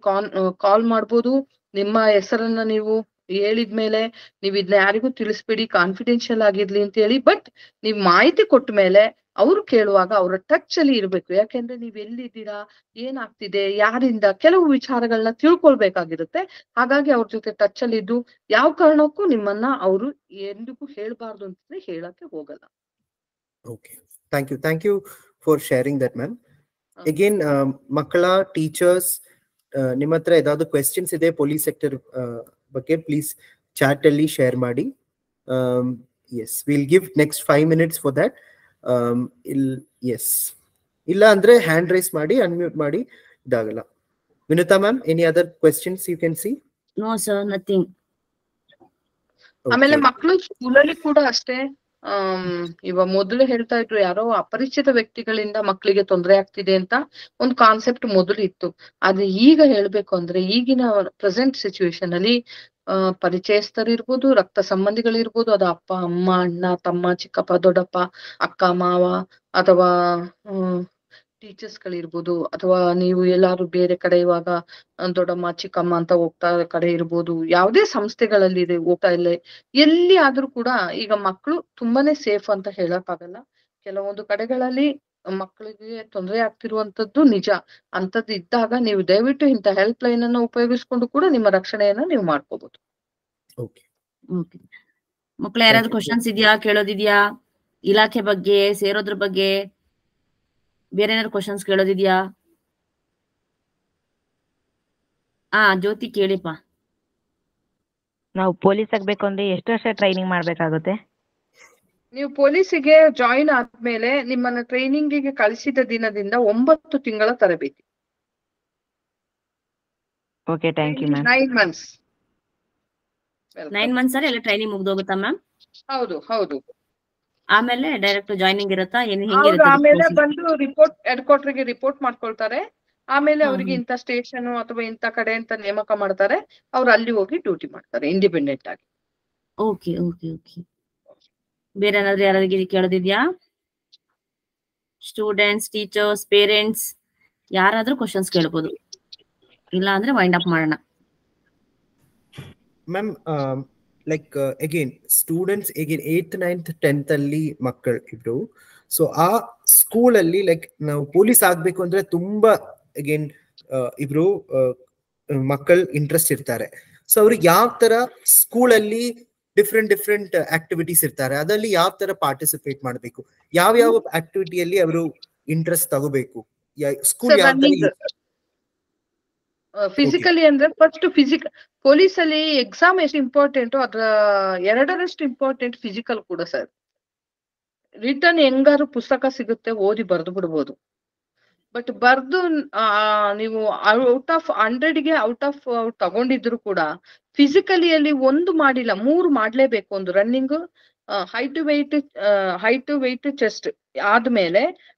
ಕಾಲ್ ಮಾಡ್ಬೋದು. ನಿಮ್ಮ ಹೆಸರನ್ನ ನೀವು ಹೇಳಿದ್ಮೇಲೆ ನೀವ್ ಇದನ್ನ ಯಾರಿಗೂ ತಿಳಿಸ್ಬೇಡಿ, ಕಾನ್ಫಿಡೆನ್ಷಿಯಲ್ ಆಗಿರ್ಲಿ ಅಂತ ಹೇಳಿ. ಬಟ್ ನೀವ್ ಮಾಹಿತಿ ಕೊಟ್ಟ ಮೇಲೆ ಅವ್ರು ಕೇಳುವಾಗ ಅವರ ಟಚ್ ಅಲ್ಲಿ ಇರ್ಬೇಕು. ಯಾಕೆಂದ್ರೆ ನೀವ್ ಎಲ್ಲಿದ್ದೀರಾ, ಏನಾಗ್ತಿದೆ, ಯಾರಿಂದ, ಕೆಲವು ವಿಚಾರಗಳನ್ನ ತಿಳ್ಕೊಳ್ಬೇಕಾಗಿರುತ್ತೆ. ಹಾಗಾಗಿ ಅವ್ರ ಜೊತೆ ಟಚ್ ಅಲ್ಲಿ ಇದ್ದು ಯಾವ ಕಾರಣಕ್ಕೂ ನಿಮ್ಮನ್ನ ಅವರು ಎಂದಿಗೂ ಹೇಳ್ಬಾರ್ದು ಅಂತಂದ್ರೆ ಹೇಳಕ್ಕೆ ಹೋಗಲ್ಲ. Okay, thank you for sharing that ma'am. Again ಮಕ್ಕಳ ಟೀಚರ್ಸ್ ನಿಮ್ಮ ಹತ್ರ ಏದಾದ್ರು ಕ್ವೆಶ್ಚನ್ಸ್ ಇದೆ ಪೊಲೀಸ್ ಸೆಕ್ಟರ್ ಬಗ್ಗೆ, ಪ್ಲೀಸ್ ಚಾಟ್ ಅಲ್ಲಿ ಶೇರ್ ಮಾಡಿ. Yes, will give next 5 minutes for that. ಇಲ್ಲ ಅಂದ್ರೆ ಹ್ಯಾಂಡ್ ರೈಸ್ ಮಾಡಿ ಅನ್ಮ್ಯೂಟ್ ಮಾಡಿ ಇದಾಗಲ್ಲ. Vinutha ma'am, any other questions you can see? No sir, nothing. ಆಮೇಲೆ ಮಕ್ಕಳು ಸ್ಕೂಲಲ್ಲಿ ಕೂಡ ಅಷ್ಟೇ, ಇವಾಗ ಮೊದಲು ಹೇಳ್ತಾ ಇದ್ರು ಯಾರೋ ಅಪರಿಚಿತ ವ್ಯಕ್ತಿಗಳಿಂದ ಮಕ್ಕಳಿಗೆ ತೊಂದರೆ ಆಗ್ತಿದೆ ಅಂತ ಒಂದು ಕಾನ್ಸೆಪ್ಟ್ ಮೊದಲು ಇತ್ತು. ಆದ್ರೆ ಈಗ ಹೇಳ್ಬೇಕು ಅಂದ್ರೆ ಈಗಿನ ಪ್ರೆಸೆಂಟ್ ಸಿಚುವೇಶನ್ ಅಲ್ಲಿ ಪರಿಚಯಸ್ಥರಿರ್ಬೋದು, ರಕ್ತ ಸಂಬಂಧಿಗಳಿರ್ಬೋದು, ಅದು ಅಪ್ಪ ಅಮ್ಮ, ಅಣ್ಣ ತಮ್ಮ, ಚಿಕ್ಕಪ್ಪ ದೊಡ್ಡಪ್ಪ, ಅಕ್ಕ ಮಾವ, ಅಥವಾ ಟೀಚರ್ಸ್ ಗಳಿರ್ಬೋದು, ಅಥವಾ ನೀವು ಎಲ್ಲಾರು ಬೇರೆ ಕಡೆ ಇವಾಗ ದೊಡ್ಡಮ್ಮ ಚಿಕ್ಕಮ್ಮ ಅಂತ ಹೋಗ್ತಾ ಕಡೆ ಇರ್ಬೋದು, ಯಾವುದೇ ಸಂಸ್ಥೆಗಳಲ್ಲಿ ಹೋಗ್ತಾ ಇಲ್ಲ, ಎಲ್ಲಿ ಆದ್ರೂ ಕೂಡ ಈಗ ಮಕ್ಕಳು ತುಂಬಾನೇ ಸೇಫ್ ಅಂತ ಹೇಳಕ್ ಆಗಲ್ಲ. ಕೆಲವೊಂದು ಕಡೆಗಳಲ್ಲಿ ಮಕ್ಕಳಿಗೆ ತೊಂದರೆ ಆಗ್ತಿರುವಂತದ್ದು ನಿಜ. ಅಂತದ್ದು ಇದ್ದಾಗ ನೀವು ದಯವಿಟ್ಟು ಇಂಥ ಹೆಲ್ಪ್ ಲೈನ್ ಅನ್ನ ಉಪಯೋಗಿಸ್ಕೊಂಡು ಕೂಡ ನಿಮ್ಮ ರಕ್ಷಣೆಯನ್ನ ನೀವು ಮಾಡ್ಕೋಬಹುದು. ಮಕ್ಕಳು ಯಾರಾದ್ರೂ ಕ್ವಶನ್ಸ್ ಇದೆಯಾ, ಕೇಳೋದಿದ್ಯಾ, ಇಲಾಖೆ ಬಗ್ಗೆ, ಸೇರೋದ್ರ ಬಗ್ಗೆ ಬೇರೆ ಏನಾದ್ರು ಕ್ವಶನ್ಸ್ ಕೇಳೋದಿದ್ಯಾ? ಜ್ಯೋತಿ ಕೇಳಿಪ್ಪ. ನಾವು ಪೊಲೀಸ್ ಆಗ್ಬೇಕು ಅಂದ್ರೆ ಎಷ್ಟು ವರ್ಷ ಟ್ರೈನಿಂಗ್ ಮಾಡ್ಬೇಕಾಗುತ್ತೆ? ನೀವು ಪೊಲೀಸಿಗೆ ಜಾಯಿನ್ ಆದ್ಮೇಲೆ ನಿಮ್ಮನ್ನ ಟ್ರೈನಿಂಗಿಗೆ ಕಳಿಸಿದ ದಿನದಿಂದ 9 ತಿಂಗಳ ತರಬೇತಿ. Okay, thank you ma'am. 9 months. 9 months ಅಲ್ಲಿ ಎಲ್ಲ ಟ್ರೈನಿಂಗ್ ಮುಗ್ದೋಗುತ್ತಾ ಮ್ಯಾಮ್? ಹೌದು. ಆಮೇಲೆ ಡೈರೆಕ್ಟ್ ಜಾಯ್ನಿಂಗ್ ಇರುತ್ತಾ? ಆಮೇಲೆ ಬಂದು ಹೆಡ್ ಕ್ವಾರ್ಟರ್ಗೆ ರಿಪೋರ್ಟ್ ಮಾಡ್ಕೊಳ್ತಾರೆ. ಆಮೇಲೆ ಅವರಿಗೆ ಇಂಥ ಸ್ಟೇಷನ್ ಅಥವಾ ಇಂಥ ಕಡೆ ಅಂತ ನೇಮಕ ಮಾಡ್ತಾರೆ. ಅವ್ರು ಅಲ್ಲಿ ಹೋಗಿ ಡ್ಯೂಟಿ ಮಾಡ್ತಾರೆ ಇಂಡಿಪೆಂಡೆಂಟ್ ಆಗಿ. ಓಕೆ. ಬೇರೆ ಏನಾದ್ರು ಯಾರಾದ್ರೂ ಕೇಳೋದಿದ್ಯಾ? ಸ್ಟೂಡೆಂಟ್ಸ್, ಟೀಚರ್ಸ್, ಪೇರೆಂಟ್ಸ್ ಯಾರಾದ್ರೂ ಕ್ವಶನ್ಸ್ ಕೇಳ್ಬೋದು. ಇಲ್ಲ ಅಂದ್ರೆ ವೈಂಡ್ ಅಪ್ ಮಾಡೋಣ. Ma'am, like again students 8th 9th 10th ಅಲ್ಲಿ ಮಕ್ಕಳು ಇದ್ರು. ಸೊ ಆ ಸ್ಕೂಲ್ ಅಲ್ಲಿ ಲೈಕ್ ನಾವು ಪೊಲೀಸ್ ಆಗ್ಬೇಕು ಅಂದ್ರೆ ತುಂಬಾ ಅಗೇನ್ ಇಬ್ರು ಮಕ್ಕಳು ಇಂಟ್ರೆಸ್ಟ್ ಇರ್ತಾರೆ. ಸೊ ಅವ್ರಿಗೆ ಯಾವ ತರ ಸ್ಕೂಲ್ ಅಲ್ಲಿ ಡಿಫ್ರೆಂಟ್ ಆಕ್ಟಿವಿಟೀಸ್ ಇರ್ತಾರೆ, ಅದರಲ್ಲಿ ಯಾವ ತರ ಪಾರ್ಟಿಸಿಪೇಟ್ ಮಾಡಬೇಕು, ಯಾವ ಆಕ್ಟಿವಿಟಿಯಲ್ಲಿ ಅವರು ಇಂಟ್ರೆಸ್ಟ್ ತಗೋಬೇಕು, ಸ್ಕೂಲ್ ಯಾವ ತರ ಫಿಸಿಕಲಿ ಅಂದ್ರೆ ಫಸ್ಟ್ ಪೊಲೀಸ್ ಅಲ್ಲಿ ಎಕ್ಸಾಮ್ ಎಷ್ಟು ಇಂಪಾರ್ಟೆಂಟ್ ಅದ್ರ 2ರಷ್ಟು ಇಂಪಾರ್ಟೆಂಟ್ ಫಿಸಿಕಲ್ ಕೂಡ ಸರ್. ರಿಟರ್ನ್ ಹೆಂಗಾರು ಪುಸ್ತಕ ಸಿಗುತ್ತೆ, ಓದಿ ಬರ್ದು ಬಿಡ್ಬೋದು. ಬಟ್ ಬರ್ದು ನೀವು ಔಟ್ ಆಫ್ 100ಗೆ ಔಟ್ ಆಫ್ ತಗೊಂಡಿದ್ರು ಕೂಡ ಫಿಸಿಕಲಿಯಲ್ಲಿ 1 ಮಾಡಿಲ್ಲ, 3 ಮಾಡ್ಲೇಬೇಕು. ಒಂದು running, height to weight chest ಆದ್ಮೇಲೆ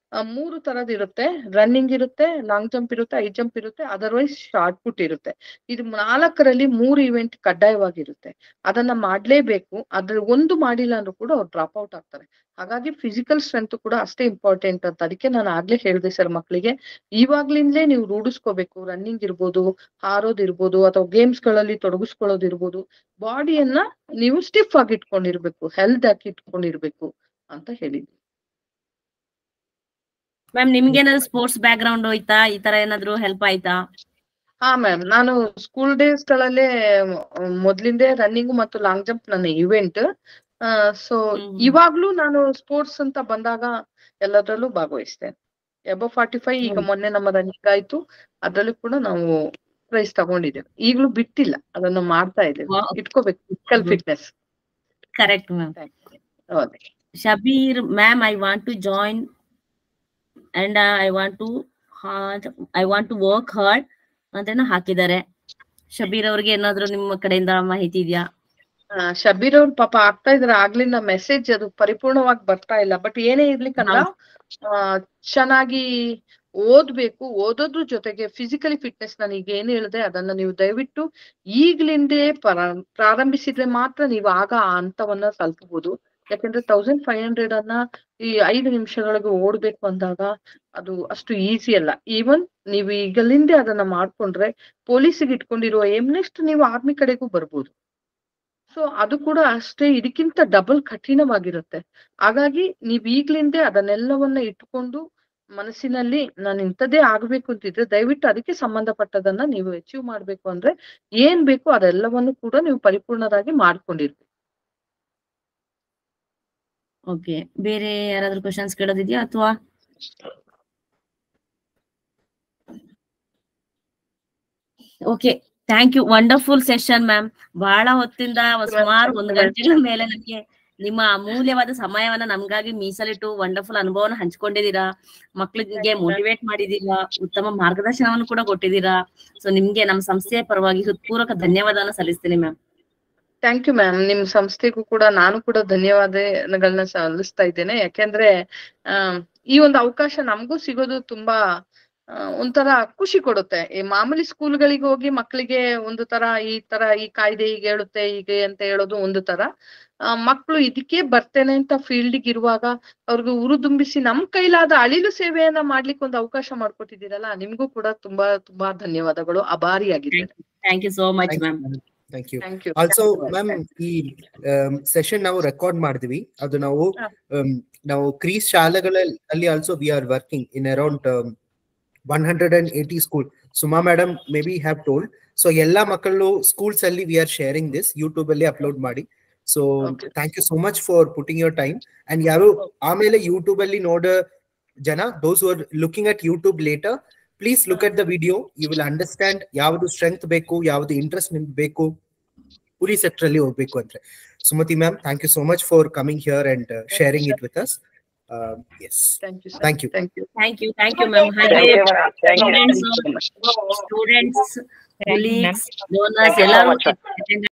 3 ತರದ್ ಇರುತ್ತೆ. ರನ್ನಿಂಗ್ ಇರುತ್ತೆ, ಲಾಂಗ್ ಜಂಪ್ ಇರುತ್ತೆ, ಹೈ ಜಂಪ್ ಇರುತ್ತೆ, ಅದರ್ವೈಸ್ ಶಾರ್ಟ್ ಪುಟ್ ಇರುತ್ತೆ. ಇದು 4ರಲ್ಲಿ 3 ಇವೆಂಟ್ ಕಡ್ಡಾಯವಾಗಿರುತ್ತೆ. ಅದನ್ನ ಮಾಡ್ಲೇಬೇಕು. ಅದ್ರ 1 ಮಾಡಿಲ್ಲ ಅಂದ್ರೂ ಕೂಡ ಅವ್ರು ಡ್ರಾಪ್ ಔಟ್ ಆಗ್ತಾರೆ. ಹಾಗಾಗಿ ಫಿಸಿಕಲ್ ಸ್ಟ್ರೆಂತ್ ಕೂಡ ಅಷ್ಟೇ ಇಂಪಾರ್ಟೆಂಟ್ ಅಂತ. ಅದಕ್ಕೆ ನಾನು ಆಗ್ಲೇ ಹೇಳಿದೆ ಸರ್, ಮಕ್ಕಳಿಗೆ ಇವಾಗ್ಲಿಂದಲೇ ನೀವು ರೂಢಿಸ್ಕೋಬೇಕು. ರನ್ನಿಂಗ್ ಇರ್ಬೋದು, ಹಾರೋದಿರ್ಬೋದು, ಅಥವಾ ಗೇಮ್ಸ್ ಗಳಲ್ಲಿ ತೊಡಗಿಸ್ಕೊಳ್ಳೋದಿರ್ಬೋದು. ಬಾಡಿಯನ್ನ ನೀವು ಸ್ಟಿಫ್ ಆಗಿ ಇಟ್ಕೊಂಡಿರ್ಬೇಕು, ಹೆಲ್ತ್ ಆಗಿ ಇಟ್ಕೊಂಡಿರ್ಬೇಕು ಅಂತ ಹೇಳಿದ್ವಿ. ಮ್ಯಾಮ್ ನಿಮ್ಗೆ ಏನಾದ್ರು ಸ್ಪೋರ್ಟ್ಸ್ ಬ್ಯಾಕ್ ಗ್ರೌಂಡ್ ಹೋಯ್ತಾ? ಈ ತರ ಏನಾದ್ರು ಹೆಲ್ಪ್ ಆಯ್ತಾ? ಹಾ ಮ್ಯಾಮ್, ನಾನು ಸ್ಕೂಲ್ ಡೇಸ್ ಗಳಲ್ಲೇ ಮೊದ್ಲಿಂದೇ ರನ್ನಿಂಗ್ ಮತ್ತು ಲಾಂಗ್ ಜಂಪ್ ನನ್ನ ಇವೆಂಟ್. ಸೊ ಇವಾಗ್ಲೂ ನಾನು ಸ್ಪೋರ್ಟ್ಸ್ ಅಂತ ಬಂದಾಗ ಎಲ್ಲದರಲ್ಲೂ ಭಾಗವಹಿಸ್ತೇನೆ. ಎಬೋ 45 ಈಗ ಮೊನ್ನೆ ನಮ್ಮ ರನ್ನಿಂಗ್ ಆಯ್ತು, ಅದ್ರಲ್ಲೂ ಕೂಡ ನಾವು ಪ್ರೈಸ್ ತಗೊಂಡಿದ್ದೇವೆ. ಈಗ್ಲೂ ಬಿಟ್ಟಿಲ್ಲ, ಅದನ್ನ ಮಾಡ್ತಾ ಇದ್ದೇವೆ. ಇಟ್ಕೋಬೇಕು physical fitness. Correct ma'am. Shabeer ma'am, I want to join and I want to work hard ಅಂತ ಹಾಕಿದ್ದಾರೆ. ಶಬೀರ್ ಅವ್ರಿಗೆ ಏನಾದ್ರು ನಿಮ್ಮ ಕಡೆಯಿಂದ ಮಾಹಿತಿ ಇದೆಯಾ? ಶಬೀರ್ ಅವ್ರು ಪಾಪ ಆಗ್ತಾ ಇದಾರೆ, ಆಗ್ಲಿಂದ ಮೆಸೇಜ್ ಅದು ಪರಿಪೂರ್ಣವಾಗಿ ಬರ್ತಾ ಇಲ್ಲ. ಬಟ್ ಏನೇ ಇರ್ಲಿಕ್ಕಂದ್ರ ಚೆನ್ನಾಗಿ ಓದ್ಬೇಕು. ಓದೋದ್ರ ಜೊತೆಗೆ ಫಿಸಿಕಲಿ ಫಿಟ್ನೆಸ್ ನಾನು ಈಗ ಏನ್ ಹೇಳಿದೆ ಅದನ್ನ ನೀವು ದಯವಿಟ್ಟು ಈಗ್ಲಿಂದೇ ಪ್ರಾರಂಭಿಸಿದ್ರೆ ಮಾತ್ರ ನೀವು ಆಗ ಆ ಹಂತವನ್ನ ತಲುಪಬಹುದು. ಯಾಕಂದ್ರೆ 1500 ಅನ್ನ ಈ 5 ನಿಮಿಷಗಳಿಗೆ ಓಡ್ಬೇಕು ಅಂದಾಗ ಅದು ಅಷ್ಟು ಈಸಿ ಅಲ್ಲ. ಈವನ್ ನೀವು ಈಗಲಿಂದೇ ಅದನ್ನ ಮಾಡ್ಕೊಂಡ್ರೆ ಪೊಲೀಸಿಗೆ ಇಟ್ಕೊಂಡಿರುವ ಏಮ್ ನೆಕ್ಸ್ಟ್ ನೀವು ಆರ್ಮಿ ಕಡೆಗೂ ಬರ್ಬೋದು. ಸೊ ಅದು ಕೂಡ ಅಷ್ಟೇ, ಇದಕ್ಕಿಂತ ಡಬಲ್ ಕಠಿಣವಾಗಿರುತ್ತೆ. ಹಾಗಾಗಿ ನೀವ್ ಈಗ್ಲಿಂದೇ ಅದನ್ನೆಲ್ಲವನ್ನ ಇಟ್ಕೊಂಡು ಮನಸ್ಸಿನಲ್ಲಿ ನಾನು ಇಂಥದ್ದೇ ಆಗ್ಬೇಕು ಅಂತಿದ್ರೆ ದಯವಿಟ್ಟು ಅದಕ್ಕೆ ಸಂಬಂಧಪಟ್ಟದನ್ನ ನೀವು ಅಚೀವ್ ಮಾಡ್ಬೇಕು. ಅಂದ್ರೆ ಏನ್ ಬೇಕು ಅದೆಲ್ಲವನ್ನು ಕೂಡ ನೀವು ಪರಿಪೂರ್ಣರಾಗಿ ಮಾಡ್ಕೊಂಡಿರ್ಬೇಕು. ಓಕೆ, ಬೇರೆ ಯಾರಾದ್ರೂ ಕ್ವಶನ್ಸ್ ಕೇಳೋದಿದ್ಯಾ ಅಥವಾ? Okay, thank you. Wonderful session ma'am. ಬಹಳ ಹೊತ್ತಿಂದ ಸುಮಾರು 1 ಗಂಟೆಗಳ ಮೇಲೆ ನಮಗೆ ನಿಮ್ಮ ಅಮೂಲ್ಯವಾದ ಸಮಯವನ್ನ ನಮ್ಗಾಗಿ ಮೀಸಲಿಟ್ಟು ವಂಡರ್ಫುಲ್ ಅನುಭವನ ಹಂಚ್ಕೊಂಡಿದ್ದೀರಾ. ಮಕ್ಳಿಗೆ ಮೋಟಿವೇಟ್ ಮಾಡಿದೀರಾ, ಉತ್ತಮ ಮಾರ್ಗದರ್ಶನವನ್ನು ಕೂಡ ಕೊಟ್ಟಿದ್ದೀರಾ. ಸೊ ನಿಮ್ಗೆ ನಮ್ಮ ಸಂಸ್ಥೆಯ ಪರವಾಗಿ ಹೃತ್ಪೂರ್ವಕ ಧನ್ಯವಾದನ ಸಲ್ಲಿಸ್ತೀನಿ ಮ್ಯಾಮ್. Thank you ma'am. ನಿಮ್ ಸಂಸ್ಥೆಗೂ ಕೂಡ ನಾನು ಕೂಡ ಧನ್ಯವಾದಗಳನ್ನ ಸಲ್ಲಿಸ್ತಾ ಇದ್ದೇನೆ. ಯಾಕೆಂದ್ರೆ ಈ ಒಂದು ಅವಕಾಶ ನಮಗೂ ಸಿಗೋದು ತುಂಬಾ ಒಂಥರ ಖುಷಿ ಕೊಡುತ್ತೆ. ಈ ಮಾಮೂಲಿ ಸ್ಕೂಲ್ಗಳಿಗೆ ಹೋಗಿ ಮಕ್ಕಳಿಗೆ ಒಂದು ತರ ಈ ಕಾಯ್ದೆ ಹೀಗೆ ಹೇಳುತ್ತೆ ಹೀಗೆ ಅಂತ ಹೇಳೋದು ಒಂದು ತರ. ಮಕ್ಕಳು ಇದಕ್ಕೆ ಬರ್ತೇನೆ ಅಂತ ಫೀಲ್ಡ್ಗೆ ಇರುವಾಗ ಅವ್ರಿಗೆ ಉರುದುಂಬಿಸಿ ನಮ್ ಕೈಲಾದ ಅಳಿಲು ಸೇವೆಯನ್ನ ಮಾಡ್ಲಿಕ್ಕೆ ಒಂದು ಅವಕಾಶ ಮಾಡ್ಕೊಟ್ಟಿದ್ದೀರಲ್ಲ, ನಿಮ್ಗೂ ಕೂಡ ತುಂಬಾ ತುಂಬಾ ಧನ್ಯವಾದಗಳು. ಅಭಾರಿಯಾಗಿದ್ದೇನೆ. Thank you so much ma'am. Thank you. Also ma'am, ಈ ಸೆಷನ್ ನಾವು ರೆಕಾರ್ಡ್ ಮಾಡಿದ್ವಿ. ಅದು ನಾವು ಕ್ರೀಸ್ ಶಾಲೆಗಳಲ್ಲಿ also we are working in around 180 school. Suma madam may be have told. So ಎಲ್ಲಾ ಮಕ್ಕಳು ಸ್ಕೂಲ್ಸ್ ಅಲ್ಲಿ we are sharing this, YouTube ಅಲ್ಲಿ ಅಪ್ಲೋಡ್ ಮಾಡಿ. So thank you so much for putting your time. And ಯಾರು ಆಮೇಲೆ ಯೂಟ್ಯೂಬ್ ಅಲ್ಲಿ ನೋಡ ಜನ, those who are looking at YouTube later, please look at the video. You will understand ಯಾವ್ದು strength ಬೇಕು, ಯಾವ್ದು ಇಂಟ್ರೆಸ್ಟ್ ನಿಮ್ಗೆ ಬೇಕು ಪೊಲೀಸ್ ಸೆಕ್ಟರ್ ಅಲ್ಲಿ ಹೋಗ್ಬೇಕು ಅಂದ್ರೆ. Sumathi ma'am, thank you so much for coming here and sharing it with us. Yes. Thank you. Thank you, ma'am. Students, colleagues, donors, ಎಲ್ಲರೂ